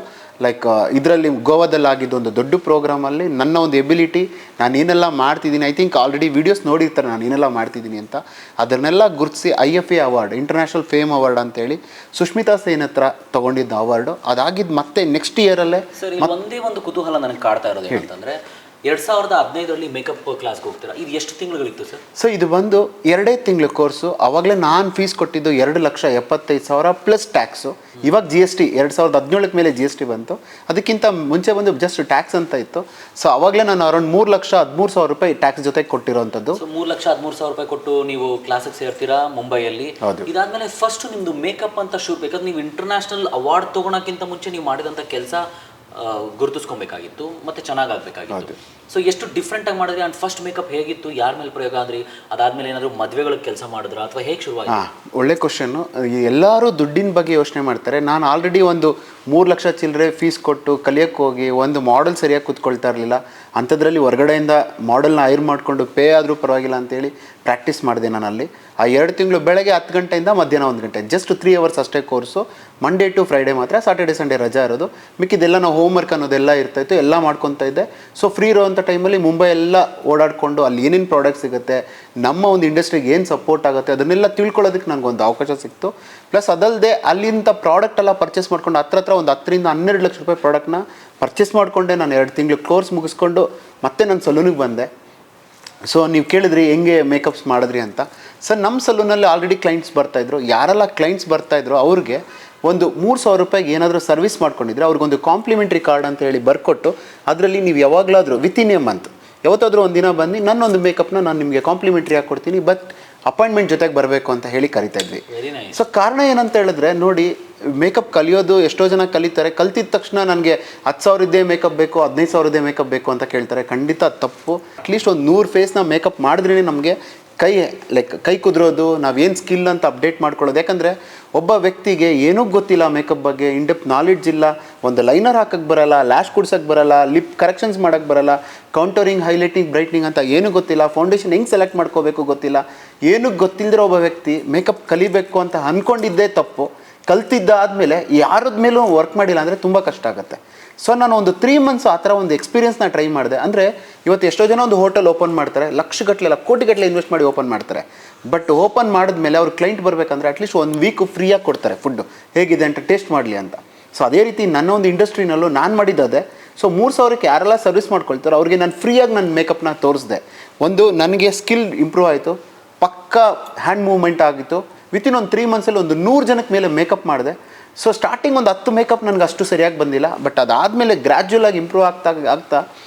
ಲೈಕ್ ಇದರಲ್ಲಿ ಗೋವಾದಲ್ಲಿ ಆಗಿದ್ದು ಒಂದು ದೊಡ್ಡ ಪ್ರೋಗ್ರಾಮಲ್ಲಿ ನನ್ನ ಒಂದು ಎಬಿಲಿಟಿ, ನಾನು ಏನೆಲ್ಲ ಮಾಡ್ತಿದ್ದೀನಿ, ಐ ಥಿಂಕ್ ಆಲ್ರೆಡಿ ವೀಡಿಯೋಸ್ ನೋಡಿರ್ತಾರೆ ನಾನು ಏನೆಲ್ಲ ಮಾಡ್ತಿದ್ದೀನಿ ಅಂತ, ಅದನ್ನೆಲ್ಲ ಗುರುತಿಸಿ IFA award, international fame award ಅಂತೇಳಿ ಸುಷ್ಮಿತಾ ಸೇನ್ ಹತ್ರ ತೊಗೊಂಡಿದ್ದು ಅವಾರ್ಡು. ಅದಾಗಿದ್ದು ಮತ್ತೆ ನೆಕ್ಸ್ಟ್ ಇಯರಲ್ಲೇ. ಸರ್ ಒಂದೇ ಒಂದು ಕುತೂಹಲ ನನಗೆ ಕಾಡ್ತಾ ಇರೋದು ಏನಂತಂದರೆ 2015ರಲ್ಲಿ ಮೇಕಪ್ ಕ್ಲಾಸ್ಗೆ ಹೋಗ್ತೀರಾ, ಇದು ಎಷ್ಟು ತಿಂಗಳುಗಳಿತ್ತು ಸರ್? ಸೊ ಇದು ಬಂದು 2 ತಿಂಗಳ ಕೋರ್ಸು. ಆವಾಗಲೇ ನಾನು ಫೀಸ್ ಕೊಟ್ಟಿದ್ದು 2,75,000 ಪ್ಲಸ್ ಟ್ಯಾಕ್ಸು. ಇವಾಗ GST 2017 ಮೇಲೆ GST ಬಂತು, ಅದಕ್ಕಿಂತ ಮುಂಚೆ ಬಂದು ಜಸ್ಟ್ ಟ್ಯಾಕ್ಸ್ ಅಂತ ಇತ್ತು. ಸೊ ಆವಾಗಲೇ ನಾನು ಅರೌಂಡ್ 3,13,000 ರೂಪಾಯಿ ಟ್ಯಾಕ್ಸ್ ಜೊತೆ ಕೊಟ್ಟಿರೋವಂಥದ್ದು. ಸೊ 3,13,000 ರೂಪಾಯಿ ಕೊಟ್ಟು ನೀವು ಕ್ಲಾಸಿಗೆ ಸೇರ್ತೀರಾ ಮುಂಬೈಯಲ್ಲಿ. ಇದಾದ್ಮೇಲೆ ಫಸ್ಟ್ ನಿಮ್ಮದು ಮೇಕಪ್ ಅಂತ ಶುರು, ಬೇಕಾದ್ರೆ ನೀವು ಇಂಟರ್ನ್ಯಾಷನಲ್ ಅವಾರ್ಡ್ ತೊಗೊಳಕ್ಕಿಂತ ಮುಂಚೆ ನೀವು ಮಾಡಿದಂಥ ಕೆಲಸ ಗುರುತಿಸ್ಕೊಬೇಕಾಗಿತ್ತು ಮತ್ತು ಚೆನ್ನಾಗಾಗಬೇಕಾಗಿತ್ತು. ಸೊ ಎಷ್ಟು ಡಿಫ್ರೆಂಟಾಗಿ ಮಾಡಿದ್ರಿ ಆ್ಯಂಡ್ ಫಸ್ಟ್ ಮೇಕಪ್ ಹೇಗಿತ್ತು, ಯಾರ ಮೇಲೆ ಪ್ರಯೋಗ ಆದ್ರಿ, ಅದಾದಮೇಲೆ ಏನಾದರೂ ಮದುವೆಗಳಿಗೆ ಕೆಲಸ ಮಾಡಿದ್ರಾ ಅಥವಾ ಹೇಗೆ ಶುರುವಾಯಿತು? ಒಳ್ಳೆ ಕ್ವಶನ್ನು. ಎಲ್ಲರೂ ದುಡ್ಡಿನ ಬಗ್ಗೆ ಯೋಚನೆ ಮಾಡ್ತಾರೆ. ನಾನು ಆಲ್ರೆಡಿ ಒಂದು 3 ಲಕ್ಷ ಚಿಲ್ಲರೆ ಫೀಸ್ ಕೊಟ್ಟು ಕಲಿಯೋಕ್ಕೆ ಹೋಗಿ ಒಂದು ಮಾಡೆಲ್ ಸರಿಯಾಗಿ ಕೂತ್ಕೊಳ್ತಾ ಇರಲಿಲ್ಲ. ಅಂಥದ್ರಲ್ಲಿ ಹೊರಗಡೆಯಿಂದ ಮಾಡೆಲ್ನ ಹೈರ್ ಮಾಡಿಕೊಂಡು ಪೇ ಆದರೂ ಪರವಾಗಿಲ್ಲ ಅಂತೇಳಿ ಪ್ರಾಕ್ಟೀಸ್ ಮಾಡಿದೆ ನಾನು ಅಲ್ಲಿ. ಆ 2 ತಿಂಗಳು ಬೆಳಗ್ಗೆ 10 ಗಂಟೆಯಿಂದ ಮಧ್ಯಾಹ್ನ 1 ಗಂಟೆ, ಜಸ್ಟ್ 3 hours ಅಷ್ಟೇ ಕೋರ್ಸು. ಮಂಡೇ ಟು ಫ್ರೈಡೇ ಮಾತ್ರ, ಸಾಟರ್ಡೆ ಸಂಡೇ ರಜಾ ಇರೋದು. ಮಿಕ್ಕಿದೆಲ್ಲ ನಾವು ಹೋಮ್ವರ್ಕ್ ಅನ್ನೋದೆಲ್ಲ ಇರ್ತಾಯಿತ್ತು, ಎಲ್ಲ ಮಾಡ್ಕೊತಾ ಇದ್ದೆ. ಸೊ ಫ್ರೀ ಇರೋವಂಥ ಟೈಮಲ್ಲಿ ಮುಂಬೈ ಎಲ್ಲ ಓಡಾಡಿಕೊಂಡು ಅಲ್ಲಿ ಏನೇನು ಪ್ರಾಡಕ್ಟ್ ಸಿಗುತ್ತೆ, ನಮ್ಮ ಒಂದು ಇಂಡಸ್ಟ್ರಿಗೆ ಏನು ಸಪೋರ್ಟ್ ಆಗುತ್ತೆ ಅದನ್ನೆಲ್ಲ ತಿಳ್ಕೊಳ್ಳೋದಕ್ಕೆ ನನಗೊಂದು ಅವಕಾಶ ಸಿಕ್ತು. ಪ್ಲಸ್ ಅದಲ್ಲದೆ ಅಲ್ಲಿಂದ ಪ್ರಾಡಕ್ಟ್ ಎಲ್ಲ ಪರ್ಚೇಸ್ ಮಾಡ್ಕೊಂಡು ಹತ್ರ ಒಂದು 10ರಿಂದ 12 ಲಕ್ಷ ರೂಪಾಯಿ ಪ್ರಾಡಕ್ಟ್ನ ಪರ್ಚೇಸ್ ಮಾಡಿಕೊಂಡೆ. ನಾನು 2 ತಿಂಗಳು ಕೋರ್ಸ್ ಮುಗಿಸ್ಕೊಂಡು ಮತ್ತೆ ನನ್ನ ಸಲೂನಿಗೆ ಬಂದೆ. ಸೊ ನೀವು ಕೇಳಿದ್ರಿ ಹೆಂಗೆ ಮೇಕಪ್ಸ್ ಮಾಡಿದ್ರಿ ಅಂತ. ಸರ್ ನಮ್ಮ ಸಲೂನಲ್ಲಿ ಆಲ್ರೆಡಿ ಕ್ಲೈಂಟ್ಸ್ ಬರ್ತಾಯಿದ್ರು. ಯಾರೆಲ್ಲ ಕ್ಲೈಂಟ್ಸ್ ಬರ್ತಾಯಿದ್ರು ಅವ್ರಿಗೆ ಒಂದು 3,000 ರೂಪಾಯಿಗೆ ಏನಾದರೂ ಸರ್ವಿಸ್ ಮಾಡ್ಕೊಂಡಿದ್ರೆ ಅವ್ರಿಗೊಂದು ಕಾಂಪ್ಲಿಮೆಂಟ್ರಿ ಕಾರ್ಡ್ ಅಂತ ಹೇಳಿ ಬರ್ಕೊಟ್ಟು, ಅದರಲ್ಲಿ ನೀವು ಯಾವಾಗಲಾದರೂ ವಿತಿನ್ ಎ ಮಂತ್ ಯಾವತ್ತಾದರೂ ಒಂದು ದಿನ ಬಂದು ನನ್ನೊಂದು ಮೇಕಪ್ನ ನಾನು ನಿಮಗೆ ಕಾಂಪ್ಲಿಮೆಂಟ್ರಿ ಆಗಿ ಕೊಡ್ತೀನಿ, ಬಟ್ ಅಪಾಯಿಂಟ್ಮೆಂಟ್ ಜೊತೆಗೆ ಬರಬೇಕು ಅಂತ ಹೇಳಿ ಕರಿತಾ ಇದ್ವಿ. ಸೊ ಕಾರಣ ಏನಂತ ಹೇಳಿದ್ರೆ ನೋಡಿ, ಮೇಕಪ್ ಕಲಿಯೋದು ಎಷ್ಟೋ ಜನ ಕಲಿತಾರೆ, ಕಲ್ತಿದ ತಕ್ಷಣ ನನಗೆ 10,000 ಮೇಕಪ್ ಬೇಕು, 15,000 ಮೇಕಪ್ ಬೇಕು ಅಂತ ಕೇಳ್ತಾರೆ. ಖಂಡಿತ ತಪ್ಪು. ಅಟ್ಲೀಸ್ಟ್ ಒಂದು 100 ಫೇಸ್ನ ಮೇಕಪ್ ಮಾಡಿದ್ರೇ ನಮಗೆ ಕೈ ಕುದುರೋದು, ನಾವೇನು ಸ್ಕಿಲ್ ಅಂತ ಅಪ್ಡೇಟ್ ಮಾಡ್ಕೊಳ್ಳೋದು. ಯಾಕಂದರೆ ಒಬ್ಬ ವ್ಯಕ್ತಿಗೆ ಏನೂ ಗೊತ್ತಿಲ್ಲ ಮೇಕಪ್ ಬಗ್ಗೆ, ಇನ್ಡೆಪ್ತ್ ನಾಲೆಡ್ಜ್ ಇಲ್ಲ, ಒಂದು ಲೈನರ್ ಹಾಕಕ್ಕೆ ಬರಲ್ಲ, ಲ್ಯಾಶ್ ಕುಡ್ಸೋಕ್ಕೆ ಬರಲ್ಲ, ಲಿಪ್ ಕರೆಕ್ಷನ್ಸ್ ಮಾಡೋಕ್ಕೆ ಬರಲ್ಲ, ಕೌಂಟರಿಂಗ್, ಹೈಲೈಟಿಂಗ್, ಬ್ರೈಟ್ನಿಂಗ್ ಅಂತ ಏನೂ ಗೊತ್ತಿಲ್ಲ, ಫೌಂಡೇಶನ್ ಹೆಂಗೆ ಸೆಲೆಕ್ಟ್ ಮಾಡ್ಕೋಬೇಕು ಗೊತ್ತಿಲ್ಲ, ಏನೂ ಗೊತ್ತಿಲ್ಲದಿರೋ ಒಬ್ಬ ವ್ಯಕ್ತಿ ಮೇಕಪ್ ಕಲಿಬೇಕು ಅಂತ ಅಂದ್ಕೊಂಡಿದ್ದೇ ತಪ್ಪು. ಕಲ್ತಿದ್ದಾದಮೇಲೆ ಯಾರದ ಮೇಲೂ ವರ್ಕ್ ಮಾಡಿಲ್ಲ ಅಂದರೆ ತುಂಬ ಕಷ್ಟ ಆಗುತ್ತೆ. ಸೊ ನಾನು ಒಂದು 3 months ಆ ಥರ ಒಂದು ಎಕ್ಸ್ಪೀರಿಯನ್ಸ್ನ ಟ್ರೈ ಮಾಡಿದೆ. ಅಂದರೆ ಇವತ್ತು ಎಷ್ಟೋ ಜನ ಒಂದು ಹೋಟೆಲ್ ಓಪನ್ ಮಾಡ್ತಾರೆ, ಲಕ್ಷಗಟ್ಟಲೆ ಕೋಟಿಗಟ್ಟಲೆ ಇನ್ವೆಸ್ಟ್ ಮಾಡಿ ಓಪನ್ ಮಾಡ್ತಾರೆ. ಬಟ್ ಓಪನ್ ಮಾಡಿದ್ಮೇಲೆ ಅವ್ರ ಕ್ಲೈಂಟ್ ಬರಬೇಕಂದ್ರೆ ಅಟ್ಲೀಸ್ಟ್ 1 ವೀಕು ಫ್ರೀಯಾಗಿ ಕೊಡ್ತಾರೆ ಫುಡ್ಡು, ಹೇಗಿದೆ ಅಂತ ಟೇಸ್ಟ್ ಮಾಡಲಿ ಅಂತ. ಸೊ ಅದೇ ರೀತಿ ನನ್ನ ಒಂದು ಇಂಡಸ್ಟ್ರಿನಲ್ಲೂ ನಾನು ಮಾಡಿದ್ದೆ. ಸೊ 3,000ಕ್ಕೆ ಯಾರೆಲ್ಲ ಸರ್ವಿಸ್ ಮಾಡ್ಕೊಳ್ತಾರೋ ಅವ್ರಿಗೆ ನಾನು ಫ್ರೀಯಾಗಿ ನನ್ನ ಮೇಕಪ್ನ ತೋರಿಸಿದೆ. ಒಂದು ನನಗೆ ಸ್ಕಿಲ್ ಇಂಪ್ರೂವ್ ಆಯಿತು, ಪಕ್ಕಾ ಹ್ಯಾಂಡ್ ಮೂವ್ಮೆಂಟ್ ಆಗಿತ್ತು. ವಿತಿನ್ ಒಂದು 3 monthsಲ್ಲಿ ಒಂದು 100 ಜನಕ್ಕೆ ಮೇಲೆ ಮೇಕಪ್ ಮಾಡಿದೆ. ಸೊ ಸ್ಟಾರ್ಟಿಂಗ್ ಒಂದು 10 ಮೇಕಪ್ ನನಗೆ ಅಷ್ಟು ಸರಿಯಾಗಿ ಬಂದಿಲ್ಲ, ಬಟ್ ಅದಾದಮೇಲೆ ಗ್ರ್ಯಾಜುಯಲ್ ಆಗಿ ಇಂಪ್ರೂವ್ ಆಗ್ತಾ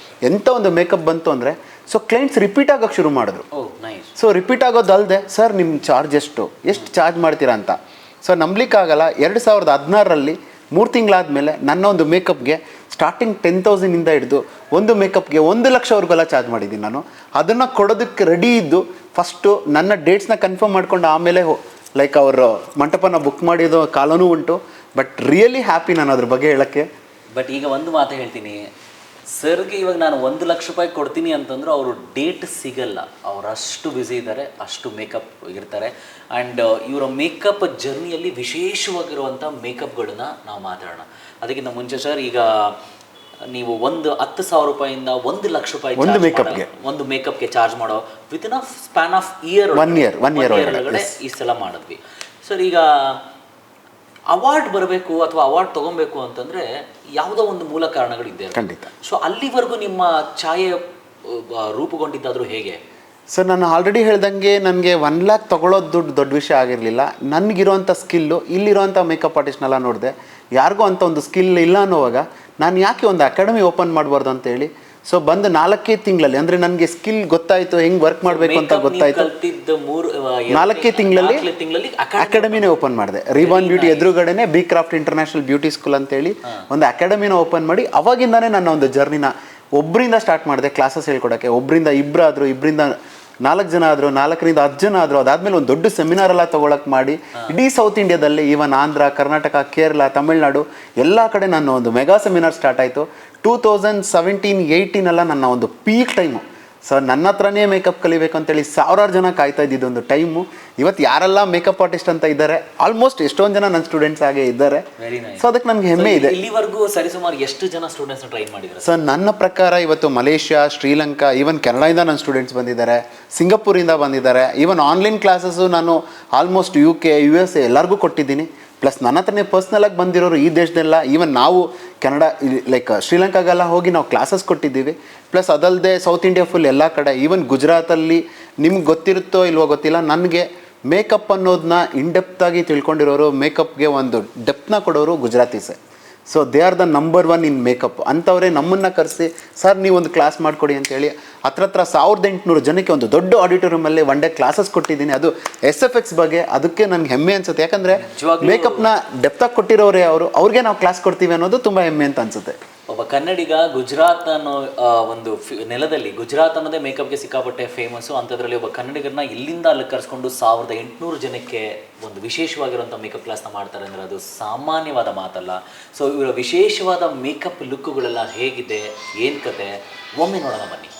ಎಂಥ ಒಂದು ಮೇಕಪ್ ಬಂತು ಅಂದರೆ, ಸೊ ಕ್ಲೈಂಟ್ಸ್ ರಿಪೀಟ್ ಆಗೋಕ್ಕೆ ಶುರು ಮಾಡಿದ್ರು. ಸೊ ರಿಪೀಟ್ ಆಗೋದಲ್ಲದೆ, ಸರ್ ನಿಮ್ಮ ಚಾರ್ಜ್ ಎಷ್ಟು ಚಾರ್ಜ್ ಮಾಡ್ತೀರಾ ಅಂತ. ಸೊ ನಂಬಲಿಕ್ಕಾಗಲ್ಲ, 2016ರಲ್ಲಿ 3 ತಿಂಗಳಾದಮೇಲೆ ನನ್ನ ಒಂದು ಮೇಕಪ್ಗೆ ಸ್ಟಾರ್ಟಿಂಗ್ 10,000ಇಂದ ಹಿಡಿದು ಒಂದು ಮೇಕಪ್ಗೆ 1 ಲಕ್ಷವರೆಗೆಲ್ಲ ಚಾರ್ಜ್ ಮಾಡಿದ್ದೀನಿ ನಾನು. ಅದನ್ನು ಕೊಡೋದಕ್ಕೆ ರೆಡಿ ಇದ್ದು ಫಸ್ಟು ನನ್ನ ಡೇಟ್ಸ್ನ ಕನ್ಫರ್ಮ್ ಮಾಡ್ಕೊಂಡು ಆಮೇಲೆ ಲೈಕ್ ಅವರು ಮಂಟಪನ ಬುಕ್ ಮಾಡಿದ್ದು ಕಾಲನೂ ಉಂಟು. ಬಟ್ ರಿಯಲಿ ಹ್ಯಾಪಿ ನಾನು ಅದ್ರ ಬಗ್ಗೆ ಹೇಳೋಕ್ಕೆ. ಬಟ್ ಈಗ ಒಂದು ಮಾತು ಹೇಳ್ತೀನಿ, ಸರ್ಗೆ ಇವಾಗ ನಾನು 1 ಲಕ್ಷ ರೂಪಾಯಿ ಕೊಡ್ತೀನಿ ಅಂತಂದ್ರೆ ಅವರು ಡೇಟ್ ಸಿಗಲ್ಲ, ಅವ್ರು ಅಷ್ಟು ಬ್ಯುಸಿ ಇದ್ದಾರೆ, ಅಷ್ಟು ಮೇಕಪ್ ಇರ್ತಾರೆ. ಆ್ಯಂಡ್ ಇವರ ಮೇಕಪ್ ಜರ್ನಿಯಲ್ಲಿ ವಿಶೇಷವಾಗಿರುವಂಥ ಮೇಕಪ್ಗಳನ್ನ ನಾವು ಮಾತಾಡೋಣ. ಅದಕ್ಕಿಂತ ಮುಂಚೆ ಸರ್, ಈಗ ನೀವು 10,000 ರೂಪಾಯಿಂದ 1 ಲಕ್ಷ ರೂಪಾಯಿ ಒಂದು ಮೇಕಪ್ಗೆ ಚಾರ್ಜ್ ಮಾಡೋ with in span of year ಒಳಗಡೆ ಈ ಸಲ ಮಾಡಿದ್ವಿ. ಸರ್ ಈಗ ಅವಾರ್ಡ್ ಬರಬೇಕು ಅಥವಾ ಅವಾರ್ಡ್ ತೊಗೊಬೇಕು ಅಂತಂದರೆ ಯಾವುದೋ ಒಂದು ಮೂಲ ಕಾರಣಗಳಿದೆ ಖಂಡಿತ. ಸೊ ಅಲ್ಲಿವರೆಗೂ ನಿಮ್ಮ ಛಾಯೆ ರೂಪುಗೊಂಡಿದ್ದಾದರೂ ಹೇಗೆ? ಸರ್ ನಾನು ಆಲ್ರೆಡಿ ಹೇಳ್ದಂಗೆ ನನಗೆ 1 ಲ್ಯಾಕ್ ತೊಗೊಳೋದು ದೊಡ್ಡ ವಿಷಯ ಆಗಿರಲಿಲ್ಲ. ನನಗಿರೋಂಥ ಸ್ಕಿಲ್ಲು ಇಲ್ಲಿರೋಂಥ ಮೇಕಪ್ ಆರ್ಟಿಸ್ಟ್ನೆಲ್ಲ ನೋಡಿದೆ, ಯಾರಿಗೂ ಅಂಥ ಒಂದು ಸ್ಕಿಲ್ ಇಲ್ಲ ಅನ್ನೋವಾಗ ನಾನು ಯಾಕೆ ಒಂದು ಅಕಾಡೆಮಿ ಓಪನ್ ಮಾಡಬಾರ್ದು ಅಂತೇಳಿ ಸೊ ಬಂದು 4 ತಿಂಗಳಲ್ಲಿ ಅಂದರೆ ನನಗೆ ಸ್ಕಿಲ್ ಗೊತ್ತಾಯಿತು, ಹೆಂಗೆ ವರ್ಕ್ ಮಾಡಬೇಕು ಅಂತ ಗೊತ್ತಾಯಿತು. 4 ತಿಂಗಳಲ್ಲಿ ಅಕಾಡೆಮಿನೇ ಓಪನ್ ಮಾಡಿದೆ. ರಿಬಾನ್ ಬ್ಯೂಟಿ ಎದುರುಗಡೆನೆ B craft international beauty school ಅಂತೇಳಿ ಒಂದು ಅಕಾಡೆಮಿನ ಓಪನ್ ಮಾಡಿ ಅವಾಗಿಂದಾನೇ ನನ್ನ ಒಂದು ಜರ್ನಿನ ಒಬ್ಬರಿಂದ ಸ್ಟಾರ್ಟ್ ಮಾಡಿದೆ ಕ್ಲಾಸಸ್ ಹೇಳ್ಕೊಡೋಕ್ಕೆ. ಒಬ್ಬರಿಂದ ಇಬ್ಬರಾದರು, ಇಬ್ಬರಿಂದ 4 ಜನ ಆದರು, 4ರಿಂದ 10 ಜನ ಆದರು. ಅದಾದಮೇಲೆ ಒಂದು ದೊಡ್ಡ ಸೆಮಿನಾರ್ ಎಲ್ಲ ತೊಗೊಳಕ್ಕೆ ಮಾಡಿ ಇಡೀ ಸೌತ್ ಇಂಡಿಯಾದಲ್ಲಿ ಈವನ್ ಆಂಧ್ರ, ಕರ್ನಾಟಕ, ಕೇರಳ, ತಮಿಳ್ನಾಡು ಎಲ್ಲ ಕಡೆ ನನ್ನ ಒಂದು ಮೆಗಾ ಸೆಮಿನಾರ್ ಸ್ಟಾರ್ಟ್ ಆಯಿತು. 2017-18 ಎಲ್ಲ ನನ್ನ ಒಂದು ಪೀಕ್ ಟೈಮು. ಸೊ ನನ್ನ ಹತ್ರನೇ ಮೇಕಪ್ ಕಲಿಬೇಕು ಅಂತೇಳಿ ಸಾವಿರಾರು ಜನ ಕಾಯ್ತಾ ಇದ್ದಿದ್ದೊಂದು ಟೈಮು. ಇವತ್ತು ಯಾರೆಲ್ಲ ಮೇಕಪ್ ಆರ್ಟಿಸ್ಟ್ ಅಂತ ಇದ್ದಾರೆ ಆಲ್ಮೋಸ್ಟ್ ಎಷ್ಟೊಂದು ಜನ ನನ್ನ ಸ್ಟೂಡೆಂಟ್ಸ್ ಆಗೇ ಇದ್ದಾರೆ. ಸೊ ಅದಕ್ಕೆ ನನಗೆ ಹೆಮ್ಮೆ ಇದೆ. ಇಲ್ಲಿವರೆಗೂ ಸರಿಸುಮಾರು ಎಷ್ಟು ಜನ ಸ್ಟೂಡೆಂಟ್ಸ್ ಟ್ರೈನ್ ಮಾಡಿದ್ದಾರೆ? ಸೊ ನನ್ನ ಪ್ರಕಾರ ಇವತ್ತು ಮಲೇಷ್ಯಾ, ಶ್ರೀಲಂಕಾ, ಈವನ್ ಕೆನಡಾಯಿಂದ ನನ್ನ ಸ್ಟೂಡೆಂಟ್ಸ್ ಬಂದಿದ್ದಾರೆ, ಸಿಂಗಪೂರಿಂದ ಬಂದಿದ್ದಾರೆ. ಈವನ್ ಆನ್ಲೈನ್ ಕ್ಲಾಸಸ್ಸು ನಾನು ಆಲ್ಮೋಸ್ಟ್ UK, USA ಎಲ್ಲರಿಗೂ ಕೊಟ್ಟಿದ್ದೀನಿ. ಪ್ಲಸ್ ನನ್ನ ಹತ್ರನೇ ಪರ್ಸ್ನಲಾಗಿ ಬಂದಿರೋರು ಈ ದೇಶದೆಲ್ಲ, ಈವನ್ ನಾವು ಕೆನಡಾ ಲೈಕ್ ಶ್ರೀಲಂಕಾಗೆಲ್ಲ ಹೋಗಿ ನಾವು ಕ್ಲಾಸಸ್ ಕೊಟ್ಟಿದ್ದೀವಿ. ಪ್ಲಸ್ ಅದಲ್ಲದೆ ಸೌತ್ ಇಂಡಿಯಾ ಫುಲ್ ಎಲ್ಲ ಕಡೆ, ಈವನ್ ಗುಜರಾತಲ್ಲಿ ನಿಮ್ಗೆ ಗೊತ್ತಿರುತ್ತೋ ಇಲ್ವೋ ಗೊತ್ತಿಲ್ಲ, ನನಗೆ ಮೇಕಪ್ ಅನ್ನೋದನ್ನ ಇನ್ಡೆಪ್ತಾಗಿ ತಿಳ್ಕೊಂಡಿರೋರು, ಮೇಕಪ್ಗೆ ಒಂದು ಡೆಪ್ನ ಕೊಡೋರು ಗುಜರಾತೀಸೆ. So they are the number 1 in makeup. ಅಂಥವರೇ ನಮ್ಮನ್ನು ಕರೆಸಿ ಸರ್ ನೀವೊಂದು ಕ್ಲಾಸ್ ಮಾಡಿಕೊಡಿ ಅಂತೇಳಿ ಹತ್ರ 1800 ಜನಕ್ಕೆ ಒಂದು ದೊಡ್ಡ ಆಡಿಟೋರಿಯಮಲ್ಲಿ 1 ಡೇ ಕ್ಲಾಸಸ್ ಕೊಟ್ಟಿದ್ದೀನಿ. ಅದು SFX ಬಗ್ಗೆ. ಅದಕ್ಕೆ ನನಗೆ ಹೆಮ್ಮೆ ಅನಿಸುತ್ತೆ, ಯಾಕಂದರೆ ಮೇಕಪ್ನ ಡೆಪ್ತಾಗಿ ಕೊಟ್ಟಿರೋರೇ ಅವ್ರಿಗೆ ನಾವು ಕ್ಲಾಸ್ ಕೊಡ್ತೀವಿ ಅನ್ನೋದು ತುಂಬ ಹೆಮ್ಮೆ ಅಂತ ಅನಿಸುತ್ತೆ. ಒಬ್ಬ ಕನ್ನಡಿಗ ಗುಜರಾತ್ ಅನ್ನೋ ಒಂದು ನೆಲದಲ್ಲಿ, ಗುಜರಾತ್ ಅನ್ನೋದೇ ಮೇಕಪ್ಗೆ ಸಿಕ್ಕಾಪಟ್ಟೆ ಫೇಮಸ್ಸು. ಅಂಥದ್ರಲ್ಲಿ ಒಬ್ಬ ಕನ್ನಡಿಗರನ್ನ ಇಲ್ಲಿಂದ ಅಲ್ಲಿ ಕರೆಸ್ಕೊಂಡು 1800 ಜನಕ್ಕೆ ಒಂದು ವಿಶೇಷವಾಗಿರುವಂಥ ಮೇಕಪ್ ಕ್ಲಾಸ್ನ ಮಾಡ್ತಾರೆ ಅಂದರೆ ಅದು ಸಾಮಾನ್ಯವಾದ ಮಾತಲ್ಲ. ಸೊ ಇವರ ವಿಶೇಷವಾದ ಮೇಕಪ್ ಲುಕ್ಕುಗಳೆಲ್ಲ ಹೇಗಿದೆ, ಏನು ಕತೆ, ಒಮ್ಮೆ ನೋಡೋಣ ಬನ್ನಿ.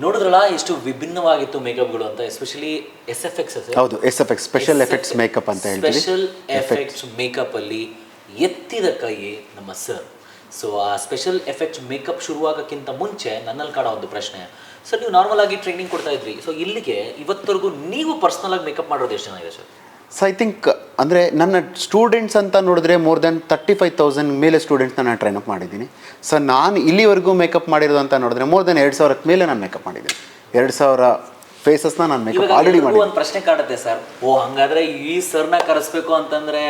ನೋಡಿದ್ರಲ್ಲ ಎಷ್ಟು ವಿಭಿನ್ನವಾಗಿತ್ತು ಮೇಕಪ್ಗಳು ಅಂತ. Especially SFX. ಹೌದು, SFX ಸ್ಪೆಷಲ್ ಎಫೆಕ್ಟ್ಸ್ ಮೇಕಪ್ ಅಂತ ಹೇಳ್ತೀವಿ. ಸ್ಪೆಷಲ್ ಎಫೆಕ್ಟ್ಸ್ ಮೇಕಪ್ ಅಲ್ಲಿ ಎತ್ತಿದ ಕೈ ನಮ್ಮ ಸರ್. ಸೊ ಆ ಸ್ಪೆಷಲ್ ಎಫೆಕ್ಟ್ಸ್ ಮೇಕಪ್ ಶುರುವಾಗೋಕ್ಕಿಂತ ಮುಂಚೆ ನನ್ನಲ್ಲಿ ಕಾಡೋ ಒಂದು ಪ್ರಶ್ನೆ, ಸರ್ ನೀವು ನಾರ್ಮಲ್ ಆಗಿ ಟ್ರೈನಿಂಗ್ ಕೊಡ್ತಾ ಇದ್ರಿ, ಸೊ ಇಲ್ಲಿಗೆ ಇವತ್ತರೆಗೂ ನೀವು ಪರ್ಸನಲ್ ಆಗಿ ಮೇಕಪ್ ಮಾಡೋದು ಎಷ್ಟು ಜನ ಇದೆ ಸರ್? ಸೊ ಐ ಥಿಂಕ್ ಅಂದರೆ ನನ್ನ ಸ್ಟೂಡೆಂಟ್ಸ್ ಅಂತ ನೋಡಿದ್ರೆ ಮೋರ್ ದೆನ್ 35,000 ಮೇಲೆ ಸ್ಟೂಡೆಂಟ್ಸ್ನ ನಾನು ಟ್ರೈನ್ ಅಪ್ ಮಾಡಿದ್ದೀನಿ. ಸೊ ನಾನು ಇಲ್ಲಿವರೆಗೂ ಮೇಕಪ್ ಮಾಡಿರೋದು ಅಂತ ನೋಡಿದ್ರೆ ಮೋರ್ ದೆನ್ 2,000 ಮೇಲೆ ನಾನು ಮೇಕಪ್ ಮಾಡಿದ್ದೀನಿ. 2,000 ಫೇಸಸ್ನ ನಾನು ಮೇಕಪ್ ಆಲ್ರೆಡಿ ಮಾಡಿ. ಒಂದು ಪ್ರಶ್ನೆ ಕಾಡುತ್ತೆ ಸರ್, ಹಾಗಾದ್ರೆ ಈ ಸರ್ನ ಕರೆಸ್ಬೇಕು ಅಂತಂದ್ರೆ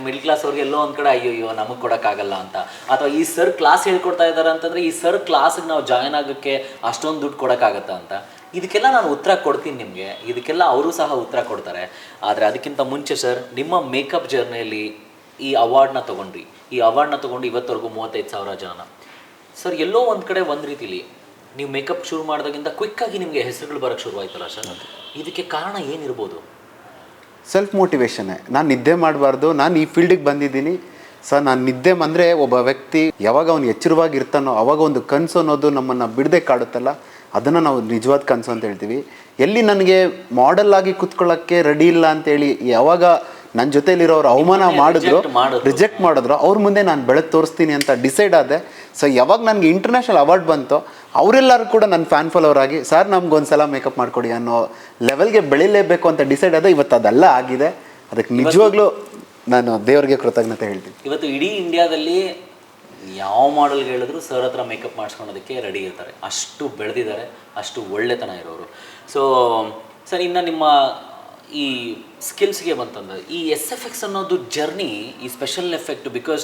ಮಿಡ್ಲ್ ಕ್ಲಾಸ್ ಅವ್ರಿಗೆ ಎಲ್ಲೋ ಒಂದು ಕಡೆ ಅಯ್ಯೋ ನಮಗೆ ಕೊಡೋಕ್ಕಾಗಲ್ಲ ಅಂತ, ಅಥವಾ ಈ ಸರ್ ಕ್ಲಾಸ್ ಹೇಳ್ಕೊಡ್ತಾ ಇದ್ದಾರೆ ಅಂತಂದ್ರೆ ಈ ಸರ್ ಕ್ಲಾಸಿಗೆ ನಾವು ಜಾಯ್ನ್ ಆಗೋಕ್ಕೆ ಅಷ್ಟೊಂದು ದುಡ್ಡು ಕೊಡೋಕ್ಕಾಗತ್ತಾ ಅಂತ. ಇದಕ್ಕೆಲ್ಲ ನಾನು ಉತ್ತರ ಕೊಡ್ತೀನಿ ನಿಮಗೆ, ಇದಕ್ಕೆಲ್ಲ ಅವರು ಸಹ ಉತ್ತರ ಕೊಡ್ತಾರೆ. ಆದರೆ ಅದಕ್ಕಿಂತ ಮುಂಚೆ ಸರ್, ನಿಮ್ಮ ಮೇಕಪ್ ಜರ್ನಿಯಲ್ಲಿ ಈ ಅವಾರ್ಡ್ನ ತೊಗೊಂಡ್ರಿ, ಈ ಅವಾರ್ಡ್ನ ತೊಗೊಂಡು ಇವತ್ತವರೆಗೂ 35,000 ಜನ. ಸರ್ ಎಲ್ಲೋ ಒಂದು ಕಡೆ ಒಂದು ರೀತಿಲಿ ನೀವು ಮೇಕಪ್ ಶುರು ಮಾಡಿದಾಗಿಂದ ಕ್ವಿಕ್ಕಾಗಿ ನಿಮಗೆ ಹೆಸರುಗಳು ಬರೋಕ್ಕೆ ಶುರುವಾಯ್ತಲ್ಲ ಸರ್, ಇದಕ್ಕೆ ಕಾರಣ ಏನಿರ್ಬೋದು? ಸೆಲ್ಫ್ ಮೋಟಿವೇಶನ್ನೇ. ನಾನು ನಿದ್ದೆ ಮಾಡಬಾರ್ದು, ನಾನು ಈ ಫೀಲ್ಡಿಗೆ ಬಂದಿದ್ದೀನಿ ಸರ್. ನಾನು ನಿದ್ದೆ ಅಂದರೆ ಒಬ್ಬ ವ್ಯಕ್ತಿ ಯಾವಾಗ ಅವ್ನು ಎಚ್ಚರವಾಗಿರ್ತಾನೋ ಅವಾಗ ಒಂದು ಕನಸು ಅನ್ನೋದು ನಮ್ಮನ್ನು ಬಿಡದೆ ಕಾಡುತ್ತಲ್ಲ, ಅದನ್ನು ನಾವು ನಿಜವಾದ ಕನಸು ಅಂತ ಹೇಳ್ತೀವಿ. ಎಲ್ಲಿ ನನಗೆ ಮಾಡೆಲ್ ಆಗಿ ಕೂತ್ಕೊಳ್ಳೋಕ್ಕೆ ರೆಡಿ ಇಲ್ಲ ಅಂತೇಳಿ ಯಾವಾಗ ನನ್ನ ಜೊತೆಲಿರೋರು ಅವಮಾನ ಮಾಡಿದ್ರು, ರಿಜೆಕ್ಟ್ ಮಾಡಿದ್ರು, ಅವ್ರ ಮುಂದೆ ನಾನು ಬೆಳೆದು ತೋರಿಸ್ತೀನಿ ಅಂತ ಡಿಸೈಡ್ ಆದೆ. ಸೊ ಯಾವಾಗ ನನಗೆ ಇಂಟರ್ನ್ಯಾಷನಲ್ ಅವಾರ್ಡ್ ಬಂತು ಅವರೆಲ್ಲರೂ ಕೂಡ ನನ್ನ ಫ್ಯಾನ್ ಫಾಲೋವರ್ ಆಗಿ ಸರ್ ನಮ್ಗೊಂದು ಸಲ ಮೇಕಪ್ ಮಾಡಿಕೊಡಿ ಅನ್ನೋ ಲೆವೆಲ್ಗೆ ಬೆಳಿಲೇಬೇಕು ಅಂತ ಡಿಸೈಡ್ ಆದ. ಇವತ್ತು ಅದೆಲ್ಲ ಆಗಿದೆ. ಅದಕ್ಕೆ ನಿಜವಾಗ್ಲೂ ನಾನು ದೇವರಿಗೆ ಕೃತಜ್ಞತೆ ಹೇಳ್ತೀನಿ. ಇವತ್ತು ಇಡೀ ಇಂಡಿಯಾದಲ್ಲಿ ಯಾವ ಮಾಡೆಲ್ಗೆ ಹೇಳಿದ್ರು ಸರ್ ಹತ್ರ ಮೇಕಪ್ ಮಾಡಿಸ್ಕೊಳೋದಕ್ಕೆ ರೆಡಿ ಇರ್ತಾರೆ, ಅಷ್ಟು ಬೆಳೆದಿದ್ದಾರೆ, ಅಷ್ಟು ಒಳ್ಳೆತನ ಇರೋರು. ಸೊ ಸರ್ ಇನ್ನು ನಿಮ್ಮ ಈ ಸ್ಕಿಲ್ಸ್ಗೆ ಬಂತಂದ್ರೆ ಈ SFX ಅನ್ನೋದು ಜರ್ನಿ, ಈ special effect, because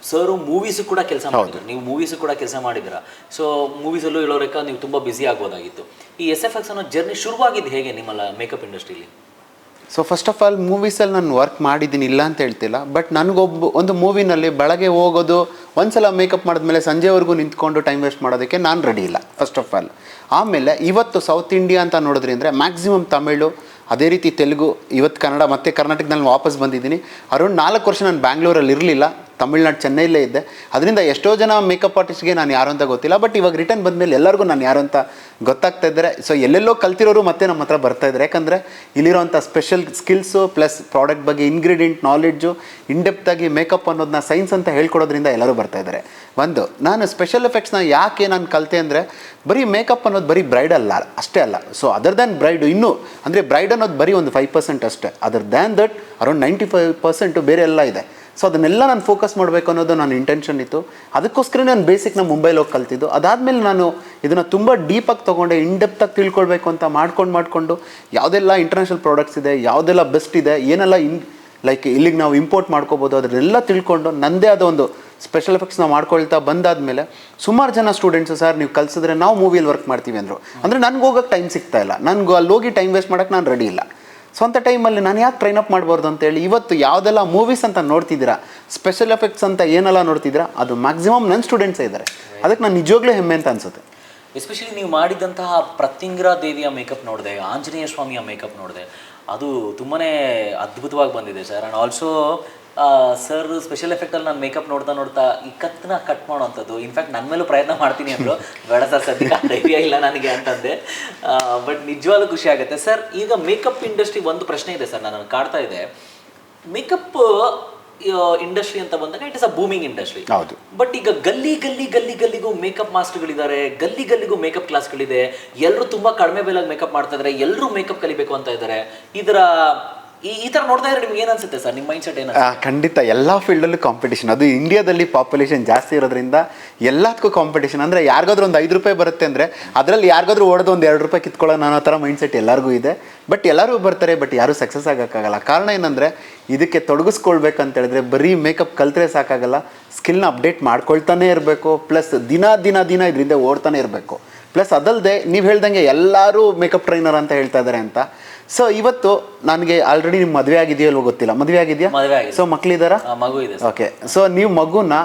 sir movies ಕೂಡ ಕೆಲಸ ಮಾಡಿದ್ರು, ನೀವು ಮೂವೀಸು ಕೂಡ ಕೆಲಸ ಮಾಡಿದ್ದೀರಾ. ಸೊ ಮೂವೀಸಲ್ಲೂ ಹೇಳೋರೇಕ ನೀವು ತುಂಬ ಬ್ಯುಸಿ ಆಗ್ಬೋದಾಗಿತ್ತು. ಈ SFX ಅನ್ನೋ ಜರ್ನಿ ಶುರುವಾಗಿದ್ದು ಹೇಗೆ ನಿಮ್ಮಲ್ಲ ಮೇಕಪ್ ಇಂಡಸ್ಟ್ರೀಲಿ? ಸೊ ಫಸ್ಟ್ ಆಫ್ ಆಲ್ ಮೂವೀಸಲ್ಲಿ ನಾನು ವರ್ಕ್ ಮಾಡಿದ್ದೀನಿ, ಇಲ್ಲ ಅಂತ ಹೇಳ್ತಿಲ್ಲ. ಬಟ್ ಒಂದು ಮೂವಿನಲ್ಲಿ ಬೆಳಗ್ಗೆ ಹೋಗೋದು, ಒಂದು ಸಲ ಮೇಕಪ್ ಮಾಡಿದ್ಮೇಲೆ ಸಂಜೆವರೆಗೂ ನಿಂತ್ಕೊಂಡು ಟೈಮ್ ವೇಸ್ಟ್ ಮಾಡೋದಕ್ಕೆ ನಾನು ರೆಡಿ ಇಲ್ಲ ಫಸ್ಟ್ ಆಫ್ ಆಲ್. ಆಮೇಲೆ ಇವತ್ತು ಸೌತ್ ಇಂಡಿಯಾ ಅಂತ ನೋಡಿದ್ರಿ ಅಂದರೆ ಮ್ಯಾಕ್ಸಿಮಮ್ ತಮಿಳು, ಅದೇ ರೀತಿ ತೆಲುಗು, ಇವತ್ತು ಕನ್ನಡ, ಮತ್ತು ಕರ್ನಾಟಕದಲ್ಲಿ ವಾಪಸ್ ಬಂದಿದ್ದೀನಿ. ಅರೌಂಡ್ 4 ವರ್ಷ ನಾನು ಬ್ಯಾಂಗ್ಳೂರಲ್ಲಿ ಇರಲಿಲ್ಲ, ತಮಿಳ್ನಾಡು ಚೆನ್ನೈಲೇ ಇದ್ದೆ. ಅದರಿಂದ ಎಷ್ಟೋ ಜನ ಮೇಕಪ್ ಆರ್ಟಿಸ್ಟ್ಗೆ ನಾನು ಯಾರು ಅಂತ ಗೊತ್ತಿಲ್ಲ. ಬಟ್ ಇವಾಗ ರಿಟರ್ನ್ ಬಂದಮೇಲೆ ಎಲ್ಲರಿಗೂ ನಾನು ಯಾರು ಅಂತ ಗೊತ್ತಾಗ್ತಾ ಇದ್ದಾರೆ. ಸೊ ಎಲ್ಲೆಲ್ಲೋ ಕಲ್ತಿರೋರು ಮತ್ತೆ ನಮ್ಮ ಹತ್ರ ಬರ್ತಾ ಇದ್ದಾರೆ. ಯಾಕಂದರೆ ಇಲ್ಲಿರೋಂಥ ಸ್ಪೆಷಲ್ ಸ್ಕಿಲ್ಸು ಪ್ಲಸ್ ಪ್ರಾಡಕ್ಟ್ ಬಗ್ಗೆ ಇಂಗ್ರೀಡಿಯೆಂಟ್ ನಾಲೆಡ್ಜು ಇನ್ಡೆಪ್ತಾಗಿ ಮೇಕಪ್ ಅನ್ನೋದನ್ನ ಸೈನ್ಸ್ ಅಂತ ಹೇಳ್ಕೊಡೋದ್ರಿಂದ ಎಲ್ಲರೂ ಬರ್ತಾ ಇದ್ದಾರೆ. ಒಂದು ನಾನು ಸ್ಪೆಷಲ್ ಎಫೆಕ್ಟ್ಸ್ನ ಯಾಕೆ ನಾನು ಕಲಿತೆ ಅಂದರೆ ಬರೀ ಮೇಕಪ್ ಅನ್ನೋದು ಬರೀ ಬ್ರೈಡ್ ಅಲ್ಲ ಅಷ್ಟೇ ಅಲ್ಲ. ಸೊ ಅದರ್ ದ್ಯಾನ್ ಬ್ರೈಡ್ ಇನ್ನೂ ಅಂದರೆ ಬ್ರೈಡ್ ಅನ್ನೋದು ಬರೀ ಒಂದು 5% ಅಷ್ಟೇ. ಅದರ್ ದ್ಯಾನ್ ದಟ್ ಅರೌಂಡ್ 95% ಬೇರೆ ಎಲ್ಲ ಇದೆ. ಸೊ ಅದನ್ನೆಲ್ಲ ನಾನು ಫೋಕಸ್ ಮಾಡಬೇಕು ಅನ್ನೋದು ನನ್ನ ಇಂಟೆನ್ಷನ್ ಇತ್ತು. ಅದಕ್ಕೋಸ್ಕರ ನಾನು ಬೇಸಿಕ್ನ ಮುಂಬೈಲಿ ಹೋಗಿ ಕಲ್ತಿದ್ದು. ಅದಾದಮೇಲೆ ನಾನು ಇದನ್ನು ತುಂಬ ಡೀಪಾಗಿ ತೊಗೊಂಡೆ, ಇನ್ಡೆಪ್ತಾಗಿ ತಿಳ್ಕೊಳ್ಬೇಕು ಅಂತ ಮಾಡ್ಕೊಂಡು ಯಾವುದೆಲ್ಲ ಇಂಟರ್ನ್ಯಾಷನಲ್ ಪ್ರಾಡಕ್ಟ್ಸ್ ಇದೆ, ಯಾವುದೆಲ್ಲ ಬೆಸ್ಟ್ ಇದೆ, ಏನೆಲ್ಲ ಲೈಕ್ ಇಲ್ಲಿಗೆ ನಾವು ಇಂಪೋರ್ಟ್ ಮಾಡ್ಕೋಬೋದು ಅದನ್ನೆಲ್ಲ ತಿಳ್ಕೊಂಡು ನನ್ನದೇ ಆದ ಒಂದು ಸ್ಪೆಷಲ್ ಎಫೆಕ್ಟ್ಸ್ನ ಮಾಡ್ಕೊಳ್ತಾ ಬಂದಾದಮೇಲೆ ಸುಮಾರು ಜನ ಸ್ಟೂಡೆಂಟ್ಸು ಸರ್ ನೀವು ಕಲಿಸಿದ್ರೆ ನಾವು ಮೂವಿಯಲ್ಲಿ ವರ್ಕ್ ಮಾಡ್ತೀವಿ ಅಂದರು. ಅಂದರೆ ನನಗೆ ಹೋಗೋಕ್ಕೆ ಟೈಮ್ ಸಿಗ್ತಾ ಇಲ್ಲ, ನನಗೆ ಅಲ್ಲಿ ಹೋಗಿ ಟೈಮ್ ವೇಸ್ಟ್ ಮಾಡೋಕ್ಕೆ ನಾನು ರೆಡಿ ಇಲ್ಲ. ಸ್ವಂತ ಟೈಮಲ್ಲಿ ನಾನು ಯಾಕೆ ಟ್ರೈನ್ ಅಪ್ ಮಾಡ್ಬಾರ್ದು ಅಂತೇಳಿ ಇವತ್ತು ಯಾವುದೆಲ್ಲ ಮೂವೀಸ್ ಅಂತ ನೋಡ್ತಿದ್ದೀರಾ, ಸ್ಪೆಷಲ್ ಎಫೆಕ್ಟ್ಸ್ ಅಂತ ಏನೆಲ್ಲ ನೋಡ್ತಿದ್ದೀರಾ ಅದು ಮ್ಯಾಕ್ಸಿಮಮ್ ನನ್ನ ಸ್ಟೂಡೆಂಟ್ಸೇ ಇದ್ದಾರೆ. ಅದಕ್ಕೆ ನಾನು ನಿಜವಾಗ್ಲೂ ಹೆಮ್ಮೆ ಅಂತ ಅನಿಸುತ್ತೆ. ಎಸ್ಪೆಷಲಿ ನೀವು ಮಾಡಿದಂತಹ ಪ್ರತ್ಯಂಗಿರಾ ದೇವಿಯ ಮೇಕಪ್ ನೋಡಿದೆ, ಆಂಜನೇಯ ಸ್ವಾಮಿಯ ಮೇಕಪ್ ನೋಡಿದೆ, ಅದು ತುಂಬಾ ಅದ್ಭುತವಾಗಿ ಬಂದಿದೆ sir. And also sir special ಎಫೆಕ್ಟಲ್ಲಿ ನಾನು ಮೇಕಪ್ ನೋಡ್ತಾ ಈ ಕತ್ತನ್ನ ಕಟ್ ಮಾಡೋವಂಥದ್ದು. ಇನ್ಫ್ಯಾಕ್ಟ್ ನನ್ನ ಮೇಲೂ ಪ್ರಯತ್ನ ಮಾಡ್ತೀನಿ ಅಂದರು, ಬೇಡ ಸರ್ ಸದ್ಯಕ್ಕೆ ಧೈರ್ಯ ಇಲ್ಲ ನನಗೆ ಅಂತಂದೆ. ಬಟ್ ನಿಜವಾಗ್ಲೂ ಖುಷಿ ಆಗುತ್ತೆ ಸರ್. ಈಗ ಮೇಕಪ್ ಇಂಡಸ್ಟ್ರಿ ಒಂದು ಪ್ರಶ್ನೆ ಇದೆ ಸರ್, ನಾನು ಕಾಡ್ತಾ ಇದೆ. ಮೇಕಪ್ ಇಂಡಸ್ಟ್ರಿ ಅಂತ ಬಂದಾಗ it is a booming industry. ಹೌದು. ಬಟ್ ಈಗ ಗಲ್ಲಿಗೂ ಮೇಕಪ್ ಮಾಸ್ಟರ್ಗಳಿದ್ದಾರೆ, ಗಲ್ಲಿಗೂ ಮೇಕಪ್ ಕ್ಲಾಸ್ಗಳಿದೆ. ಎಲ್ಲರೂ ತುಂಬಾ ಕಡಿಮೆ ಬೆಲೆಗೆ ಮೇಕಪ್ ಮಾಡ್ತಾ ಇದ್ದಾರೆ, ಎಲ್ಲರೂ ಮೇಕಪ್ ಕಲಿಬೇಕು ಅಂತ ಇದ್ದಾರೆ. ಇದರ ಈ ಥರ ನೋಡ್ತಾ ಇದ್ರೆ ನಿಮ್ಗೆ ಏನು ಅನ್ಸುತ್ತೆ ಸರ್, ನಿಮ್ಮ ಮೈಂಡ್ ಸೆಟ್ ಏನು? ಖಂಡಿತ ಎಲ್ಲ ಫೀಲ್ಡಲ್ಲೂ ಕಾಂಪಿಟೇಷನ್. ಅದು ಇಂಡಿಯಾದಲ್ಲಿ ಪಾಪ್ಯುಲೇಷನ್ ಜಾಸ್ತಿ ಇರೋದ್ರಿಂದ ಎಲ್ಲದಕ್ಕೂ ಕಾಂಪಿಟೇಷನ್. ಅಂದರೆ ಯಾರಿಗಾದ್ರೂ ಒಂದು 5 ರೂಪಾಯಿ ಬರುತ್ತೆ ಅಂದರೆ ಅದರಲ್ಲಿ ಯಾರಿಗಾದ್ರೂ ಓಡೋದು ಒಂದು 2 ರೂಪಾಯಿ ಕಿತ್ಕೊಳ್ಳೋ ಅನ್ನೋ ಥರ ಮೈಂಡ್ ಸೆಟ್ ಎಲ್ಲರಿಗೂ ಇದೆ. ಬಟ್ ಎಲ್ಲರೂ ಬರ್ತಾರೆ, ಬಟ್ ಯಾರೂ ಸಕ್ಸಸ್ ಆಗೋಕ್ಕಾಗಲ್ಲ. ಕಾರಣ ಏನಂದರೆ ಇದಕ್ಕೆ ತೊಡಗಿಸ್ಕೊಳ್ಬೇಕಂತ ಹೇಳಿದ್ರೆ ಬರೀ ಮೇಕಪ್ ಕಲ್ತ್ರೆ ಸಾಕಾಗಲ್ಲ, ಸ್ಕಿಲ್ನ ಅಪ್ಡೇಟ್ ಮಾಡ್ಕೊಳ್ತಾನೆ ಇರಬೇಕು. ಪ್ಲಸ್ ದಿನ ಇದರಿಂದ ಓಡ್ತಾನೆ ಇರಬೇಕು. ಪ್ಲಸ್ ಅದಲ್ಲದೆ ನೀವು ಹೇಳ್ದಂಗೆ ಎಲ್ಲರೂ ಮೇಕಪ್ ಟ್ರೈನರ್ ಅಂತ ಹೇಳ್ತಾ ಇದ್ದಾರೆ ಅಂತ. ಸೊ ಇವತ್ತು ನನಗೆ ಆಲ್ರೆಡಿ ನಿಮ್ಮ ಮದುವೆ ಆಗಿದೆಯೋ ಅಲ್ವೋ ಗೊತ್ತಿಲ್ಲ, ಮದುವೆ ಆಗಿದೆಯಾ? ಸೊ ಮಕ್ಕಳಿದ್ದಾರಾ? ಮಗು ಇದೆ. ಓಕೆ. ಸೊ ನೀವು ಮಗುನ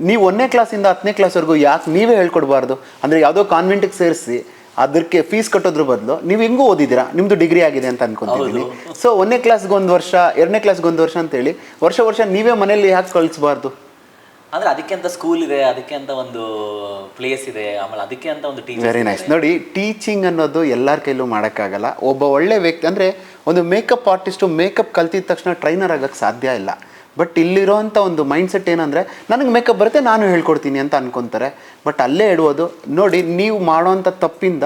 ನೀವು 1ನೇ ಕ್ಲಾಸಿಂದ 10ನೇ ಕ್ಲಾಸ್ವರೆಗೂ ಯಾಕೆ ನೀವೇ ಹೇಳ್ಕೊಡ್ಬಾರ್ದು? ಅಂದರೆ ಯಾವುದೋ ಕಾನ್ವೆಂಟಿಗೆ ಸೇರಿಸಿ ಅದಕ್ಕೆ ಫೀಸ್ ಕಟ್ಟೋದ್ರ ಬದಲು ನೀವು ಹೆಂಗೂ ಓದಿದ್ದೀರಾ, ನಿಮ್ಮದು ಡಿಗ್ರಿ ಆಗಿದೆ ಅಂತ ಅನ್ಕೊಂತಿದ್ದೀನಿ. ಸೊ 1ನೇ ಕ್ಲಾಸ್ಗೆ 1 ವರ್ಷ, 2ನೇ ಕ್ಲಾಸ್ಗೆ 1 ವರ್ಷ ಅಂತೇಳಿ ವರ್ಷ ನೀವೇ ಮನೇಲಿ ಯಾಕೆ ಕಳಿಸ್ಬಾರ್ದು? ಅಂದರೆ ಅದಕ್ಕೆ ಅಂತ ಸ್ಕೂಲ್ ಇದೆ, ಅದಕ್ಕೆ ಅಂತ ಒಂದು ಪ್ಲೇಸ್ ಇದೆ, ಆಮೇಲೆ ಅದಕ್ಕೆ ಅಂತ ಒಂದು ಟೀಚರ್. Very nice. ನೋಡಿ, ಟೀಚಿಂಗ್ ಅನ್ನೋದು ಎಲ್ಲರ ಕೈಲೂ ಮಾಡೋಕ್ಕಾಗಲ್ಲ. ಒಬ್ಬ ಒಳ್ಳೆ ವ್ಯಕ್ತಿ ಅಂದರೆ ಒಂದು ಮೇಕಪ್ ಆರ್ಟಿಸ್ಟು ಮೇಕಪ್ ಕಲ್ತಿದ ತಕ್ಷಣ ಟ್ರೈನರ್ ಆಗೋಕ್ಕೆ ಸಾಧ್ಯ ಇಲ್ಲ. ಬಟ್ ಇಲ್ಲಿರೋಂಥ ಒಂದು ಮೈಂಡ್ಸೆಟ್ ಏನಂದರೆ ನನಗೆ ಮೇಕಪ್ ಬರುತ್ತೆ ನಾನು ಹೇಳ್ಕೊಡ್ತೀನಿ ಅಂತ ಅನ್ಕೊತಾರೆ. ಬಟ್ ಅಲ್ಲೇ ಇಡುವುದು. ನೋಡಿ, ನೀವು ಮಾಡೋವಂಥ ತಪ್ಪಿಂದ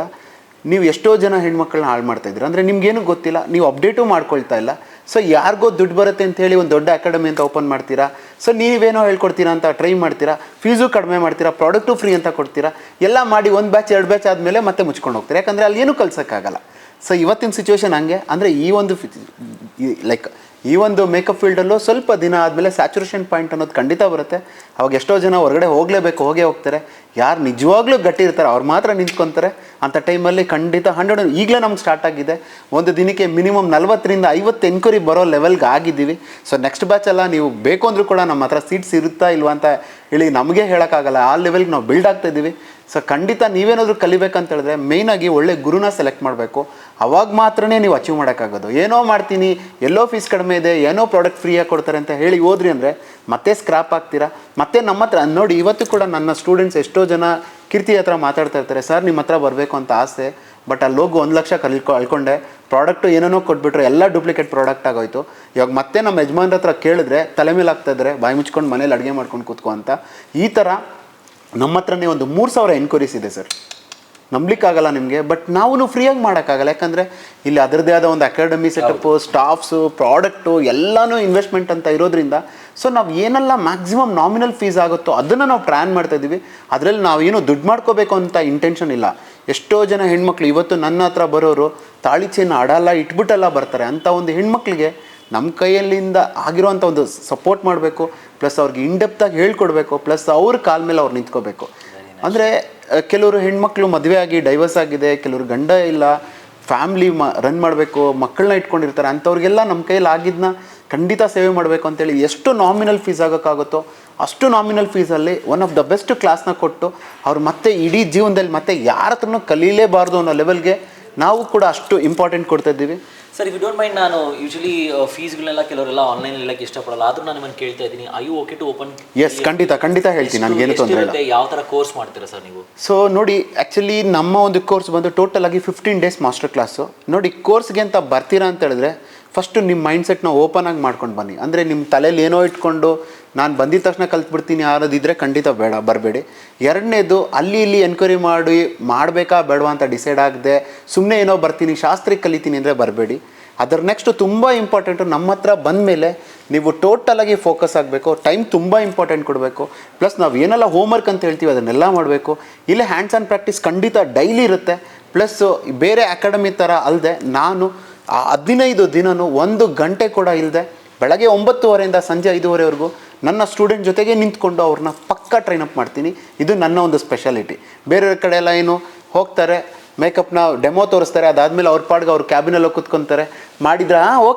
ನೀವು ಎಷ್ಟೋ ಜನ ಹೆಣ್ಮಕ್ಳನ್ನ ಹಾಳು ಮಾಡ್ತಾಯಿದ್ದೀರ. ಅಂದರೆ ನಿಮ್ಗೇನು ಗೊತ್ತಿಲ್ಲ, ನೀವು ಅಪ್ಡೇಟು ಮಾಡ್ಕೊಳ್ತಾ ಇಲ್ಲ. ಸೊ ಯಾರಿಗೋ ದುಡ್ಡು ಬರುತ್ತೆ ಅಂತೇಳಿ ಒಂದು ದೊಡ್ಡ ಅಕಾಡೆಮಿ ಅಂತ ಓಪನ್ ಮಾಡ್ತೀರಾ. ಸೊ ನೀವೇನೋ ಹೇಳ್ಕೊಡ್ತೀರಾ ಅಂತ ಟ್ರೈ ಮಾಡ್ತೀರಾ, ಫೀಸು ಕಡಿಮೆ ಮಾಡ್ತೀರಾ, ಪ್ರಾಡಕ್ಟು ಫ್ರೀ ಅಂತ ಕೊಡ್ತೀರಾ. ಎಲ್ಲ ಮಾಡಿ 1 ಬ್ಯಾಚ್ 2 ಬ್ಯಾಚ್ ಆದಮೇಲೆ ಮತ್ತೆ ಮುಚ್ಕೊಂಡು ಹೋಗ್ತೀರಾ. ಯಾಕಂದರೆ ಅಲ್ಲಿ ಏನೂ ಕಲ್ಸೋಕ್ಕಾಗಲ್ಲ. ಸೊ ಇವತ್ತಿನ ಸಿಚುವೇಶನ್ ಹಂಗೆ. ಅಂದರೆ ಈ ಒಂದು ಮೇಕಪ್ ಫೀಲ್ಡಲ್ಲೂ ಸ್ವಲ್ಪ ದಿನ ಆದಮೇಲೆ ಸ್ಯಾಚುರೇಷನ್ ಪಾಯಿಂಟ್ ಅನ್ನೋದು ಖಂಡಿತ ಬರುತ್ತೆ. ಅವಾಗ ಎಷ್ಟೋ ಜನ ಹೊರಗಡೆ ಹೋಗೇ ಹೋಗ್ತಾರೆ. ಯಾರು ನಿಜವಾಗ್ಲೂ ಗಟ್ಟಿ ಇರ್ತಾರೆ ಅವ್ರು ಮಾತ್ರ ನಿಂತ್ಕೊತಾರೆ. ಅಂಥ ಟೈಮಲ್ಲಿ ಖಂಡಿತ 100 ಈಗಲೇ ನಮ್ಗೆ ಸ್ಟಾರ್ಟ್ ಆಗಿದೆ. ಒಂದು ದಿನಕ್ಕೆ ಮಿನಿಮಮ್ 40ರಿಂದ 50 ಎನ್ಕ್ವೈರಿ ಬರೋ ಲೆವೆಲ್ಗೆ ಆಗಿದ್ದೀವಿ. ಸೊ ನೆಕ್ಸ್ಟ್ ಬ್ಯಾಚೆಲ್ಲ ನೀವು ಬೇಕು ಅಂದರೂ ಕೂಡ ನಮ್ಮ ಹತ್ರ ಸೀಟ್ಸ್ ಇರುತ್ತಾ ಇಲ್ವಾ ಅಂತ ಹೇಳಿ ನಮಗೆ ಹೇಳೋಕ್ಕಾಗಲ್ಲ. ಆ ಲೆವೆಲ್ಗೆ ನಾವು ಬಿಲ್ಡ್ ಆಗ್ತಾ ಇದ್ದೀವಿ. ಸೊ ಖಂಡಿತ ನೀವೇನಾದರೂ ಕಲಿಬೇಕಂತ ಹೇಳಿದ್ರೆ ಮೇಯ್ನಾಗಿ ಒಳ್ಳೆ ಗುರುನ ಸೆಲೆಕ್ಟ್ ಮಾಡಬೇಕು. ಅವಾಗ ಮಾತ್ರನೇ ನೀವು ಅಚೀವ್ ಮಾಡೋಕ್ಕಾಗೋದು. ಏನೋ ಮಾಡ್ತೀನಿ, ಎಲ್ಲೋ ಫೀಸ್ ಕಡಿಮೆ ಇದೆ, ಏನೋ ಪ್ರಾಡಕ್ಟ್ ಫ್ರೀಯಾಗಿ ಕೊಡ್ತಾರೆ ಅಂತ ಹೇಳಿ ಹೋದ್ರಿ ಅಂದರೆ ಮತ್ತೆ ಸ್ಕ್ರಾಪ್ ಆಗ್ತೀರಾ. ಮತ್ತೆ ನಮ್ಮ ಹತ್ರ ನೋಡಿ, ಇವತ್ತು ಕೂಡ ನನ್ನ ಸ್ಟೂಡೆಂಟ್ಸ್ ಎಷ್ಟೋ ಜನ ಕೀರ್ತಿ ಹತ್ರ ಮಾತಾಡ್ತಾ ಇರ್ತಾರೆ, ಸರ್ ನಿಮ್ಮ ಹತ್ರ ಬರಬೇಕು ಅಂತ ಆಸೆ, ಬಟ್ ಅಲ್ಲಿ ಹೋಗಿ 1 ಲಕ್ಷ ಅಳ್ಕೊಂಡೆ, ಪ್ರಾಡಕ್ಟು ಏನೇನೋ ಕೊಟ್ಬಿಟ್ರೆ ಎಲ್ಲ ಡೂಪ್ಲಿಕೇಟ್ ಪ್ರಾಡಕ್ಟ್ ಆಗೋಯ್ತು. ಇವಾಗ ಮತ್ತೆ ನಮ್ಮ ಯಜಮಾನ್ರ ಹತ್ರ ಕೇಳಿದ್ರೆ ತಲೆ ಮೇಲೆ ಆಗ್ತಾಯಿದ್ದಾರೆ, ಬಾಯಿ ಮುಚ್ಕೊಂಡು ಮನೇಲಿ ಅಡುಗೆ ಮಾಡ್ಕೊಂಡು ಕೂತ್ಕೊ ಅಂತ. ಈ ಥರ ನಮ್ಮ ಹತ್ರನೇ ಒಂದು 3000 ಎನ್ಕ್ವೈರೀಸ್ ಇದೆ ಸರ್. ನಂಬಲಿಕ್ಕಾಗಲ್ಲ ನಿಮಗೆ. ಬಟ್ ನಾವು ಫ್ರೀಯಾಗಿ ಮಾಡೋಕ್ಕಾಗಲ್ಲ. ಯಾಕಂದರೆ ಇಲ್ಲಿ ಅದರದ್ದೇ ಆದ ಒಂದು ಅಕಾಡೆಮಿ ಸೆಟಪ್ಪು, ಸ್ಟಾಫ್ಸು, ಪ್ರಾಡಕ್ಟು ಎಲ್ಲನೂ ಇನ್ವೆಸ್ಟ್ಮೆಂಟ್ ಅಂತ ಇರೋದ್ರಿಂದ ಸೊ ನಾವು ಏನೆಲ್ಲ ಮ್ಯಾಕ್ಸಿಮಮ್ ನಾಮಿನಲ್ ಫೀಸ್ ಆಗುತ್ತೋ ಅದನ್ನು ನಾವು ಪ್ಲ್ಯಾನ್ ಮಾಡ್ತಾಯಿದ್ದೀವಿ. ಅದರಲ್ಲಿ ನಾವೇನು ದುಡ್ಡು ಮಾಡ್ಕೋಬೇಕು ಅಂತ ಇಂಟೆನ್ಷನ್ ಇಲ್ಲ. ಎಷ್ಟೋ ಜನ ಹೆಣ್ಮಕ್ಳು ಇವತ್ತು ನನ್ನ ಹತ್ರ ಬರೋರು ತಾಳಿ ಚೈನ್ ಅಡಲ್ಲ ಇಟ್ಬಿಟ್ಟೆಲ್ಲ ಬರ್ತಾರೆ. ಅಂಥ ಒಂದು ಹೆಣ್ಮಕ್ಳಿಗೆ ನಮ್ಮ ಕೈಯಲ್ಲಿಂದ ಆಗಿರೋವಂಥ ಒಂದು ಸಪೋರ್ಟ್ ಮಾಡಬೇಕು. ಪ್ಲಸ್ ಅವ್ರಿಗೆ ಇನ್ಡೆಪ್ತಾಗಿ ಹೇಳ್ಕೊಡ್ಬೇಕು. ಪ್ಲಸ್ ಅವ್ರ ಕಾಲ ಮೇಲೆ ಅವ್ರು ನಿಂತ್ಕೋಬೇಕು. ಅಂದರೆ ಕೆಲವರು ಹೆಣ್ಮಕ್ಳು ಮದುವೆ ಆಗಿ ಡೈವರ್ಸ್ ಆಗಿದೆ, ಕೆಲವರು ಗಂಡ ಇಲ್ಲ, ಫ್ಯಾಮ್ಲಿ ರನ್ ಮಾಡಬೇಕು, ಮಕ್ಕಳನ್ನ ಇಟ್ಕೊಂಡಿರ್ತಾರೆ. ಅಂಥವ್ರಿಗೆಲ್ಲ ನಮ್ಮ ಕೈಯಲ್ಲಿ ಆಗಿದ್ದನ್ನ ಖಂಡಿತ ಸೇವೆ ಮಾಡಬೇಕು ಅಂತೇಳಿ ಎಷ್ಟು ನಾಮಿನಲ್ ಫೀಸ್ ಆಗೋಕ್ಕಾಗುತ್ತೋ ಅಷ್ಟು ನಾಮಿನಲ್ ಫೀಸಲ್ಲಿ ಒನ್ ಆಫ್ ದ ಬೆಸ್ಟ್ ಕ್ಲಾಸ್ನ ಕೊಟ್ಟು ಅವ್ರು ಮತ್ತೆ ಇಡೀ ಜೀವನದಲ್ಲಿ ಮತ್ತೆ ಯಾರ ಹತ್ರನೂ ಕಲೀಲೇಬಾರ್ದು ಅನ್ನೋ ಲೆವೆಲ್ಗೆ ನಾವು ಕೂಡ ಅಷ್ಟು ಇಂಪಾರ್ಟೆಂಟ್ ಕೊಡ್ತಾಯಿದ್ದೀವಿ. Sir if you don't mind, ನಾನು ಯೂಶಲಿ ಫೀಸ್ಗಳನ್ನೆಲ್ಲ ಕೆಲವರೆಲ್ಲ ಆನ್ಲೈನ್ ಹೇಳಕ್ಕೆ ಇಷ್ಟಪಡಲ್ಲ, ಆದರೂ ನಾನು ನಿಮ್ಮನ್ನು ಕೇಳ್ತಾ ಇದ್ದೀನಿ, I you okay to open? Yes, ಖಂಡಿತ ಹೇಳ್ತೀನಿ, ನನಗೇನು ತೊಂದರೆ ಇಲ್ಲ. ಯಾವ ಥರ ಕೋರ್ಸ್ ಮಾಡ್ತೀರಾ ಸರ್ ನೀವು? ಸೊ ನೋಡಿ, ಆ್ಯಕ್ಚುಲಿ ನಮ್ಮ ಒಂದು ಕೋರ್ಸ್ ಬಂದು ಟೋಟಲ್ ಆಗಿ 15 days ಮಾಸ್ಟರ್ ಕ್ಲಾಸು. ನೋಡಿ, ಕೋರ್ಸ್ಗೆ ಅಂತ ಬರ್ತೀರಾ ಅಂತ ಹೇಳಿದ್ರೆ ಫಸ್ಟು ನಿಮ್ಮ ಮೈಂಡ್ಸೆಟ್ನ ಓಪನ್ ಆಗಿ ಮಾಡ್ಕೊಂಡು ಬನ್ನಿ. ಅಂದರೆ ನಿಮ್ಮ ತಲೆಯಲ್ಲಿ ಏನೋ ಇಟ್ಕೊಂಡು ನಾನು ಬಂದಿದ ತಕ್ಷಣ ಕಲ್ತ್ಬಿಡ್ತೀನಿ ಅನ್ನೋದಿದ್ರೆ ಖಂಡಿತ ಬರಬೇಡಿ. ಎರಡನೇದು, ಅಲ್ಲಿ ಇಲ್ಲಿ ಎನ್ಕ್ವೈರಿ ಮಾಡಬೇಕಾ ಬೇಡವಾ ಅಂತ ಡಿಸೈಡ್ ಆಗದೆ ಸುಮ್ಮನೆ ಏನೋ ಬರ್ತೀನಿ ಶಾಸ್ತ್ರಕ್ಕೆ ಕಲಿತೀನಿ ಅಂದರೆ ಬರಬೇಡಿ. ಅದರ ನೆಕ್ಸ್ಟು ತುಂಬ ಇಂಪಾರ್ಟೆಂಟು, ನಮ್ಮ ಹತ್ರ ಬಂದಮೇಲೆ ನೀವು ಟೋಟಲಾಗಿ ಫೋಕಸ್ ಆಗಬೇಕು, ಟೈಮ್ ತುಂಬ ಇಂಪಾರ್ಟೆಂಟ್ ಕೊಡಬೇಕು. ಪ್ಲಸ್ ನಾವು ಏನೆಲ್ಲ ಹೋಮ್ವರ್ಕ್ ಅಂತ ಹೇಳ್ತೀವಿ ಅದನ್ನೆಲ್ಲ ಮಾಡಬೇಕು. ಇಲ್ಲೇ ಹ್ಯಾಂಡ್ಸ್ ಆನ್ ಪ್ರಾಕ್ಟೀಸ್ ಖಂಡಿತ ಡೈಲಿ ಇರುತ್ತೆ. ಪ್ಲಸ್ಸು ಬೇರೆ ಅಕಾಡೆಮಿ ಥರ ಅಲ್ಲದೆ ನಾನು 15 ದಿನವೂ 1 ಗಂಟೆ ಕೂಡ ಇಲ್ಲದೆ ಬೆಳಗ್ಗೆ 9:30 ಸಂಜೆ 5:30ವರೆಗೂ ನನ್ನ ಸ್ಟೂಡೆಂಟ್ ಜೊತೆಗೆ ನಿಂತ್ಕೊಂಡು ಅವ್ರನ್ನ ಪಕ್ಕಾ ಟ್ರೈನಪ್ ಮಾಡ್ತೀನಿ. ಇದು ನನ್ನ ಒಂದು ಸ್ಪೆಷಾಲಿಟಿ. ಬೇರೆ ಕಡೆ ಎಲ್ಲ ಏನು ಹೋಗ್ತಾರೆ, ಮೇಕಪ್ನ ಡೆಮೋ ತೋರಿಸ್ತಾರೆ, ಅದಾದಮೇಲೆ ಅವ್ರ ಪಾಡ್ಗೆ ಅವ್ರ ಕ್ಯಾಬಿನಲ್ಲಿ ಕೂತ್ಕೊತಾರೆ, ಮಾಡಿದ್ರೆ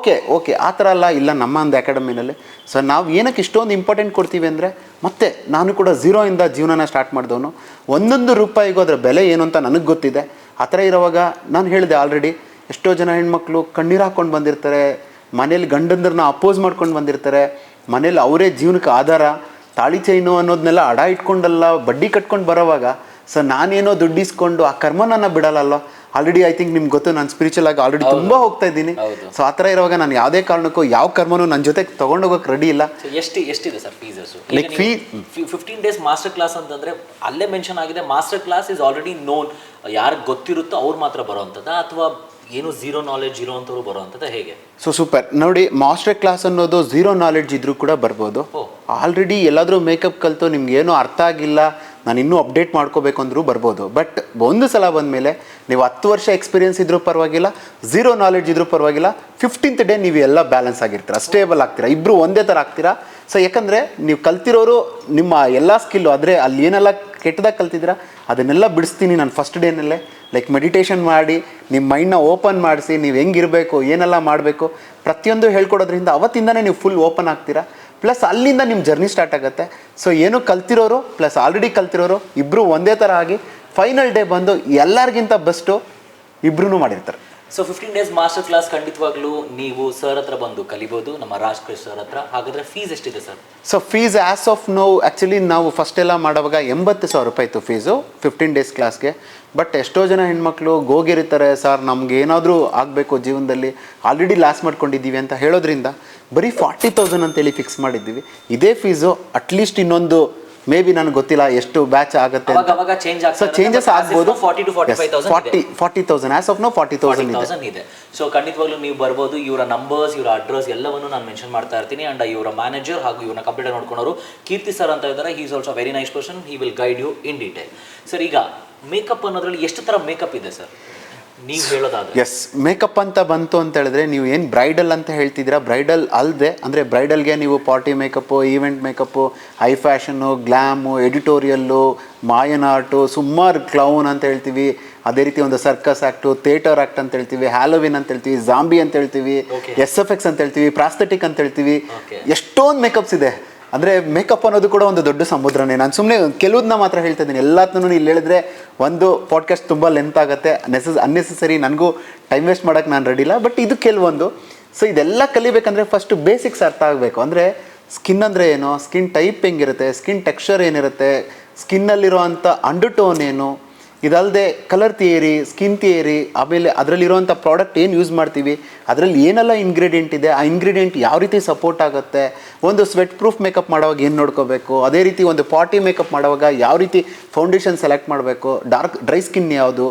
ಓಕೆ ಆ ಥರ ಇಲ್ಲ ನಮ್ಮ ಒಂದು ಅಕಾಡೆಮಿನಲ್ಲಿ. ಸೊ ನಾವು ಏನಕ್ಕೆ ಇಷ್ಟೊಂದು ಇಂಪಾರ್ಟೆಂಟ್ ಕೊಡ್ತೀವಿ ಅಂದರೆ, ಮತ್ತೆ ನಾನು ಕೂಡ 0ಇಂದ ಜೀವನನ ಸ್ಟಾರ್ಟ್ ಮಾಡಿದವನು. ಒಂದೊಂದು ರೂಪಾಯಿಗೂ ಅದರ ಬೆಲೆ ಏನು ಅಂತ ನನಗೆ ಗೊತ್ತಿದೆ. ಆ ಥರ ಇರೋವಾಗ ನಾನು ಹೇಳಿದೆ ಆಲ್ರೆಡಿ, ಎಷ್ಟೋ ಜನ ಹೆಣ್ಮಕ್ಳು ಕಣ್ಣೀರು ಹಾಕ್ಕೊಂಡು ಬಂದಿರ್ತಾರೆ, ಮನೇಲಿ ಗಂಡಂದ್ರನ್ನ ಅಪೋಸ್ ಮಾಡ್ಕೊಂಡು ಬಂದಿರ್ತಾರೆ, ಮನೇಲಿ ಅವರೇ ಜೀವನಕ್ಕೆ ಆಧಾರ, ತಾಳಿ ಚೈನು ಅನ್ನೋದನ್ನೆಲ್ಲ ಅಡ ಇಟ್ಕೊಂಡಲ್ಲ ಬಡ್ಡಿ ಕಟ್ಕೊಂಡು ಬರೋವಾಗ ಸೊ ನಾನೇನೋ ದುಡ್ಡಿಸ್ಕೊಂಡು ಆ ಕರ್ಮನ ಬಿಡಲ್ಲ. ಆಲ್ರೆಡಿ ಐ ಥಿಂಕ್ ನಿಮ್ಗೆ ಗೊತ್ತು, ನಾನು ಸ್ಪಿರಿಚುವಲ್ ಆಗಿ ಆಲ್ರೆಡಿ ತುಂಬ ಹೋಗ್ತಾ ಇದ್ದೀನಿ. ಸೊ ಆ ಥರ ಇರುವಾಗ ನಾನು ಯಾವುದೇ ಕಾರಣಕ್ಕೂ ಯಾವ ಕರ್ಮನೂ ನನ್ನ ಜೊತೆ ತೊಗೊಂಡೋಗೋಕೆ ರೆಡಿ ಇಲ್ಲ. ಎಷ್ಟಿದೆ sir fees? Like 15 days master class ಅಂತಂದರೆ ಅಲ್ಲೇ ಮೆನ್ಷನ್ ಆಗಿದೆ, master class is already known, ಯಾರಿಗೆ ಗೊತ್ತಿರುತ್ತೋ ಅವ್ರು ಮಾತ್ರ ಬರೋವಂಥದ್ದು, ಅಥವಾ ಏನು ಝೀರೋ ನಾಲೆಡ್ಜ್ ಇರೋವಂಥವ್ರು ಬರೋವಂಥದ್ದು, ಹೇಗೆ? So super. ನೋಡಿ, ಮಾಸ್ಟರ್ ಕ್ಲಾಸ್ ಅನ್ನೋದು ಝೀರೋ ನಾಲೆಡ್ಜ್ ಇದ್ರೂ ಕೂಡ ಬರ್ಬೋದು. ಆಲ್ರೆಡಿ ಎಲ್ಲಾದರೂ ಮೇಕಪ್ ಕಲಿತು ನಿಮ್ಗೆ ಏನೂ ಅರ್ಥ ಆಗಿಲ್ಲ, ನಾನು ಇನ್ನೂ ಅಪ್ಡೇಟ್ ಮಾಡ್ಕೋಬೇಕು ಅಂದರೂ ಬರ್ಬೋದು. ಬಟ್ ಒಂದು ಸಲ ಬಂದಮೇಲೆ ನೀವು 10 ವರ್ಷ ಎಕ್ಸ್ಪೀರಿಯನ್ಸ್ ಇದ್ರೂ ಪರವಾಗಿಲ್ಲ, ಝೀರೋ ನಾಲೆಡ್ಜ್ ಇದ್ರೂ ಪರವಾಗಿಲ್ಲ, 15th ಡೇ ನೀವು ಎಲ್ಲ ಬ್ಯಾಲೆನ್ಸ್ ಆಗಿರ್ತೀರ, ಸ್ಟೇಬಲ್ ಆಗ್ತೀರಾ, ಇಬ್ಬರು ಒಂದೇ ಥರ ಆಗ್ತೀರಾ. ಸೊ ಯಾಕಂದರೆ ನೀವು ಕಲ್ತಿರೋರು ನಿಮ್ಮ ಎಲ್ಲ ಸ್ಕಿಲ್ಲು, ಆದರೆ ಅಲ್ಲಿ ಏನೆಲ್ಲ ಕೆಟ್ಟದಾಗಿ ಕಲ್ತಿದ್ದೀರಾ ಅದನ್ನೆಲ್ಲ ಬಿಡಿಸ್ತೀನಿ ನಾನು ಫಸ್ಟ್ ಡೇನಲ್ಲೇ. ಲೈಕ್ ಮೆಡಿಟೇಷನ್ ಮಾಡಿ ನಿಮ್ಮ ಮೈಂಡ್ನ ಓಪನ್ ಮಾಡಿಸಿ ನೀವು ಹೆಂಗಿರಬೇಕು, ಏನೆಲ್ಲ ಮಾಡಬೇಕು ಪ್ರತಿಯೊಂದು ಹೇಳ್ಕೊಡೋದ್ರಿಂದ ಅವತ್ತಿಂದನೇ ನೀವು ಫುಲ್ ಓಪನ್ ಆಗ್ತೀರಾ. ಪ್ಲಸ್ ಅಲ್ಲಿಂದ ನಿಮ್ಮ ಜರ್ನಿ ಸ್ಟಾರ್ಟ್ ಆಗುತ್ತೆ. ಸೊ ಏನು ಕಲ್ತಿರೋರು ಪ್ಲಸ್ ಆಲ್ರೆಡಿ ಕಲ್ತಿರೋರು ಇಬ್ಬರು ಒಂದೇ ಥರ ಆಗಿ ಫೈನಲ್ ಡೇ ಬಂದು ಎಲ್ಲರಿಗಿಂತ ಬೆಸ್ಟು ಇಬ್ಬರೂ ಮಾಡಿರ್ತಾರೆ. ಸೊ 15 days ಮಾಸ್ಟರ್ ಕ್ಲಾಸ್ ಖಂಡಿತವಾಗ್ಲೂ ನೀವು ಸರ್ ಹತ್ರ ಬಂದು ಕಲಿಬೋದು, ನಮ್ಮ ರಾಜ್ಕೃಷ್ಣ ಸರ್ ಹತ್ರ. ಹಾಗಾದರೆ ಫೀಸ್ ಎಷ್ಟಿದೆ sir? So fees as of now actually ನಾವು ಫಸ್ಟ್ ಎಲ್ಲ ಮಾಡುವಾಗ 80,000 ರೂಪಾಯಿ ಇತ್ತು ಫೀಸು 15 days ಕ್ಲಾಸ್ಗೆ. ಬಟ್ ಎಷ್ಟೋ ಜನ ಹೆಣ್ಮಕ್ಳು ಗೋಗಿರ್ತಾರೆ, ಸರ್ ನಮ್ಗೆ ಏನಾದರೂ ಆಗಬೇಕು ಜೀವನದಲ್ಲಿ, ಆಲ್ರೆಡಿ ಲಾಸ್ ಮಾಡ್ಕೊಂಡಿದ್ದೀವಿ ಅಂತ ಹೇಳೋದ್ರಿಂದ ಬರೀ 40,000 ಅಂತೇಳಿ ಫಿಕ್ಸ್ ಮಾಡಿದ್ದೀವಿ. ಇದೇ ಫೀಸು ಅಟ್ಲೀಸ್ಟ್ ಇನ್ನೊಂದು ಮೇ ಬಿ ನನಗೆ ಗೊತ್ತಿಲ್ಲ ಎಷ್ಟು ಬ್ಯಾಚ್ ಆಗುತ್ತೆ, ಸೊ ಚೇಂಜಸ್ ಆಗ್ಬೋದು. 40,000 ಆಸ್ ಆಫ್ ನೋ 40,000 ಇದೆ. ಸೊ ಖಂಡಿತವಾಗ್ಲೂ ನೀವು ಬರ್ಬೋದು. ಇವರ ನಂಬರ್ಸ್, ಇವರ ಅಡ್ರೆಸ್ ಎಲ್ಲವನ್ನು ನಾನು ಮೆನ್ಷನ್ ಮಾಡ್ತಾ ಇರ್ತೀನಿ. ಅಂಡ್ ಇವರ ಮ್ಯಾನೇಜರ್ ಹಾಗೂ ಇವ್ರನ್ನ ಕಂಪ್ಯೂಟರ್ ನೋಡ್ಕೊಂಡವರು ಕೀರ್ತಿ ಸರ್ ಅಂತ ಇದ್ದಾರೆ. He is also very nice person, he will guide you in detail. Sir ಈಗ ಮೇಕಪ್ ಅನ್ನೋದ್ರಲ್ಲಿ ಎಷ್ಟು ಥರ ಮೇಕಪ್ ಇದೆ ಸರ್ ನೀವು ಹೇಳೋದಾದ್ರೆ? ಎಸ್, ಮೇಕಪ್ ಅಂತ ಬಂತು ಅಂತ ಹೇಳಿದ್ರೆ ನೀವು ಏನು ಬ್ರೈಡಲ್ ಅಂತ ಹೇಳ್ತಿದ್ದೀರಾ, ಬ್ರೈಡಲ್ ಅಲ್ಲದೆ ಅಂದರೆ ಬ್ರೈಡಲ್ಗೆ ನೀವು party makeup, event makeup, high fashion, glam, editorial, ಮಾಯನ್ ಆರ್ಟು, ಸುಮಾರು ಕ್ಲೌನ್ ಅಂತ ಹೇಳ್ತೀವಿ, ಅದೇ ರೀತಿ ಒಂದು ಸರ್ಕಸ್ ಆ್ಯಕ್ಟು, ಥಿಯೇಟರ್ ಆ್ಯಕ್ಟ್ ಅಂತ ಹೇಳ್ತೀವಿ, ಹ್ಯಾಲೋವಿನ್ ಅಂತ ಹೇಳ್ತೀವಿ, ಜಾಂಬಿ ಅಂತ ಹೇಳ್ತೀವಿ, SFX ಅಂತ ಹೇಳ್ತೀವಿ, ಪ್ರಾಸ್ಥೆಟಿಕ್ ಅಂತ ಹೇಳ್ತೀವಿ, ಎಷ್ಟೊಂದು ಮೇಕಪ್ಸ್ ಇದೆ. ಅಂದರೆ ಮೇಕಪ್ ಅನ್ನೋದು ಕೂಡ ಒಂದು ದೊಡ್ಡ ಸಮುದ್ರನೇ. ನಾನು ಸುಮ್ಮನೆ ಕೆಲವುದನ್ನ ಮಾತ್ರ ಹೇಳ್ತಾ ಇದ್ದೀನಿ, ಎಲ್ಲದನ್ನೂ ಇಲ್ಲಿ ಹೇಳಿದ್ರೆ ಒಂದು ಪಾಡ್ಕಾಸ್ಟ್ ತುಂಬ ಲೆಂತ್ ಆಗುತ್ತೆ, ಅನ್ನೆಸೆಸರಿ, ನನಗೂ ಟೈಮ್ ವೇಸ್ಟ್ ಮಾಡೋಕ್ಕೆ ನಾನು ರೆಡಿ ಇಲ್ಲ. ಬಟ್ ಇದು ಕೆಲವೊಂದು. ಸೊ ಇದೆಲ್ಲ ಕಲಿಬೇಕಂದ್ರೆ ಫಸ್ಟು ಬೇಸಿಕ್ಸ್ ಅರ್ಥ ಆಗಬೇಕು. ಅಂದರೆ ಸ್ಕಿನ್ ಅಂದರೆ ಏನು, ಸ್ಕಿನ್ ಟೈಪ್ ಹೆಂಗಿರುತ್ತೆ, ಸ್ಕಿನ್ ಟೆಕ್ಸ್ಚರ್ ಏನಿರುತ್ತೆ, ಸ್ಕಿನ್ನಲ್ಲಿರೋ ಅಂಥ ಅಂಡರ್ಟೋನ್ ಏನು, ಇದಲ್ಲದೆ ಕಲರ್ ಥಿಯರಿ, ಸ್ಕಿನ್ ಥಿಯರಿ, ಆಮೇಲೆ ಅದರಲ್ಲಿರುವಂಥ ಪ್ರಾಡಕ್ಟ್ ಏನು ಯೂಸ್ ಮಾಡ್ತೀವಿ, ಅದರಲ್ಲಿ ಏನೆಲ್ಲ ಇಂಗ್ರೀಡಿಯೆಂಟ್ ಇದೆ, ಆ ಇಂಗ್ರೀಡಿಯೆಂಟ್ ಯಾವ ರೀತಿ ಸಪೋರ್ಟ್ ಆಗುತ್ತೆ, ಒಂದು ಸ್ವೆಟ್ ಪ್ರೂಫ್ ಮೇಕಪ್ ಮಾಡೋವಾಗ ಏನು ನೋಡ್ಕೋಬೇಕು, ಅದೇ ರೀತಿ ಒಂದು ಪಾರ್ಟಿ ಮೇಕಪ್ ಮಾಡುವಾಗ ಯಾವ ರೀತಿ ಫೌಂಡೇಶನ್ ಸೆಲೆಕ್ಟ್ ಮಾಡಬೇಕು, ಡ್ರೈ ಸ್ಕಿನ್ ಯಾವುದು,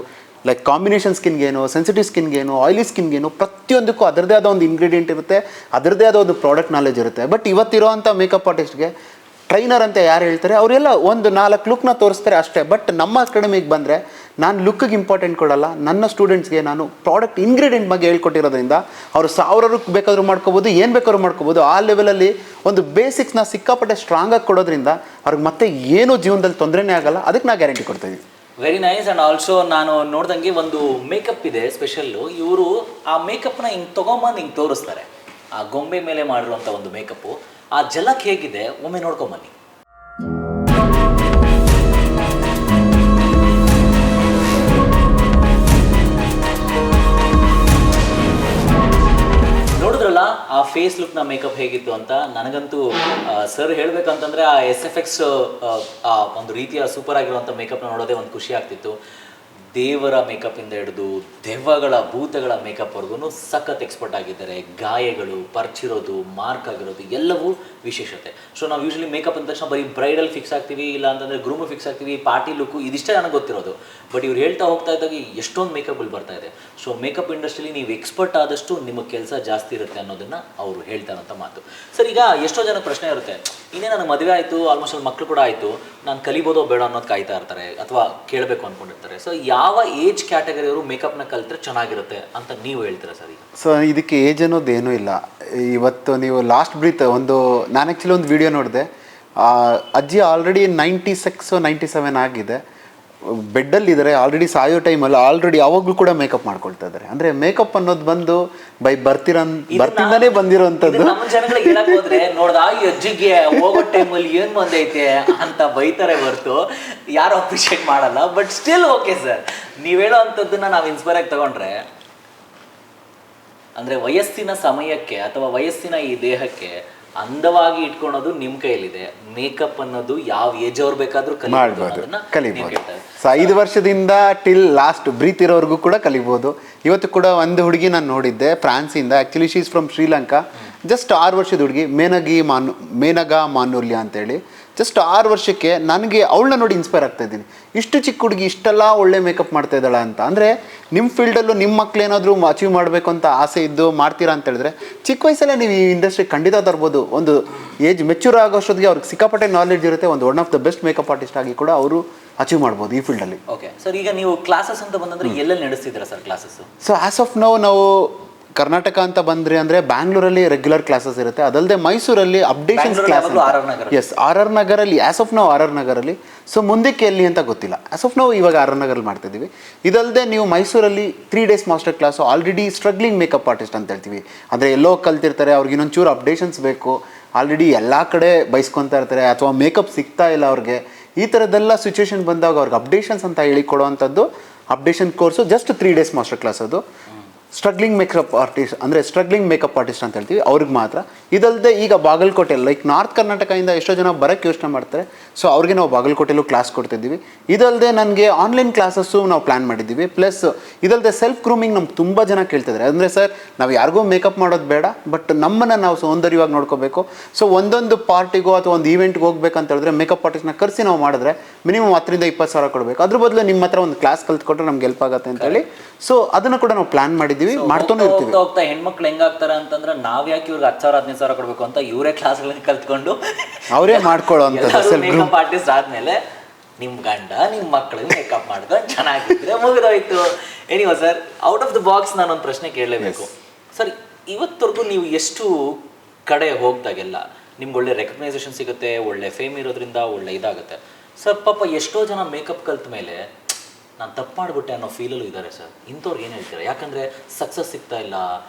ಲೈಕ್ ಕಾಂಬಿನೇಷನ್ ಸ್ಕಿನ್ಗೇನು, ಸೆನ್ಸಿಟಿವ್ ಸ್ಕಿನ್ಗೇನು, ಆಯಿಲಿ ಸ್ಕಿನ್ಗೇನು, ಪ್ರತಿಯೊಂದಕ್ಕೂ ಅದರದ್ದೇ ಆದ ಒಂದು ಇಂಗ್ರೀಡಿಯೆಂಟ್ ಇರುತ್ತೆ, ಅದರದ್ದೇ ಆದ ಒಂದು ಪ್ರಾಡಕ್ಟ್ ನಾಲೆಜ್ ಇರುತ್ತೆ. ಬಟ್ ಇವತ್ತಿರೋವಂಥ ಮೇಕಪ್ ಆರ್ಟಿಸ್ಟ್ಗೆ ಟ್ರೈನರ್ ಅಂತ ಯಾರು ಹೇಳ್ತಾರೆ ಅವರೆಲ್ಲ ಒಂದು 4 ಲುಕ್ನ ತೋರಿಸ್ತಾರೆ ಅಷ್ಟೇ. ಬಟ್ ನಮ್ಮ ಅಕಾಡೆಮಿಗೆ ಬಂದರೆ ನಾನು ಲುಕ್ಕಿಗೆ ಇಂಪಾರ್ಟೆಂಟ್ ಕೊಡಲ್ಲ, ನನ್ನ ಸ್ಟೂಡೆಂಟ್ಸ್ಗೆ ನಾನು ಪ್ರಾಡಕ್ಟ್ ಇಂಗ್ರೀಡಿಯೆಂಟ್ ಬಗ್ಗೆ ಹೇಳ್ಕೊಟ್ಟಿರೋದ್ರಿಂದ ಅವರು 1000 ರೂಪಾಯಿ ಬೇಕಾದ್ರೂ ಮಾಡ್ಕೋಬೋದು, ಏನು ಬೇಕಾದ್ರೂ ಮಾಡ್ಕೋಬೋದು. ಆ ಲೆವೆಲಲ್ಲಿ ಒಂದು ಬೇಸಿಕ್ಸ್ನ ಸಿಕ್ಕಾಪಟ್ಟೆ ಸ್ಟ್ರಾಂಗಾಗಿ ಕೊಡೋದ್ರಿಂದ ಅವ್ರಿಗೆ ಮತ್ತೆ ಏನೂ ಜೀವನದಲ್ಲಿ ತೊಂದರೆನೇ ಆಗಲ್ಲ. ಅದಕ್ಕೆ ನಾನು ಗ್ಯಾರಂಟಿ ಕೊಡ್ತಾಯಿದ್ದೀನಿ. Very nice. ಆ್ಯಂಡ್ ಆಲ್ಸೋ ನಾನು ನೋಡ್ದಂಗೆ ಒಂದು ಮೇಕಪ್ ಇದೆ ಸ್ಪೆಷಲ್ಲು. ಇವರು ಆ ಮೇಕಪ್ನ ಹಿಂಗೆ ತೊಗೊಂಬಂದು ಹಿಂಗೆ ತೋರಿಸ್ತಾರೆ, ಆ ಗೊಂಬೆ ಮೇಲೆ ಮಾಡಿರುವಂಥ ಒಂದು ಮೇಕಪ್ಪು. ಆ ಜಲಕ್ ಹೇಗಿದೆ ಒಮ್ಮೆ ನೋಡ್ಕೊಂಬನ್ನಿ. ಆ ಫೇಸ್ ಲುಕ್ನ ಮೇಕಪ್ ಹೇಗಿತ್ತು ಅಂತ ನನಗಂತೂ ಸರ್ ಹೇಳಬೇಕಂತಂದರೆ ಆ SFX ಆ ಒಂದು ರೀತಿಯ ಸೂಪರ್ ಆಗಿರುವಂಥ ಮೇಕಪ್ನ ನೋಡೋದೇ ಒಂದು ಖುಷಿ ಆಗ್ತಿತ್ತು. ದೇವರ ಮೇಕಪ್ಪಿಂದ ಹಿಡಿದು ದೆವ್ವಗಳ ಭೂತಗಳ ಮೇಕಪ್ವರೆಗೂ ಸಖತ್ ಎಕ್ಸ್ಪರ್ಟ್ ಆಗಿದ್ದಾರೆ. ಗಾಯಗಳು, ಪರ್ಚಿರೋದು, ಮಾರ್ಕ್ ಆಗಿರೋದು ಎಲ್ಲವೂ ವಿಶೇಷತೆ. ಸೊ ನಾವು ಯೂಶ್ವಲಿ ಮೇಕಪ್ ಅಂದ ತಕ್ಷಣ ಬರೀ ಬ್ರೈಡಲ್ ಫಿಕ್ಸ್ ಆಗ್ತೀವಿ, ಇಲ್ಲ ಅಂತಂದರೆ ಗ್ರೂಮ್ ಫಿಕ್ಸ್ ಆಗ್ತೀವಿ, ಪಾರ್ಟಿ ಲುಕ್ಕು ಇದಿಷ್ಟೇ ನನಗೆ ಗೊತ್ತಿರೋದು. ಬಟ್ ಇವ್ರು ಹೇಳ್ತಾ ಹೋಗ್ತಾ ಇದ್ದಾಗ ಎಷ್ಟೊಂದು ಮೇಕಪ್ಗಳು ಬರ್ತಾ ಇದೆ. ಸೊ ಮೇಕಪ್ ಇಂಡಸ್ಟ್ರಿಲಿ ನೀವು ಎಕ್ಸ್ಪರ್ಟ್ ಆದಷ್ಟು ನಿಮ್ಮ ಕೆಲಸ ಜಾಸ್ತಿ ಇರುತ್ತೆ ಅನ್ನೋದನ್ನು ಅವರು ಹೇಳ್ತಾರಂಥ ಮಾತು. ಸರ್, ಈಗ ಎಷ್ಟೋ ಜನ ಪ್ರಶ್ನೆ ಇರುತ್ತೆ, ಇನ್ನೇ ನನಗೆ ಮದುವೆ ಆಯಿತು, ಆಲ್ಮೋಸ್ಟ್ ಅಲ್ಲಿ ಮಕ್ಕಳು ಕೂಡ ಆಯಿತು, ನಾನು ಕಲಿಬೋದೋ ಬೇಡ ಅನ್ನೋದು ಕಾಯ್ತಾ ಇರ್ತಾರೆ ಅಥವಾ ಕೇಳಬೇಕು ಅಂದ್ಕೊಂಡಿರ್ತಾರೆ. ಸೊ ಯಾವ ಏಜ್ ಕ್ಯಾಟಗರಿಯವರು ಮೇಕಪ್ನ ಕಲಿತ್ರೆ ಚೆನ್ನಾಗಿರುತ್ತೆ ಅಂತ ನೀವು ಹೇಳ್ತೀರಾ ಸರ್? ಈಗ ಸೊ ಇದಕ್ಕೆ ಏಜ್ ಅನ್ನೋದು ಏನೂ ಇಲ್ಲ. ಇವತ್ತು ನೀವು ಲಾಸ್ಟ್ ಬ್ರೀತ್ ನಾನು ಆ್ಯಕ್ಚುಲಿ ಒಂದು ವಿಡಿಯೋ ನೋಡಿದೆ, ಅಜ್ಜಿ ಆಲ್ರೆಡಿ 96 97 ಆಗಿದೆ, ಬೆಡ್ಡಲ್ಲಿದ್ದಾರೆ, ಆಲ್ರೆಡಿ ಸಾಯೋ ಟೈಮಲ್ಲಿ ಆಲ್ರೆಡಿ ಯಾವಾಗಲೂ ಕೂಡ ಮೇಕಪ್ ಮಾಡ್ಕೊಳ್ತಾ ಇದ್ದಾರೆ. ಅಂದರೆ ಮೇಕಪ್ ಅನ್ನೋದು ಬಂದು ಬರ್ತಿಂದಾನೇ ಬಂದಿರೋಂಥದ್ದು. ನಮ್ಮ ಜನಗಳಿಗೆ ಹೇಳಕ್ ಹೋದ್ರೆ ನೋಡ್ದ ಈ ಅಜ್ಜಿಗೆ ಹೋಗೋ ಟೈಮಲ್ಲಿ ಏನು ಬಂದೈತೆ ಅಂತ ಬೈತಾರೆ ಹೊರತು ಯಾರು ಅಪ್ರಿಷಿಯೇಟ್ ಮಾಡಲ್ಲ. ಬಟ್ ಸ್ಟಿಲ್ ಓಕೆ ಸರ್, ನೀವು ಹೇಳೋ ಅಂಥದ್ದನ್ನ ನಾವು ಇನ್ಸ್ಪೈರ್ ಆಗಿ ತಗೊಂಡ್ರೆ, ಅಂದರೆ ವಯಸ್ಸಿನ ಸಮಯಕ್ಕೆ ಅಥವಾ ವಯಸ್ಸಿನ ಈ ದೇಹಕ್ಕೆ ಅಂದವಾಗಿ ಇಟ್ಕೊಳೋದು ನಿಮ್ಮ ಕೈಯಲ್ಲಿದೆ. ಮೇಕಪ್ ಅನ್ನೋದು ಯಾವ ಏಜ್ ಅವ್ರು ಬೇಕಾದ್ರೂ ಕಲಿಬೋದು. ಸೊ 5 ವರ್ಷದಿಂದ ಟಿಲ್ ಲಾಸ್ಟ್ ಬ್ರೀತ್ ಇರೋವರೆಗೂ ಕೂಡ ಕಲಿಬೋದು. ಇವತ್ತು ಕೂಡ ಒಂದು ಹುಡುಗಿ ನಾನು ನೋಡಿದ್ದೆ ಫ್ರಾನ್ಸಿಂದ, actually she's from Sri Lanka. Just 6 ವರ್ಷದ ಹುಡುಗಿ, ಮೇನಗಾ ಮಾನುಲ್ಯ ಅಂತೇಳಿ. ಜಸ್ಟ್ 6 ವರ್ಷಕ್ಕೆ ನನಗೆ ಅವಳನ್ನ ನೋಡಿ ಇನ್ಸ್ಪೈರ್ ಆಗ್ತಾ ಇದ್ದೀನಿ. ಇಷ್ಟು ಚಿಕ್ಕ ಹುಡುಗಿ ಇಷ್ಟೆಲ್ಲ ಒಳ್ಳೆ ಮೇಕಪ್ ಮಾಡ್ತಾ ಇದ್ದಾಳ ಅಂತ. ಅಂದರೆ ನಿಮ್ಮ ಫೀಲ್ಡಲ್ಲೂ ನಿಮ್ಮ ಮಕ್ಕಳೇನಾದರೂ ಅಚೀವ್ ಮಾಡಬೇಕು ಅಂತ ಆಸೆ ಇದ್ದು ಮಾಡ್ತೀರಾ ಅಂತ ಹೇಳಿದ್ರೆ ಚಿಕ್ಕ ವಯಸ್ಸಲ್ಲೇ ನೀವು ಈ ಇಂಡಸ್ಟ್ರಿ ಖಂಡಿತ ತರ್ಬೋದು. ಒಂದು ಏಜ್ ಮೆಚ್ಯೂರ್ ಆಗೋಷ್ಟೊತ್ತಿಗೆ ಅವ್ರಿಗೆ ಸಿಕ್ಕಾಪಟ್ಟೆ ನಾಲೆಡ್ಜ್ ಇರುತ್ತೆ. ಒಂದು one of the best makeup artist ಆಗಿ ಕೂಡ ಅವರು ಅಚೀವ್ ಮಾಡ್ಬೋದು ಈ ಫೀಲ್ಡಲ್ಲಿ. ಓಕೆ ಸರ್, ಈಗ ನೀವು ಕ್ಲಾಸಸ್ ಅಂತ ಬಂದಂದ್ರೆ ಎಲ್ಲೆಲ್ಲಿ ನಡೆಸ್ತಿದ್ದೀರಾ sir classes? So as of ನಾವು ಕರ್ನಾಟಕ ಅಂತ ಬಂದ್ರಿ ಅಂದರೆ ಬ್ಯಾಂಗ್ಳೂರಲ್ಲಿ ರೆಗ್ಯುಲರ್ ಕ್ಲಾಸಸ್ ಇರುತ್ತೆ. ಅದಲ್ಲದೆ ಮೈಸೂರಲ್ಲಿ ಅಪ್ಡೇಷನ್ಸ್ ಕ್ಲಾಸ್, ಎಸ್ RR ನಗರಲ್ಲಿ ಆಸ್ ಆಫ್ ನಾವು RR ನಗರಲ್ಲಿ. ಸೊ ಮುಂದಕ್ಕೆ ಎಲ್ಲಿ ಅಂತ ಗೊತ್ತಿಲ್ಲ. ಆಸ್ ಆಫ್ ನಾವು ಇವಾಗ RR ನಗರಲ್ಲಿ ಮಾಡ್ತಿದ್ದೀವಿ. ಇದಲ್ಲದೆ ನೀವು ಮೈಸೂರಲ್ಲಿ 3 days master class, already struggling makeup artist ಅಂತ ಹೇಳ್ತೀವಿ. ಅಂದರೆ ಎಲ್ಲೋ ಕಲ್ತಿರ್ತಾರೆ, ಅವ್ರಿಗೆ ಇನ್ನೊಂದು ಚೂರು ಅಪ್ಡೇಷನ್ಸ್ ಬೇಕು, ಆಲ್ರೆಡಿ ಎಲ್ಲ ಕಡೆ ಬೈಸ್ಕೊತಾ ಇರ್ತಾರೆ ಅಥವಾ ಮೇಕಪ್ ಸಿಗ್ತಾ ಇಲ್ಲ ಅವ್ರಿಗೆ. ಈ ಥರದ್ದೆಲ್ಲ ಸಿಚುವೇಶನ್ ಬಂದಾಗ ಅವ್ರಿಗೆ ಅಪ್ಡೇಷನ್ಸ್ ಅಂತ ಹೇಳಿಕೊಡುವಂಥದ್ದು updation course. Just 3 days master class ಅದು. ಸ್ಟ್ರಗ್ಲಿಂಗ್ ಮೇಕಪ್ ಆರ್ಟಿಸ್ಟ್ ಅಂದರೆ ಸ್ಟ್ರಗ್ಲಿಂಗ್ ಮೇಕಪ್ ಆರ್ಟಿಸ್ಟ್ ಅಂತ ಹೇಳ್ತೀವಿ, ಅವ್ರಿಗೆ ಮಾತ್ರ. ಇದಲ್ಲದೆ ಈಗ ಬಾಗಲಕೋಟೆ ಲೈಕ್ ನಾರ್ತ್ ಕರ್ನಾಟಕದಿಂದ ಎಷ್ಟೋ ಜನ ಬರೋಕ್ಕೆ ಯೋಚನೆ ಮಾಡ್ತಾರೆ. ಸೊ ಅವ್ರಿಗೆ ನಾವು ಬಾಗಲಕೋಟೆಲ್ಲೂ ಕ್ಲಾಸ್ ಕೊಡ್ತಿದ್ದೀವಿ. ಇದಲ್ಲದೆ ನನಗೆ ಆನ್ಲೈನ್ ಕ್ಲಾಸಸ್ಸು ನಾವು ಪ್ಲ್ಯಾನ್ ಮಾಡಿದ್ದೀವಿ. ಪ್ಲಸ್ ಇದಲ್ಲದೆ ಸೆಲ್ಫ್ ಗ್ರೂಮಿಂಗ್ ನಮ್ಗೆ ತುಂಬ ಜನ ಕೇಳ್ತಿದ್ದಾರೆ. ಅಂದರೆ ಸರ್ ನಾವು ಯಾರಿಗೂ ಮೇಕಪ್ ಮಾಡೋದು ಬೇಡ, ಬಟ್ ನಮ್ಮನ್ನು ನಾವು ಸೌಂದರ್ಯವಾಗಿ ನೋಡ್ಕೋಬೇಕು. ಸೊ ಒಂದೊಂದು ಪಾರ್ಟಿಗೋ ಅಥವಾ ಒಂದು ಈವೆಂಟ್ಗೆ ಹೋಗ್ಬೇಕಂತ ಹೇಳಿದ್ರೆ ಮೇಕಪ್ ಆರ್ಟಿಸ್ಟ್ನ ಕರೆಸಿ ನಾವು ಮಾಡಿದ್ರೆ ಮಿನಿಮಮ್ 10 ರಿಂದ 20 ಸಾವಿರ ಕೊಡಬೇಕು. ಅದ್ರ ಬದಲು ನಿಮ್ಮ ಹತ್ರ ಒಂದು ಕ್ಲಾಸ್ ಕಲ್ತ್ಕೊಟ್ರೆ ನಮ್ಗೆ ಹೆಲ್ಪ್ ಆಗುತ್ತೆ ಅಂತೇಳಿ ಸೊ ಅದನ್ನು ಕೂಡ ನಾವು ಪ್ಲಾನ್ ಮಾಡಿದ್ದೀವಿ, ಮಾಡ್ತಾನೆ ಇರ್ತೀವಿ. ಹೋಗ್ತಾ ಹೆಣ್ಮಕ್ಳು ಹೆಂಗಾಗ್ತಾರೆ ಅಂತಂದ್ರೆ ನಾವ್ ಯಾಕೆ ಇವ್ರಿಗೆ 10,000 15,000 ಕೊಡ್ಬೇಕು ಅಂತ ಇವರೇ ಕ್ಲಾಸ್ಗಳನ್ನ ಕಲ್ತ್ಕೊಂಡು ಅವರೇ ಮಾಡ್ಕೊಳ್ಳೋಂಥದ್ದು. ಮೇಕಪ್ ಆರ್ಟಿಸ್ಟ್ ಆದ್ಮೇಲೆ ನಿಮ್ಮ ಗಂಡ ನಿಮ್ಮ ಮಕ್ಕಳಿಗೆ ಮೇಕಪ್ ಮಾಡ್ಕೊಂಡು ಚೆನ್ನಾಗಿದ್ರೆ ಮುಗಿದೋಯ್ತು. Anyway sir, out of the box ನಾನೊಂದು ಪ್ರಶ್ನೆ ಕೇಳಲೇಬೇಕು ಸರ್. ಇವತ್ತವರೆಗೂ ನೀವು ಎಷ್ಟು ಕಡೆ ಹೋಗ್ದಾಗೆಲ್ಲ ನಿಮ್ಗೆ ಒಳ್ಳೆ ರೆಕಗ್ನೈಸೇಷನ್ ಸಿಗುತ್ತೆ, ಒಳ್ಳೆ ಫೇಮ್ ಇರೋದ್ರಿಂದ ಒಳ್ಳೆ ಇದಾಗುತ್ತೆ ಸರ್. ಪಾಪ ಎಷ್ಟೋ ಜನ ಮೇಕಪ್ ಕಲ್ತ ಮೇಲೆ ನಾನು ತಪ್ಪು ಮಾಡಿಬಿಟ್ಟೆ ಅನ್ನೋ ಫೀಲಲ್ಲೂ ಇದ್ದಾರೆ ಸರ್. ಇಂಥವ್ರಿಗೆ ಏನು ಹೇಳ್ತೀರಾ? ಯಾಕಂದರೆ ಸಕ್ಸಸ್ ಸಿಗ್ತಾ ಇಲ್ಲ,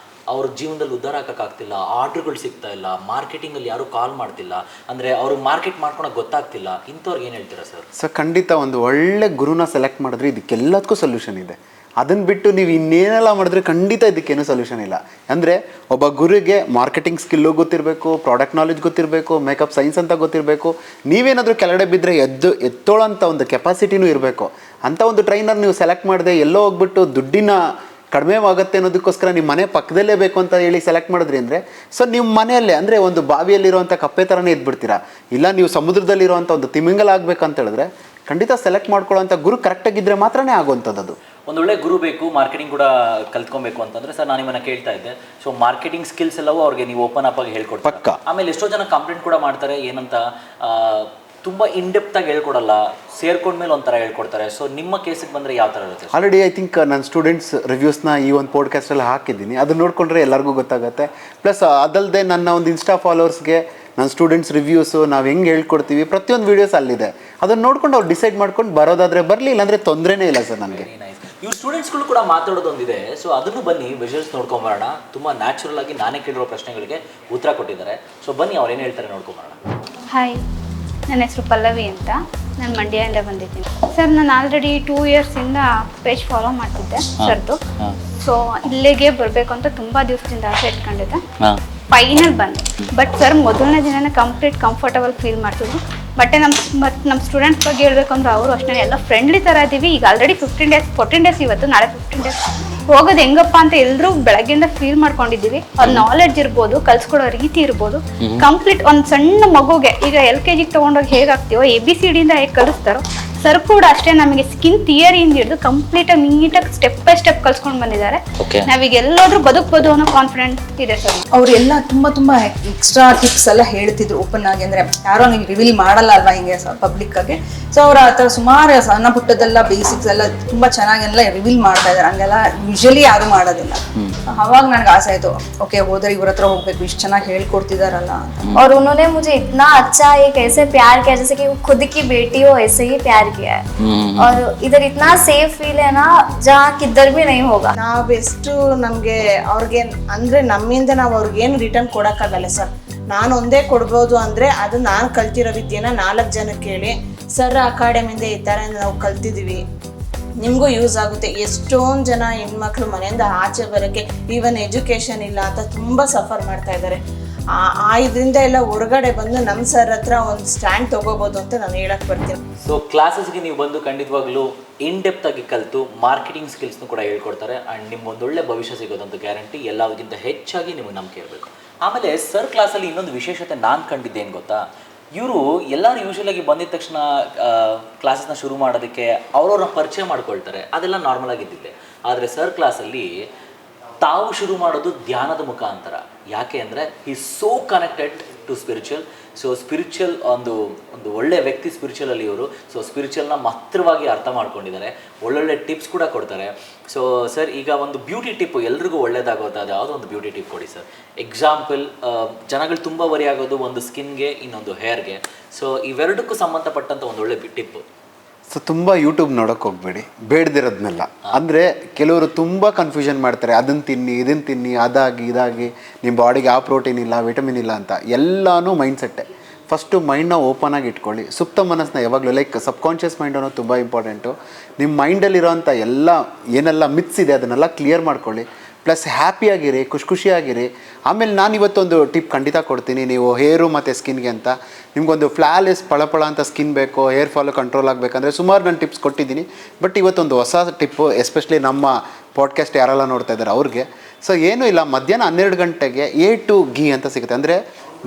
ಅವ್ರ ಜೀವನದಲ್ಲಿ ಉದ್ಧಾರ ಹಾಕೋಕ್ಕಾಗ್ತಿಲ್ಲ, ಆರ್ಡ್ರ್ಗಳು ಸಿಗ್ತಾ ಇಲ್ಲ, ಮಾರ್ಕೆಟಿಂಗಲ್ಲಿ ಯಾರೂ ಕಾಲ್ ಮಾಡ್ತಿಲ್ಲ, ಅಂದರೆ ಅವ್ರಿಗೆ ಮಾರ್ಕೆಟ್ ಮಾಡ್ಕೊಳಕ್ಕೆ ಗೊತ್ತಾಗ್ತಿಲ್ಲ. ಇಂಥವ್ರಿಗೆ ಏನು ಹೇಳ್ತೀರಾ ಸರ್? ಸರ್ ಖಂಡಿತ ಒಂದು ಒಳ್ಳೆ ಗುರುನ ಸೆಲೆಕ್ಟ್ ಮಾಡಿದ್ರೆ ಇದಕ್ಕೆಲ್ಲದಕ್ಕೂ ಸೊಲ್ಯೂಷನ್ ಇದೆ. ಅದನ್ನು ಬಿಟ್ಟು ನೀವು ಇನ್ನೇನೆಲ್ಲ ಮಾಡಿದ್ರೆ ಖಂಡಿತ ಇದಕ್ಕೇನು ಸೊಲ್ಯೂಷನ್ ಇಲ್ಲ. ಅಂದರೆ ಒಬ್ಬ ಗುರುಗೆ ಮಾರ್ಕೆಟಿಂಗ್ ಸ್ಕಿಲ್ಲು ಗೊತ್ತಿರಬೇಕು, ಪ್ರಾಡಕ್ಟ್ ನಾಲೆಜ್ ಗೊತ್ತಿರಬೇಕು, ಮೇಕಪ್ ಸೈನ್ಸ್ ಅಂತ ಗೊತ್ತಿರಬೇಕು. ನೀವೇನಾದರೂ ಕೆಳಗಡೆ ಬಿದ್ದರೆ ಎತ್ತೋಳಂಥ ಒಂದು ಕೆಪಾಸಿಟಿನೂ ಇರಬೇಕು. ಅಂಥ ಒಂದು ಟ್ರೈನರ್ ನೀವು ಸೆಲೆಕ್ಟ್ ಮಾಡಿದೆ ಎಲ್ಲೋ ಹೋಗ್ಬಿಟ್ಟು ದುಡ್ಡಿನ ಕಡಿಮೆ ಆಗುತ್ತೆ ಅನ್ನೋದಕ್ಕೋಸ್ಕರ ನಿಮ್ಮ ಮನೆ ಪಕ್ಕದಲ್ಲೇ ಬೇಕು ಅಂತ ಹೇಳಿ ಸೆಲೆಕ್ಟ್ ಮಾಡಿದ್ರಿ ಅಂದರೆ ಸೊ ನಿಮ್ಮ ಮನೆಯಲ್ಲೇ ಅಂದರೆ ಒಂದು ಬಾವಿಯಲ್ಲಿರುವಂಥ ಕಪ್ಪೆ ಥರನೇ ಇದ್ಬಿಡ್ತೀರಾ. ಇಲ್ಲ ನೀವು ಸಮುದ್ರದಲ್ಲಿರುವಂಥ ಒಂದು ತಿಮಿಂಗಲ ಆಗಬೇಕಂತ ಹೇಳಿದ್ರೆ ಖಂಡಿತ ಸೆಲೆಕ್ಟ್ ಮಾಡ್ಕೊಳ್ಳೋಂಥ ಗುರು ಕರೆಕ್ಟಾಗಿದ್ದರೆ ಮಾತ್ರನೇ ಆಗುವಂಥದ್ದು. ಒಂದು ಒಳ್ಳೆ ಗುರು ಬೇಕು, ಮಾರ್ಕೆಟಿಂಗ್ ಕೂಡ ಕಲ್ತ್ಕೊಬೇಕು ಅಂತಂದರೆ ಸರ್ ನಾನು ನಿಮ್ಮನ್ನು ಕೇಳ್ತಾ ಇದ್ದೆ. ಸೊ ಮಾರ್ಕೆಟಿಂಗ್ ಸ್ಕಿಲ್ಸ್ ಎಲ್ಲವೂ ಅವ್ರಿಗೆ ನೀವು ಓಪನ್ ಅಪ್ ಆಗಿ ಹೇಳ್ಕೊಡ್ತೀವಿ. ಪಕ್ಕ. ಆಮೇಲೆ ಎಷ್ಟೋ ಜನ ಕಂಪ್ಲೇಂಟ್ ಕೂಡ ಮಾಡ್ತಾರೆ, ಏನಂತ ತುಂಬ ಇನ್ಡೆಪ್ತಾಗಿ ಹೇಳ್ಕೊಡಲ್ಲ, ಸೇರ್ಕೊಂಡ್ಮೇಲೆ ಒಂಥರ ಹೇಳ್ಕೊಡ್ತಾರೆ. ಸೊ ನಿಮ್ಮ ಕೇಸಿಗೆ ಬಂದರೆ ಯಾವ ಥರ ಇರುತ್ತೆ? ಆಲ್ರೆಡಿ ಐ ಥಿಂಕ್ ನನ್ನ ಸ್ಟೂಡೆಂಟ್ಸ್ ರಿವ್ಯೂಸ್ನ ಈ ಒಂದು ಪಾಡ್ಕಾಸ್ಟಲ್ಲಿ ಹಾಕಿದ್ದೀನಿ, ಅದನ್ನ ನೋಡಿಕೊಂಡ್ರೆ ಎಲ್ಲರಿಗೂ ಗೊತ್ತಾಗುತ್ತೆ. ಪ್ಲಸ್ ಅದಲ್ಲದೆ ನನ್ನ ಒಂದು ಇನ್ಸ್ಟಾ ಫಾಲೋವರ್ಸ್ಗೆ ನನ್ನ ಸ್ಟೂಡೆಂಟ್ಸ್ ರಿವ್ಯೂಸು ನಾವು ಹೆಂಗೆ ಹೇಳ್ಕೊಡ್ತೀವಿ ಪ್ರತಿಯೊಂದು ವೀಡಿಯೋಸ್ ಅಲ್ಲಿದೆ. ಅದನ್ನು ನೋಡ್ಕೊಂಡು ಅವ್ರು ಡಿಸೈಡ್ ಮಾಡ್ಕೊಂಡು ಬರೋದಾದರೆ ಬರಲಿ, ಇಲ್ಲಾಂದರೆ ತೊಂದರೆನೇ ಇಲ್ಲ ಸರ್ ನನಗೆ. ಇವ್ರ ಸ್ಟೂಡೆಂಟ್ಸ್ಗಳು ಕೂಡ ಮಾತಾಡೋದೊಂದಿದೆ. ಸೊ ಅದನ್ನು ಬನ್ನಿ ವಿಜುವಲ್ಸ್ ನೋಡ್ಕೊಂಬರೋಣ. ತುಂಬ ನ್ಯಾಚುರಲ್ ಆಗಿ ನಾನೇ ಕೇಳಿರೋ ಪ್ರಶ್ನೆಗಳಿಗೆ ಉತ್ತರ ಕೊಟ್ಟಿದ್ದಾರೆ. ಸೊ ಬನ್ನಿ ಅವ್ರು ಏನು ಹೇಳ್ತಾರೆ ನೋಡ್ಕೊಂಬರೋಣ. ಹಾಯ್, ನನ್ನ ಹೆಸರು ಪಲ್ಲವಿ ಅಂತ, ನಾನು ಮಂಡ್ಯದಿಂದ ಬಂದಿದ್ದೀನಿ ಸರ್. ನಾನು ಆಲ್ರೆಡಿ 2 ಇಯರ್ಸಿಂದ ಪೇಜ್ ಫಾಲೋ ಮಾಡ್ತಿದ್ದೆ ಸರ್ದು. ಸೊ ಇಲ್ಲಿಗೆ ಬರಬೇಕು ಅಂತ ತುಂಬ ದಿವಸದಿಂದ ಆಸೆ ಇಟ್ಕೊಂಡಿದ್ದೆ. ಫೈನಲ್ ಬಂದೆ. ಬಟ್ ಸರ್ ಮೊದಲನೇ ದಿನನೇ ಕಂಪ್ಲೀಟ್ ಕಂಫರ್ಟಬಲ್ ಫೀಲ್ ಮಾಡ್ತಿದ್ರು. ಮತ್ತು ನಮ್ಮ ಸ್ಟೂಡೆಂಟ್ಸ್ ಬಗ್ಗೆ ಹೇಳ್ಬೇಕು ಅಂದ್ರೆ ಅವರು ಅಷ್ಟೇ ಎಲ್ಲ ಫ್ರೆಂಡ್ಲಿ ಥರ ಇದ್ದೀವಿ. ಈಗ ಆಲ್ರೆಡಿ 14 ಡೇಸ್ ಇವತ್ತು, ನಾಳೆ 15 ಡೇಸ್ ಹೋಗೋದು ಹೆಂಗಪ್ಪ ಅಂತ ಎಲ್ಲರೂ ಬೆಳಗ್ಗೆಯಿಂದ ಫೀಲ್ ಮಾಡ್ಕೊಂಡಿದ್ದೀವಿ. ಅವ್ರ ನಾಲೆಡ್ಜ್ ಇರ್ಬೋದು, ಕಲ್ಸ್ಕೊಡೋ ರೀತಿ ಇರ್ಬೋದು, ಕಂಪ್ಲೀಟ್ ಒಂದು ಸಣ್ಣ ಮಗುಗೆ ಈಗ LKG ತೊಗೊಂಡೋಗಿ ಹೇಗಾಗ್ತೀವೋ ABCD ಇಂದ ಹೇಗೆ ಕಲಿಸ್ತಾರೋ ಸರ್ ಕೂಡ ಅಷ್ಟೇ ನಮಗೆ ಸ್ಕಿನ್ ಥಿಯರಿಯಿಂದ ಹಿಡಿದು ಕಂಪ್ಲೀಟಾಗಿ ನೀಟಾಗಿ ಸ್ಟೆಪ್ ಬೈ ಸ್ಟೆಪ್ ಕಲ್ಸ್ಕೊಂಡು ಬಂದಿದ್ದಾರೆ. ನಾವೀಗ ಎಲ್ಲಾದ್ರೂ ಬದುಕ್ಬೋದು ಅನ್ನೋ ಕಾನ್ಫಿಡೆಂಟ್ ಇದೆ ಸರ್. ಅವರೆಲ್ಲ ತುಂಬಾ ಎಕ್ಸ್ಟ್ರಾ ಟಿಪ್ಸ್ ಎಲ್ಲ ಹೇಳ್ತಿದ್ರು ಓಪನ್ ಆಗಿ, ಅಂದ್ರೆ ಯಾರೋ ನೀವು ರಿವೀಲ್ ಮಾಡಲ್ಲ ಅಲ್ವಾ ಹಿಂಗೆ ಪಬ್ಲಿಕ್ ಆಗಿ. ಸೊ ಅವ್ರ ಆ ಥರ ಸುಮಾರು ಸಣ್ಣ ಪುಟ್ಟದೆಲ್ಲ ಬೇಸಿಕ್ಸ್ ಎಲ್ಲ ತುಂಬಾ ಚೆನ್ನಾಗೆಲ್ಲ ರಿವೀಲ್ ಮಾಡ್ತಾ ಇದ್ದಾರೆ. ಹಂಗೆಲ್ಲ ಯೂಶಲಿ ಯಾರು ಮಾಡೋದಿಲ್ಲ. ಅವಾಗ ನನಗೆ ಆಸೆ ಆಯ್ತು, ಓಕೆ ಹೋದ್ರೆ ಇವ್ರ ಹತ್ರ ಹೋಗ್ಬೇಕು, ಇಷ್ಟು ಚೆನ್ನಾಗಿ ಹೇಳ್ಕೊಡ್ತಿದಾರಲ್ಲ. और उन्होंने मुझे इतना अच्छा एक ऐसे प्यार किया जैसे कि वो खुद की बेटी हो ऐसे ही प्यार किया है. और इधर इतना सेफ फील है ना जहाँ किधर भी नहीं होगा. ನಾವೆಷ್ಟು ನಮಗೆ ಅವ್ರಿಗೆ ಅಂದ್ರೆ ನಮ್ಮಿಂದ ನಾವು ಅವ್ರಿಗೇನು ರಿಟರ್ನ್ ಕೊಡೋಕ್ಕಾಗಲ್ಲ ಸರ್. ನಾನು ಒಂದೇ ಕೊಡ್ಬೋದು ಅಂದರೆ ಅದು ನಾನು ಕಲ್ತಿರೋ ವಿದ್ಯೆನ 4 ಜನಕ್ಕೆ ಹೇಳಿ ಸರ್ ಅಕಾಡೆಮಿಯಿಂದ ಈ ಥರ ನಾವು ಕಲ್ತಿದ್ದೀವಿ, ನಿಮಗೂ ಯೂಸ್ ಆಗುತ್ತೆ. ಎಷ್ಟೊಂದು ಜನ ಹೆಣ್ಮಕ್ಳು ಮನೆಯಿಂದ ಆಚೆ ಬರೋಕ್ಕೆ ಈವನ್ ಎಜುಕೇಷನ್ ಇಲ್ಲ ಅಂತ ತುಂಬ ಸಫರ್ ಮಾಡ್ತಾ ಇದ್ದಾರೆ. ಇದರಿಂದ ಎಲ್ಲ ಹೊರಗಡೆ ಬಂದು ನಮ್ಮ ಸರ್ ಹತ್ರ ಒಂದು ಸ್ಟ್ಯಾಂಡ್ ತೊಗೋಬೋದು ಅಂತ ನಾನು ಹೇಳಕ್ಕೆ ಬರ್ತೀನಿ. ಸೊ ಕ್ಲಾಸಸ್ಗೆ ನೀವು ಬಂದು ಖಂಡಿತವಾಗ್ಲೂ ಇನ್ ಡೆಪ್ತ್ ಆಗಿ ಕಲಿತು ಮಾರ್ಕೆಟಿಂಗ್ ಸ್ಕಿಲ್ಸ್ನು ಕೂಡ ಹೇಳ್ಕೊಡ್ತಾರೆ. ಆ್ಯಂಡ್ ನಿಮ್ಗೊಂದೊಳ್ಳೆ ಭವಿಷ್ಯ ಸಿಗೋದಂತ ಗ್ಯಾರಂಟಿ. ಎಲ್ಲದಕ್ಕಿಂತ ಹೆಚ್ಚಾಗಿ ನಿಮಗೆ ನಂಬಿಕೆ ಇರಬೇಕು. ಆಮೇಲೆ ಸರ್ ಕ್ಲಾಸಲ್ಲಿ ಇನ್ನೊಂದು ವಿಶೇಷತೆ ನಾನು ಕಂಡಿದ್ದೆ ಏನು ಗೊತ್ತಾ, ಇವರು ಎಲ್ಲರೂ ಯೂಶ್ವಲಾಗಿ ಬಂದಿದ ತಕ್ಷಣ ಕ್ಲಾಸಸ್ನ ಶುರು ಮಾಡೋದಕ್ಕೆ ಅವ್ರವ್ರನ್ನ ಪರಿಚಯ ಮಾಡ್ಕೊಳ್ತಾರೆ, ಅದೆಲ್ಲ ನಾರ್ಮಲ್ ಆಗಿದ್ದಿದೆ. ಆದರೆ ಸರ್ ಕ್ಲಾಸಲ್ಲಿ ತಾವು ಶುರು ಮಾಡೋದು ಧ್ಯಾನದ ಮುಖಾಂತರ. ಯಾಕೆ ಅಂದರೆ he so connected to spiritual. So spiritual ಒಂದು ಒಳ್ಳೆ ವ್ಯಕ್ತಿ ಸ್ಪಿರಿಚುವಲಲ್ಲಿ ಇವರು. ಸೊ ಸ್ಪಿರಿಚುವಲ್ನ ಮಾತ್ರವಾಗಿ ಅರ್ಥ ಮಾಡ್ಕೊಂಡಿದ್ದಾರೆ. ಒಳ್ಳೊಳ್ಳೆ ಟಿಪ್ಸ್ ಕೂಡ ಕೊಡ್ತಾರೆ. ಸೊ ಸರ್ ಈಗ ಒಂದು ಬ್ಯೂಟಿ ಟಿಪ್ ಎಲ್ರಿಗೂ ಒಳ್ಳೇದಾಗೋದು, ಅದು ಯಾವುದೋ ಒಂದು ಬ್ಯೂಟಿ ಟಿಪ್ ಕೊಡಿ ಸರ್. ಎಕ್ಸಾಂಪಲ್, ಜನಗಳು ತುಂಬ ವರಿ ಆಗೋದು ಒಂದು ಸ್ಕಿನ್ಗೆ, ಇನ್ನೊಂದು ಹೇರ್ಗೆ. ಸೊ ಇವೆರಡಕ್ಕೂ ಸಂಬಂಧಪಟ್ಟಂಥ ಒಂದು ಒಳ್ಳೆ ಟಿಪ್ಪು. ಸೊ ತುಂಬ ಯೂಟ್ಯೂಬ್ ನೋಡೋಕೆ ಹೋಗ್ಬೇಡಿ ಬೇಡದಿರೋದನ್ನೆಲ್ಲ. ಅಂದರೆ ಕೆಲವರು ತುಂಬ ಕನ್ಫ್ಯೂಷನ್ ಮಾಡ್ತಾರೆ, ಅದನ್ನು ತಿನ್ನಿ ಇದನ್ನು ತಿನ್ನಿ, ಅದಾಗಿ ಇದಾಗಿ ನಿಮ್ಮ ಬಾಡಿಗೆ ಆ ಪ್ರೋಟೀನ್ ಇಲ್ಲ ವಿಟಮಿನ್ ಇಲ್ಲ ಅಂತ. ಎಲ್ಲನೂ ಮೈಂಡ್ ಸೆಟ್ಟೆ. ಫಸ್ಟು ಮೈಂಡ್ನ ಓಪನ್ ಆಗಿ ಇಟ್ಕೊಳ್ಳಿ. ಸುಪ್ತ ಮನಸ್ಸನ್ನ ಯಾವಾಗಲೂ ಲೈಕ್ ಸಬ್ಕಾನ್ಷಿಯಸ್ ಮೈಂಡ್ ಅನ್ನೋದು ತುಂಬ ಇಂಪಾರ್ಟೆಂಟು. ನಿಮ್ಮ ಮೈಂಡಲ್ಲಿರೋಂಥ ಏನೆಲ್ಲ ಮಿತ್ಸ್ ಇದೆ ಅದನ್ನೆಲ್ಲ ಕ್ಲಿಯರ್ ಮಾಡ್ಕೊಳ್ಳಿ. ಪ್ಲಸ್ ಹ್ಯಾಪಿಯಾಗಿರಿ, ಖುಷಿಯಾಗಿರಿ. ಆಮೇಲೆ ನಾನು ಇವತ್ತೊಂದು ಟಿಪ್ ಖಂಡಿತ ಕೊಡ್ತೀನಿ. ನೀವು ಹೇರು ಮತ್ತು ಸ್ಕಿನ್ಗೆ ಅಂತ ನಿಮಗೊಂದು ಫ್ಲಾಲೆಸ್ ಪಳಪಳ ಅಂತ ಸ್ಕಿನ್ ಬೇಕು, ಹೇರ್ ಫಾಲು ಕಂಟ್ರೋಲ್ ಆಗಬೇಕಂದ್ರೆ ಸುಮಾರು ನಾನು ಟಿಪ್ಸ್ ಕೊಟ್ಟಿದ್ದೀನಿ. ಬಟ್ ಇವತ್ತೊಂದು ಹೊಸ ಟಿಪ್ಪು, ಎಸ್ಪೆಷಲಿ ನಮ್ಮ ಪಾಡ್ಕಾಸ್ಟ್ ಯಾರೆಲ್ಲ ನೋಡ್ತಾ ಇದ್ದಾರೆ ಅವ್ರಿಗೆ. ಸೊ ಏನೂ ಇಲ್ಲ, ಮಧ್ಯಾಹ್ನ 12 ಗಂಟೆಗೆ A2 ಘೀ ಅಂತ ಸಿಗುತ್ತೆ. ಅಂದರೆ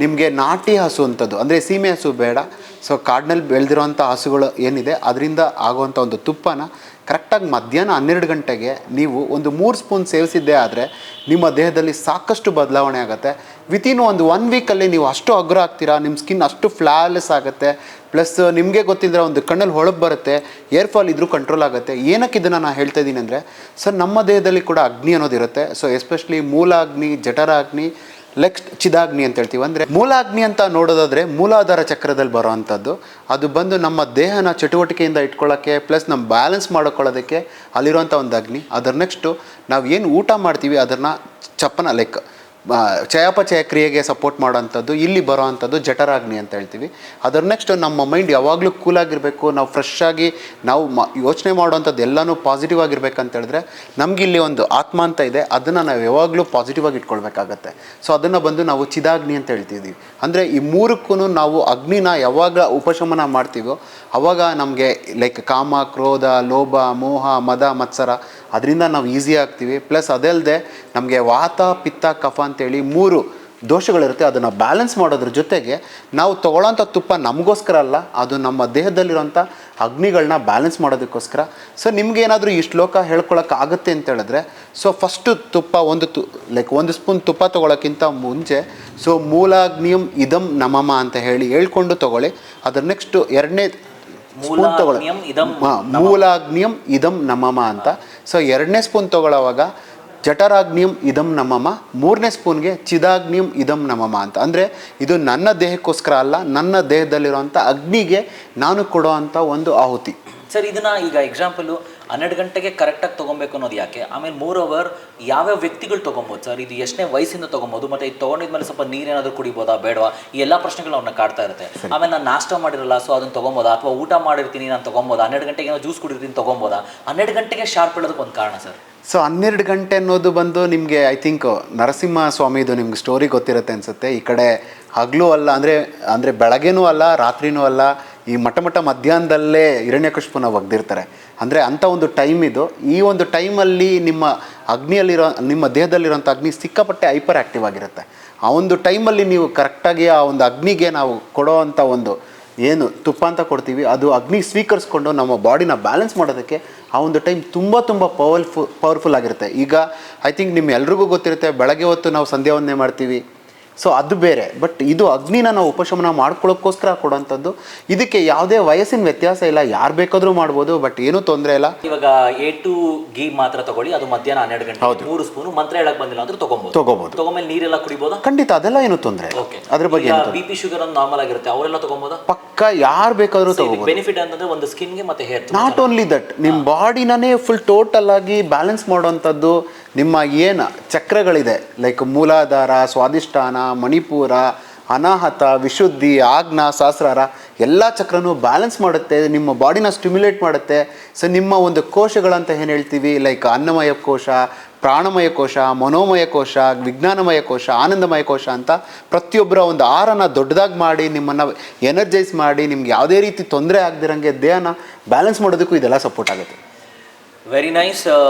ನಿಮಗೆ ನಾಟಿ ಹಸು ಅಂಥದ್ದು, ಅಂದರೆ ಸೀಮೆ ಹಸು ಬೇಡ. ಸೊ ಕಾಡಿನಲ್ಲಿ ಬೆಳೆದಿರೋಂಥ ಹಸುಗಳು ಏನಿದೆ ಅದರಿಂದ ಆಗುವಂಥ ಒಂದು ತುಪ್ಪನ ಕರೆಕ್ಟಾಗಿ ಮಧ್ಯಾಹ್ನ 12 ಗಂಟೆಗೆ ನೀವು ಒಂದು 3 ಸ್ಪೂನ್ ಸೇವಿಸಿದ್ದೇ ಆದರೆ ನಿಮ್ಮ ದೇಹದಲ್ಲಿ ಸಾಕಷ್ಟು ಬದಲಾವಣೆ ಆಗುತ್ತೆ. ವಿತಿನ್ ಒಂದು 1 ವೀಕಲ್ಲಿ ನೀವು ಅಷ್ಟು ಅಗ್ರ ಆಗ್ತೀರಾ, ನಿಮ್ಮ ಸ್ಕಿನ್ ಅಷ್ಟು ಫ್ಲಾಲೆಸ್ ಆಗುತ್ತೆ. ಪ್ಲಸ್ ನಿಮಗೆ ಗೊತ್ತಿದ್ರೆ ಒಂದು ಕಣ್ಣಲ್ಲಿ ಹೊಳಪು ಬರುತ್ತೆ, ಏರ್ ಫಾಲ್ ಇದ್ರೂ ಕಂಟ್ರೋಲ್ ಆಗುತ್ತೆ. ಏನಕ್ಕೆ ಇದನ್ನು ನಾನು ಹೇಳ್ತಾ ಇದ್ದೀನಿ ಅಂದರೆ ಸರ್ ನಮ್ಮ ದೇಹದಲ್ಲಿ ಕೂಡ ಅಗ್ನಿ ಅನ್ನೋದಿರುತ್ತೆ. ಸೊ ಎಸ್ಪೆಷಲಿ ಮೂಲಾಗ್ನಿ, ಜಠರಾಗ್ನಿ, ನೆಕ್ಸ್ಟ್ ಚಿದಾಗ್ನಿ ಅಂತ ಹೇಳ್ತೀವಿ. ಅಂದರೆ ಮೂಲಾಗ್ನಿ ಅಂತ ನೋಡೋದಾದರೆ ಮೂಲಾಧಾರ ಚಕ್ರದಲ್ಲಿ ಬರೋ ಅಂಥದ್ದು. ಅದು ಬಂದು ನಮ್ಮ ದೇಹನ ಚಟುವಟಿಕೆಯಿಂದ ಇಟ್ಕೊಳ್ಳೋಕ್ಕೆ ಪ್ಲಸ್ ನಮ್ಮ ಬ್ಯಾಲೆನ್ಸ್ ಮಾಡ್ಕೊಳ್ಳೋದಕ್ಕೆ ಅಲ್ಲಿರುವಂಥ ಒಂದು ಅಗ್ನಿ. ಅದರ ನೆಕ್ಸ್ಟು ನಾವು ಏನು ಊಟ ಮಾಡ್ತೀವಿ ಅದನ್ನು ಚಪ್ಪನ ಲೈಕ್ ಚಯಾಪಚಯ ಕ್ರಿಯೆಗೆ ಸಪೋರ್ಟ್ ಮಾಡೋವಂಥದ್ದು ಇಲ್ಲಿ ಬರೋ ಅಂಥದ್ದು ಜಠರಾಗ್ನಿ ಅಂತ ಹೇಳ್ತೀವಿ. ಅದರ ನೆಕ್ಸ್ಟ್ ನಮ್ಮ ಮೈಂಡ್ ಯಾವಾಗಲೂ ಕೂಲಾಗಿರಬೇಕು, ನಾವು ಫ್ರೆಶ್ ಆಗಿ ನಾವು ಯೋಚನೆ ಮಾಡುವಂಥದ್ದು ಎಲ್ಲನೂ ಪಾಸಿಟಿವ್ ಆಗಿರ್ಬೇಕಂತ ಹೇಳಿದ್ರೆ ನಮ್ಗೆ ಇಲ್ಲಿ ಒಂದು ಆತ್ಮ ಅಂತ ಇದೆ, ಅದನ್ನು ನಾವು ಯಾವಾಗಲೂ ಪಾಸಿಟಿವ್ ಆಗಿ ಇಟ್ಕೊಳ್ಬೇಕಾಗತ್ತೆ. ಸೊ ಅದನ್ನು ಬಂದು ನಾವು ಚಿದಾಗ್ನಿ ಅಂತ ಹೇಳ್ತಿದ್ದೀವಿ. ಅಂದರೆ ಈ ಮೂರಕ್ಕೂ ನಾವು ಅಗ್ನಿನ ಯಾವಾಗ ಉಪಶಮನ ಮಾಡ್ತೀವೋ ಅವಾಗ ನಮಗೆ ಲೈಕ್ ಕಾಮ, ಕ್ರೋಧ, ಲೋಭ, ಮೋಹ, ಮದ, ಮತ್ಸರ ಅದರಿಂದ ನಾವು ಈಸಿ ಆಗ್ತೀವಿ. ಪ್ಲಸ್ ಅದಲ್ಲದೆ ನಮಗೆ ವಾತ, ಪಿತ್ತ, ಕಫ ಅಂತೇಳಿ 3 ದೋಷಗಳಿರುತ್ತೆ. ಅದನ್ನು ಬ್ಯಾಲೆನ್ಸ್ ಮಾಡೋದ್ರ ಜೊತೆಗೆ ನಾವು ತೊಗೊಳ್ಳೋಂಥ ತುಪ್ಪ ನಮಗೋಸ್ಕರ ಅಲ್ಲ, ಅದು ನಮ್ಮ ದೇಹದಲ್ಲಿರೋಂಥ ಅಗ್ನಿಗಳನ್ನ ಬ್ಯಾಲೆನ್ಸ್ ಮಾಡೋದಕ್ಕೋಸ್ಕರ. ಸೊ ನಿಮಗೇನಾದರೂ ಈ ಶ್ಲೋಕ ಹೇಳ್ಕೊಳಕ್ಕೆ ಆಗುತ್ತೆ ಅಂತ ಹೇಳಿದ್ರೆ ಸೊ ಫಸ್ಟು ತುಪ್ಪ ಲೈಕ್ 1 ಸ್ಪೂನ್ ತುಪ್ಪ ತೊಗೊಳಕ್ಕಿಂತ ಮುಂಚೆ ಸೊ ಮೂಲಾಗ್ನಿಯಂ ಇದಂ ನಮಮ ಅಂತ ಹೇಳ್ಕೊಂಡು ತೊಗೊಳ್ಳಿ. ಅದರ ನೆಕ್ಸ್ಟ್ 2ನೇ ಸ್ಪೂನ್ ತೊಗೊಳ್ಳಿ, ಮೂಲಾಗ್ನಿಯಂ ಇದಂ ನಮಮ ಅಂತ. ಸೊ 2ನೇ ಸ್ಪೂನ್ ತೊಗೊಳ್ಳೋವಾಗ ಜಠರಾಗ್ನಿಯಂ ಇದಂ ನಮಮ, 3ನೇ ಸ್ಪೂನ್ಗೆ ಚಿದಾಗ್ನಿಯಂ ಇದಂ ನಮಮ ಅಂತ. ಅಂದರೆ ಇದು ನನ್ನ ದೇಹಕ್ಕೋಸ್ಕರ ಅಲ್ಲ, ನನ್ನ ದೇಹದಲ್ಲಿರುವಂಥ ಅಗ್ನಿಗೆ ನಾನು ಕೊಡೋ ಅಂಥ ಒಂದು ಆಹುತಿ. ಸರ್ ಇದನ್ನ ಈಗ ಎಕ್ಸಾಂಪಲು 12 ಗಂಟೆಗೆ ಕರೆಕ್ಟಾಗಿ ತೊಗೊಬೇಕು ಅನ್ನೋದು ಯಾಕೆ? ಆಮೇಲೆ 3 ಅವರ್ ಯಾವ್ಯಾವ ವ್ಯಕ್ತಿಗಳು ತೊಗೊಬೋದು ಸರ್? ಇದು ಎಷ್ಟನೇ ವಯಸ್ಸಿಂದ ತೊಗೊಬೋದು? ಮತ್ತು ಇದು ತೊಗೊಂಡಿದ್ಮೇಲೆ ಸ್ವಲ್ಪ ನೀರೇನಾದರೂ ಕುಡಿಬೋದಾ ಬೇಡವಾ? ಈ ಎಲ್ಲ ಪ್ರಶ್ನೆಗಳು ಅವ್ರನ್ನ ಕಾಡ್ತಾ ಇರುತ್ತೆ. ಆಮೇಲೆ ನಾನು ನಾಷ್ಟ ಮಾಡಿರಲ್ಲ ಸೊ ಅದನ್ನು ತೊಗೊಬೋದಾ? ಅಥವಾ ಊಟ ಮಾಡಿರ್ತೀನಿ ನಾನು ತೊಗೊಬೋದಾ? 12 ಗಂಟೆಗೆ ಏನೋ ಜ್ಯೂಸ್ ಕುಡಿರ್ತೀನಿ ತೊಗೊಬೋದಾ? 12 ಗಂಟೆಗೆ ಶಾರ್ಪ್ ಇಡೋದಕ್ಕೆ ಒಂದು ಕಾರಣ ಸರ್. ಸೊ 12 ಗಂಟೆ ಅನ್ನೋದು ಬಂದು ನಿಮಗೆ ಐ ಥಿಂಕ್ ನರಸಿಂಹ ಸ್ವಾಮಿದು ನಿಮ್ಗೆ ಸ್ಟೋರಿ ಗೊತ್ತಿರುತ್ತೆ ಅನಿಸುತ್ತೆ. ಈ ಕಡೆ ಹಗಲು ಅಲ್ಲ, ಅಂದರೆ ಬೆಳಗ್ಗೆನೂ ಅಲ್ಲ ರಾತ್ರಿನೂ ಅಲ್ಲ, ಈ ಮಠ ಮಧ್ಯಾಹ್ನದಲ್ಲೇ ಹಿರಣ್ಯಕಶಿಪುನ ಒಗ್ದಿರ್ತಾರೆ. ಅಂದರೆ ಅಂಥ ಒಂದು ಟೈಮ್ ಇದು. ಈ ಒಂದು ಟೈಮಲ್ಲಿ ನಿಮ್ಮ ದೇಹದಲ್ಲಿರೋಂಥ ಅಗ್ನಿ ಸಿಕ್ಕಾಪಟ್ಟೆ ಹೈಪರ್ ಆ್ಯಕ್ಟಿವ್ ಆಗಿರುತ್ತೆ. ಆ ಒಂದು ಟೈಮಲ್ಲಿ ನೀವು ಕರೆಕ್ಟಾಗಿ ಆ ಒಂದು ಅಗ್ನಿಗೆ ನಾವು ಕೊಡೋ ಅಂಥ ಒಂದು ಏನು ತುಪ್ಪ ಅಂತ ಕೊಡ್ತೀವಿ, ಅದು ಅಗ್ನಿ ಸ್ವೀಕರಿಸ್ಕೊಂಡು ನಮ್ಮ ಬಾಡಿನ ಬ್ಯಾಲೆನ್ಸ್ ಮಾಡೋದಕ್ಕೆ ಆ ಒಂದು ಟೈಮ್ ತುಂಬ ಪವರ್ಫುಲ್ ಆಗಿರುತ್ತೆ. ಈಗ ಐ ಥಿಂಕ್ ಎಲ್ರಿಗೂ ಗೊತ್ತಿರುತ್ತೆ, ಬೆಳಗ್ಗೆ ಹೊತ್ತು ನಾವು ಸಂಧ್ಯಾ ವಂದನೆ ಮಾಡ್ತೀವಿ. ಸೊ ಅದು ಬೇರೆ. ಬಟ್ ಇದು ಅಗ್ನಿನ ನಾವು ಉಪಶಮನ ಮಾಡ್ಕೊಳ್ಳೋಕ್ಕೋಸ್ಕರ ಕೊಡೋಂಥದ್ದು. ಇದಕ್ಕೆ ಯಾವುದೇ ವಯಸ್ಸಿನ ವ್ಯತ್ಯಾಸ ಇಲ್ಲ, ಯಾರು ಬೇಕಾದರೂ ಮಾಡ್ಬೋದು, ಬಟ್ ಏನೂ ತೊಂದರೆ ಇಲ್ಲ. ಇವಾಗ A2 ಘೀ ಮಾತ್ರ ತಗೊಳ್ಳಿ, ಅದು ಮಧ್ಯಾಹ್ನ 12 ಗಂಟೆ 3 ಸ್ಪೂನು, ಮಂತ್ರ ಹೇಳಕ್ ಬಂದಿಲ್ಲ ಅಂದ್ರೆ ತಗೋಬಹುದು. ತಗೊಂಡ್ಮೇಲೆ ನೀರೆಲ್ಲ ಕುಡಿಬೋದಾ? ಖಂಡಿತ, ಅದೆಲ್ಲ ಏನು ತೊಂದರೆ ಇಲ್ಲ. ಅದ್ರ ಬಗ್ಗೆ BP ಶುಗರ್ ಒಂದು ನಾರ್ಮಲ್ ಆಗಿರುತ್ತೆ, ಅವರೆಲ್ಲ ತಗೋಬಹುದಾ? ಪಕ್ಕ ಯಾರು ಬೇಕಾದ್ರೂ ತಗೋಬಹುದು. ಬೆನಿಫಿಟ್ ಅಂತಂದ್ರೆ ಒಂದು ಸ್ಕಿನ್ಗೆ ಮತ್ತೆ ಹೇರ್. ನಾಟ್ ಓನ್ಲಿ ದಟ್, ನಿಮ್ಮ ಬಾಡಿನೇ ಫುಲ್ ಟೋಟಲ್ ಆಗಿ ಬ್ಯಾಲೆನ್ಸ್ ಮಾಡೋವಂಥದ್ದು. ನಿಮ್ಮ ಏನು ಚಕ್ರಗಳಿದೆ, ಲೈಕ್ ಮೂಲಾಧಾರ, ಸ್ವಾದಿಷ್ಠಾನ, ಮಣಿಪುರ, ಅನಾಹತ, ವಿಶುದ್ಧಿ, ಆಜ್ಞಾ, ಸಹಸ್ರಾರ, ಎಲ್ಲ ಚಕ್ರನೂ ಬ್ಯಾಲೆನ್ಸ್ ಮಾಡುತ್ತೆ, ನಿಮ್ಮ ಬಾಡಿನ ಸ್ಟಿಮ್ಯುಲೇಟ್ ಮಾಡುತ್ತೆ. ಸೊ ನಿಮ್ಮ ಒಂದು ಕೋಶಗಳಂತ ಏನು ಹೇಳ್ತೀವಿ, ಲೈಕ್ ಅನ್ನಮಯ ಕೋಶ, ಪ್ರಾಣಮಯ ಕೋಶ, ಮನೋಮಯ ಕೋಶ, ವಿಜ್ಞಾನಮಯ ಕೋಶ, ಆನಂದಮಯ ಕೋಶ ಅಂತ ಪ್ರತಿಯೊಬ್ಬರ ಒಂದು ಆರನ್ನು ದೊಡ್ಡದಾಗಿ ಮಾಡಿ ನಿಮ್ಮನ್ನು ಎನರ್ಜೈಸ್ ಮಾಡಿ ನಿಮ್ಗೆ ಯಾವುದೇ ರೀತಿ ತೊಂದರೆ ಆಗದಿರಂಗೆ ದೇಹನ ಬ್ಯಾಲೆನ್ಸ್ ಮಾಡೋದಕ್ಕೂ ಇದೆಲ್ಲ ಸಪೋರ್ಟ್ ಆಗುತ್ತೆ. Very nice.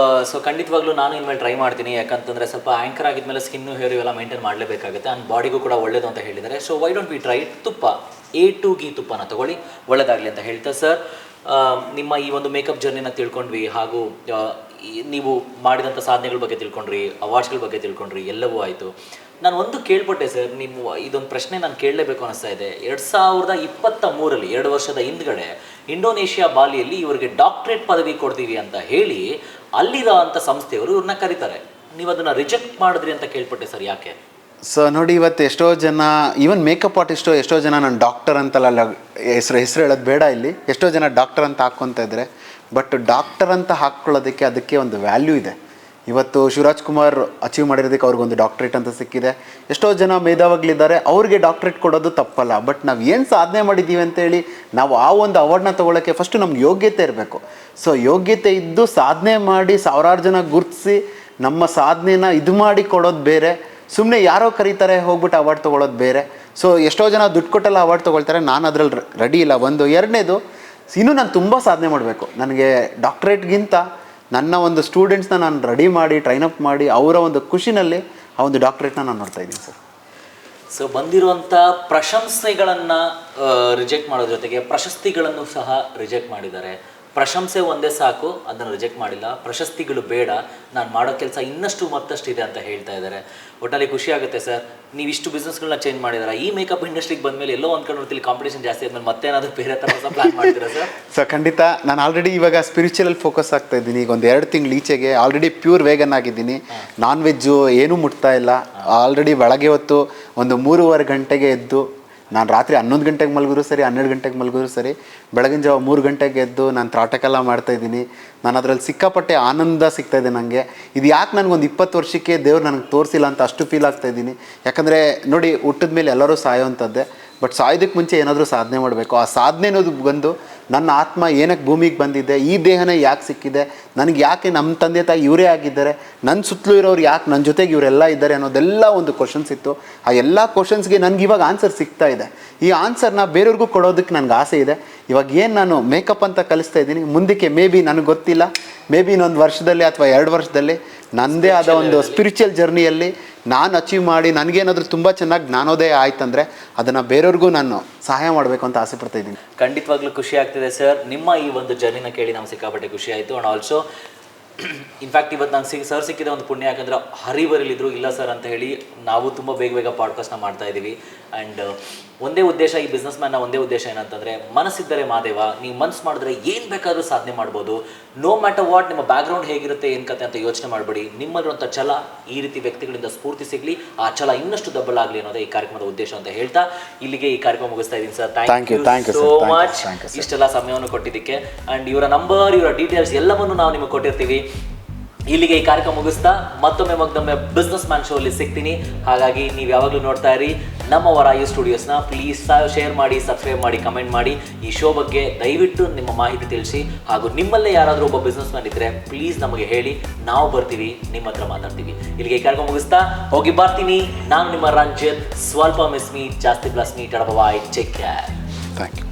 ಸೊ ಖಂಡಿತವಾಗ್ಲೂ ನಾನು ಇನ್ಮೇಲೆ ಟ್ರೈ ಮಾಡ್ತೀನಿ, ಯಾಕಂತಂದರೆ ಸ್ವಲ್ಪ ಆ್ಯಂಕರ್ ಆಗಿದ್ಮೇಲೆ ಸ್ಕಿನ್ನು ಹೇರ್ ಇವೆಲ್ಲ ಮೇಂಟೈನ್ ಮಾಡಲೇಬೇಕಾಗುತ್ತೆ, ಆ್ಯಂಡ್ ಬಾಡಿಗೂ ಕೂಡ ಒಳ್ಳೇದು ಅಂತ ಹೇಳಿದ್ದಾರೆ. So why don't we try ತುಪ್ಪ, A2 ಘೀ ತುಪ್ಪನ ತಗೊಳ್ಳಿ, ಒಳ್ಳೆಯದಾಗಲಿ ಅಂತ ಹೇಳ್ತಾ ಸರ್, ನಿಮ್ಮ ಈ ಒಂದು ಮೇಕಪ್ ಜರ್ನಿನ ತಿಳ್ಕೊಂಡ್ವಿ, ಹಾಗೂ ನೀವು ಮಾಡಿದಂಥ ಸಾಧನೆಗಳ ಬಗ್ಗೆ ತಿಳ್ಕೊಂಡ್ರಿ, ಅವಾರ್ಡ್ಸ್ಗಳ ಬಗ್ಗೆ ತಿಳ್ಕೊಂಡ್ರಿ, ಎಲ್ಲವೂ ಆಯಿತು. ನಾನು ಒಂದು ಕೇಳ್ಪಟ್ಟೆ ಸರ್, ನೀವು ಇದೊಂದು ಪ್ರಶ್ನೆ ನಾನು ಕೇಳಲೇಬೇಕು ಅನ್ನಿಸ್ತಾ ಇದೆ. 2023 2 ವರ್ಷದ ಹಿಂದ್ಗಡೆ ಇಂಡೋನೇಷ್ಯಾ ಬಾಲಿಯಲ್ಲಿ ಇವರಿಗೆ ಡಾಕ್ಟ್ರೇಟ್ ಪದವಿ ಕೊಡ್ತೀವಿ ಅಂತ ಹೇಳಿ ಅಲ್ಲಿರೋ ಅಂಥ ಸಂಸ್ಥೆಯವರು ಇವ್ರನ್ನ ಕರೀತಾರೆ. ನೀವು ಅದನ್ನು ರಿಜೆಕ್ಟ್ ಮಾಡಿದ್ರಿ ಅಂತ ಕೇಳ್ಪಟ್ಟೆ ಸರ್, ಯಾಕೆ? ಸೊ ನೋಡಿ, ಇವತ್ತು ಎಷ್ಟೋ ಜನ, ಈವನ್ ಮೇಕಪ್ ಆರ್ಟಿಸ್ಟು ಎಷ್ಟೋ ಜನ ನಾನು ಡಾಕ್ಟರ್ ಅಂತಲ್ಲ ಹೆಸರು ಹೇಳೋದು ಬೇಡ, ಇಲ್ಲಿ ಎಷ್ಟೋ ಜನ ಡಾಕ್ಟರ್ ಅಂತ ಹಾಕ್ಕೊತಾ ಇದ್ದಾರೆ. ಬಟ್ ಡಾಕ್ಟರ್ ಅಂತ ಹಾಕ್ಕೊಳ್ಳೋದಕ್ಕೆ ಅದಕ್ಕೆ ಒಂದು ವ್ಯಾಲ್ಯೂ ಇದೆ. ಇವತ್ತು ಶಿವರಾಜ್ ಕುಮಾರ್ ಅಚೀವ್ ಮಾಡಿರೋದಕ್ಕೆ ಅವ್ರಿಗೊಂದು ಡಾಕ್ಟ್ರೇಟ್ ಅಂತ ಸಿಕ್ಕಿದೆ. ಎಷ್ಟೋ ಜನ ಮೇಧಾವಿಗಳಿದ್ದಾರೆ, ಅವ್ರಿಗೆ ಡಾಕ್ಟ್ರೇಟ್ ಕೊಡೋದು ತಪ್ಪಲ್ಲ. ಬಟ್ ನಾವು ಏನು ಸಾಧನೆ ಮಾಡಿದ್ದೀವಿ ಅಂತೇಳಿ ನಾವು ಆ ಒಂದು ಅವಾರ್ಡ್ನ ತೊಗೊಳಕ್ಕೆ ಫಸ್ಟು ನಮ್ಗೆ ಯೋಗ್ಯತೆ ಇರಬೇಕು. ಸೊ ಯೋಗ್ಯತೆ ಇದ್ದು ಸಾಧನೆ ಮಾಡಿ ಸಾವಿರಾರು ಜನ ಗುರುತಿಸಿ ನಮ್ಮ ಸಾಧನೆನ ಇದು ಮಾಡಿ ಕೊಡೋದು ಬೇರೆ, ಸುಮ್ಮನೆ ಯಾರೋ ಕರೀತಾರೆ ಹೋಗ್ಬಿಟ್ಟು ಅವಾರ್ಡ್ ತೊಗೊಳೋದು ಬೇರೆ. ಸೊ ಎಷ್ಟೋ ಜನ ದುಡ್ಡು ಕೊಟ್ಟೆಲ್ಲ ಅವಾರ್ಡ್ ತೊಗೊಳ್ತಾರೆ, ನಾನು ಅದರಲ್ಲಿ ರೆಡಿ ಇಲ್ಲ. ಒಂದು ಎರಡನೇದು, ಇನ್ನೂ ನಾನು ತುಂಬ ಸಾಧನೆ ಮಾಡಬೇಕು. ನನಗೆ ಡಾಕ್ಟ್ರೇಟ್ಗಿಂತ ನನ್ನ ಒಂದು ಸ್ಟೂಡೆಂಟ್ಸ್ನ ನಾನು ರೆಡಿ ಮಾಡಿ ಟ್ರೈನಪ್ ಮಾಡಿ ಅವರ ಒಂದು ಖುಷಿನಲ್ಲಿ ಆ ಒಂದು ಡಾಕ್ಟ್ರೇಟ್ನ ನಾನು ನೋಡ್ತಾ ಇದ್ದೀನಿ ಸರ್. ಸೊ ಬಂದಿರುವಂಥ ಪ್ರಶಂಸೆಗಳನ್ನು ರಿಜೆಕ್ಟ್ ಮಾಡೋದ್ರ ಜೊತೆಗೆ ಪ್ರಶಸ್ತಿಗಳನ್ನು ಸಹ ರಿಜೆಕ್ಟ್ ಮಾಡಿದ್ದಾರೆ. ಪ್ರಶಂಸೆ ಒಂದೇ ಸಾಕು, ಅದನ್ನು ರಿಜೆಕ್ಟ್ ಮಾಡಿಲ್ಲ. ಪ್ರಶಸ್ತಿಗಳು ಬೇಡ, ನಾನು ಮಾಡೋ ಕೆಲಸ ಇನ್ನಷ್ಟು ಮತ್ತಷ್ಟು ಇದೆ ಅಂತ ಹೇಳ್ತಾ ಇದ್ದಾರೆ. ಒಟ್ಟಲ್ಲಿ ಖುಷಿ ಆಗುತ್ತೆ ಸರ್. ನೀವು ಇಷ್ಟು ಬಿಸ್ನೆಸ್ಗಳನ್ನ ಚೇಂಜ್ ಮಾಡಿದಾರೆ. ಈ ಮೇಕಪ್ ಇಂಡಸ್ಟ್ರಿಗೆ ಬಂದಮೇಲೆ ಎಲ್ಲೋ ಒಂದು ಕಡೆ ಕಾಂಪಿಟೇಷನ್ ಜಾಸ್ತಿ ಆದ್ಮೇಲೆ ಮತ್ತೇನಾದರೂ ಬೇರೆ ಥರ ಹೊಸ ಪ್ಲಾನ್ ಮಾಡ್ತೀರಾ ಸರ್? ಸೊ ಖಂಡಿತ. ನಾನು ಆಲ್ರೆಡಿ ಇವಾಗ ಸ್ಪಿರಿಚುವಲ್ ಫೋಕಸ್ ಆಗ್ತಾ ಇದ್ದೀನಿ. ಈಗ ಒಂದು 2 ತಿಂಗಳು ಈಚೆಗೆ ಆಲ್ರೆಡಿ ಪ್ಯೂರ್ ವೇಗನ್ ಆಗಿದ್ದೀನಿ. ನಾನ್ ವೆಜ್ಜು ಏನೂ ಮುಟ್ತಾ ಇಲ್ಲ. ಆಲ್ರೆಡಿ ಬೆಳಗ್ಗೆ ಹೊತ್ತು ಒಂದು 3:15 ಗಂಟೆಗೆ ಎದ್ದು, ನಾನು ರಾತ್ರಿ 11 ಗಂಟೆಗೆ ಮಲಗಿದ್ರು ಸರಿ, 12 ಗಂಟೆಗೆ ಮಲಗಿದ್ರು ಸರಿ, ಬೆಳಗಿನ ಜಾವ 3 ಗಂಟೆಗೆ ಎದ್ದು ನಾನು ತ್ರಾಟಕ್ಕೆಲ್ಲ ಮಾಡ್ತಾಯಿದ್ದೀನಿ. ನಾನು ಅದರಲ್ಲಿ ಸಿಕ್ಕಾಪಟ್ಟೆ ಆನಂದ ಸಿಗ್ತಾಯಿದೆ ನನಗೆ. ಇದು ಯಾಕೆ ನನಗೊಂದು 20 ವರ್ಷಕ್ಕೆ ದೇವ್ರು ನನಗೆ ತೋರಿಸಿಲ್ಲ ಅಂತ ಅಷ್ಟು ಫೀಲ್ ಆಗ್ತಾಯಿದ್ದೀನಿ. ಯಾಕಂದರೆ ನೋಡಿ, ಹುಟ್ಟಿದ ಮೇಲೆ ಎಲ್ಲರೂ ಸಾಯೋವಂಥದ್ದೇ. ಬಟ್ ಸಾಯೋದಕ್ಕೆ ಮುಂಚೆ ಏನಾದರೂ ಸಾಧನೆ ಮಾಡಬೇಕು. ಆ ಸಾಧನೆ ಅನ್ನೋದು ಬಂದು ನನ್ನ ಆತ್ಮ ಏನಕ್ಕೆ ಭೂಮಿಗೆ ಬಂದಿದೆ, ಈ ದೇಹನೇ ಯಾಕೆ ಸಿಕ್ಕಿದೆ, ನನಗೆ ಯಾಕೆ ನಮ್ಮ ತಂದೆ ತಾಯಿ ಇವರೇ ಆಗಿದ್ದಾರೆ, ನನ್ನ ಸುತ್ತಲೂ ಇರೋರು ಯಾಕೆ ನನ್ನ ಜೊತೆಗೆ ಇವರೆಲ್ಲ ಇದ್ದಾರೆ ಅನ್ನೋದೆಲ್ಲ ಒಂದು ಕ್ವಶನ್ಸ್ ಇತ್ತು. ಆ ಎಲ್ಲ ಕ್ವಶನ್ಸ್ಗೆ ನನಗೆ ಇವಾಗ ಆನ್ಸರ್ ಸಿಗ್ತಾ ಇದೆ. ಈ ಆನ್ಸರ್ನ ಬೇರೆಯವ್ರಿಗೂ ಕೊಡೋದಕ್ಕೆ ನನಗೆ ಆಸೆ ಇದೆ. ಇವಾಗ ಏನು ನಾನು ಮೇಕಪ್ ಅಂತ ಕಲಿಸ್ತಾ ಇದ್ದೀನಿ, ಮುಂದಕ್ಕೆ ಮೇ ಬಿ ನನಗೆ ಗೊತ್ತಿಲ್ಲ, ಮೇ ಬಿ ಇನ್ನೊಂದು ವರ್ಷದಲ್ಲಿ ಅಥವಾ 2 ವರ್ಷದಲ್ಲಿ ನನ್ನದೇ ಆದ ಒಂದು ಸ್ಪಿರಿಚುವಲ್ ಜರ್ನಿಯಲ್ಲಿ ನಾನು ಅಚೀವ್ ಮಾಡಿ ನನಗೇನಾದರೂ ತುಂಬ ಚೆನ್ನಾಗಿ ಜ್ಞಾನೋದಯ ಆಯ್ತಂದರೆ ಅದನ್ನು ಬೇರೆಯವ್ರಿಗೂ ನಾನು ಸಹಾಯ ಮಾಡಬೇಕು ಅಂತ ಆಸೆ ಪಡ್ತಾ ಇದ್ದೀನಿ. ಖಂಡಿತವಾಗ್ಲೂ ಖುಷಿ ಆಗ್ತಿದೆ ಸರ್. ನಿಮ್ಮ ಈ ಒಂದು ಜರ್ನಿನ ಕೇಳಿ ನಮ್ಗೆ ಸಿಕ್ಕಾಪಟ್ಟೆ ಖುಷಿ ಆಯಿತು. ಆ್ಯಂಡ್ ಆಲ್ಸೋ ಇನ್ಫ್ಯಾಕ್ಟ್ ಇವತ್ತು ನಾನು ಸರ್ ಸಿಕ್ಕಿದ ಒಂದು ಪುಣ್ಯ, ಯಾಕಂದರೆ ಹರಿಬರಲಿದ್ರು ಇಲ್ಲ ಸರ್ ಅಂತ ಹೇಳಿ ನಾವು ತುಂಬ ಬೇಗ ಪಾಡ್ಕಾಸ್ಟ್ನ ಮಾಡ್ತಾ ಇದ್ದೀವಿ. ಆ್ಯಂಡ್ ಒಂದೇ ಉದ್ದೇಶ, ಈ ಬಿಸ್ನೆಸ್ ಮ್ಯಾನ್ನ ಒಂದೇ ಉದ್ದೇಶ ಏನಂತಂದರೆ, ಮನಸ್ಸಿದ್ದರೆ ಮಾದೇವ. ನೀವು ಮನಸ್ಸು ಮಾಡಿದ್ರೆ ಏನು ಬೇಕಾದರೂ ಸಾಧನೆ ಮಾಡ್ಬೋದು. ನೋ ಮ್ಯಾಟರ್ ವಾಟ್, ನಿಮ್ಮ ಬ್ಯಾಕ್ಗ್ರೌಂಡ್ ಹೇಗಿರುತ್ತೆ ಏನು ಕತೆ ಅಂತ ಯೋಚನೆ ಮಾಡಬೇಡಿ. ನಿಮ್ಮಲ್ಲಿರುವಂಥ ಛಲ ಈ ರೀತಿ ವ್ಯಕ್ತಿಗಳಿಂದ ಸ್ಫೂರ್ತಿ ಸಿಗಲಿ, ಆ ಛಲ ಇನ್ನಷ್ಟು ಡಬಲ್ ಆಗಲಿ ಅನ್ನೋದೇ ಈ ಕಾರ್ಯಕ್ರಮದ ಉದ್ದೇಶ ಅಂತ ಹೇಳ್ತಾ ಇಲ್ಲಿಗೆ ಈ ಕಾರ್ಯಕ್ರಮ ಮುಗಿಸ್ತಾ ಇದ್ದೀನಿ sir. Thank you so much ಇಷ್ಟೆಲ್ಲ ಸಮಯವನ್ನು ಕೊಟ್ಟಿದ್ದಕ್ಕೆ. ಆ್ಯಂಡ್ ಇವರ ನಂಬರ್, ಇವರ ಡೀಟೇಲ್ಸ್ ಎಲ್ಲವನ್ನು ನಾವು ನಿಮಗೆ ಕೊಟ್ಟಿರ್ತೀವಿ. ಇಲ್ಲಿಗೆ ಈ ಕಾರ್ಯಕ್ರಮ ಮುಗಿಸ್ತಾ ಮತ್ತೊಮ್ಮೆ ಬಿಸ್ನೆಸ್ ಮ್ಯಾನ್ ಶೋ ಅಲ್ಲಿ ಸಿಗ್ತೀನಿ. ಹಾಗಾಗಿ ನೀವು ಯಾವಾಗಲೂ ನೋಡ್ತಾ ಇರಿ ನಮ್ಮ ವರಾಯು ಸ್ಟುಡಿಯೋಸ್ನ. ಪ್ಲೀಸ್ ಶೇರ್ ಮಾಡಿ, ಸಬ್ಸ್ಕ್ರೈಬ್ ಮಾಡಿ, ಕಮೆಂಟ್ ಮಾಡಿ. ಈ ಶೋ ಬಗ್ಗೆ ದಯವಿಟ್ಟು ನಿಮ್ಮ ಮಾಹಿತಿ ತಿಳಿಸಿ. ಹಾಗೂ ನಿಮ್ಮಲ್ಲೇ ಯಾರಾದರೂ ಒಬ್ಬ ಬಿಸ್ನೆಸ್ ಮ್ಯಾನ್ ಇದ್ದರೆ ಪ್ಲೀಸ್ ನಮಗೆ ಹೇಳಿ, ನಾವು ಬರ್ತೀವಿ, ನಿಮ್ಮ ಹತ್ರ ಮಾತಾಡ್ತೀವಿ. ಇಲ್ಲಿಗೆ ಈ ಕಾರ್ಯಕ್ರಮ ಮುಗಿಸ್ತಾ ಹೋಗಿ ಬರ್ತೀನಿ. ನಾನು ನಿಮ್ಮ ರಂಜಿತ್. ಸ್ವಲ್ಪ ಮಿಸ್ ಮೀ, ಜಾಸ್ತಿ plus me. Bye, take care. Thank you.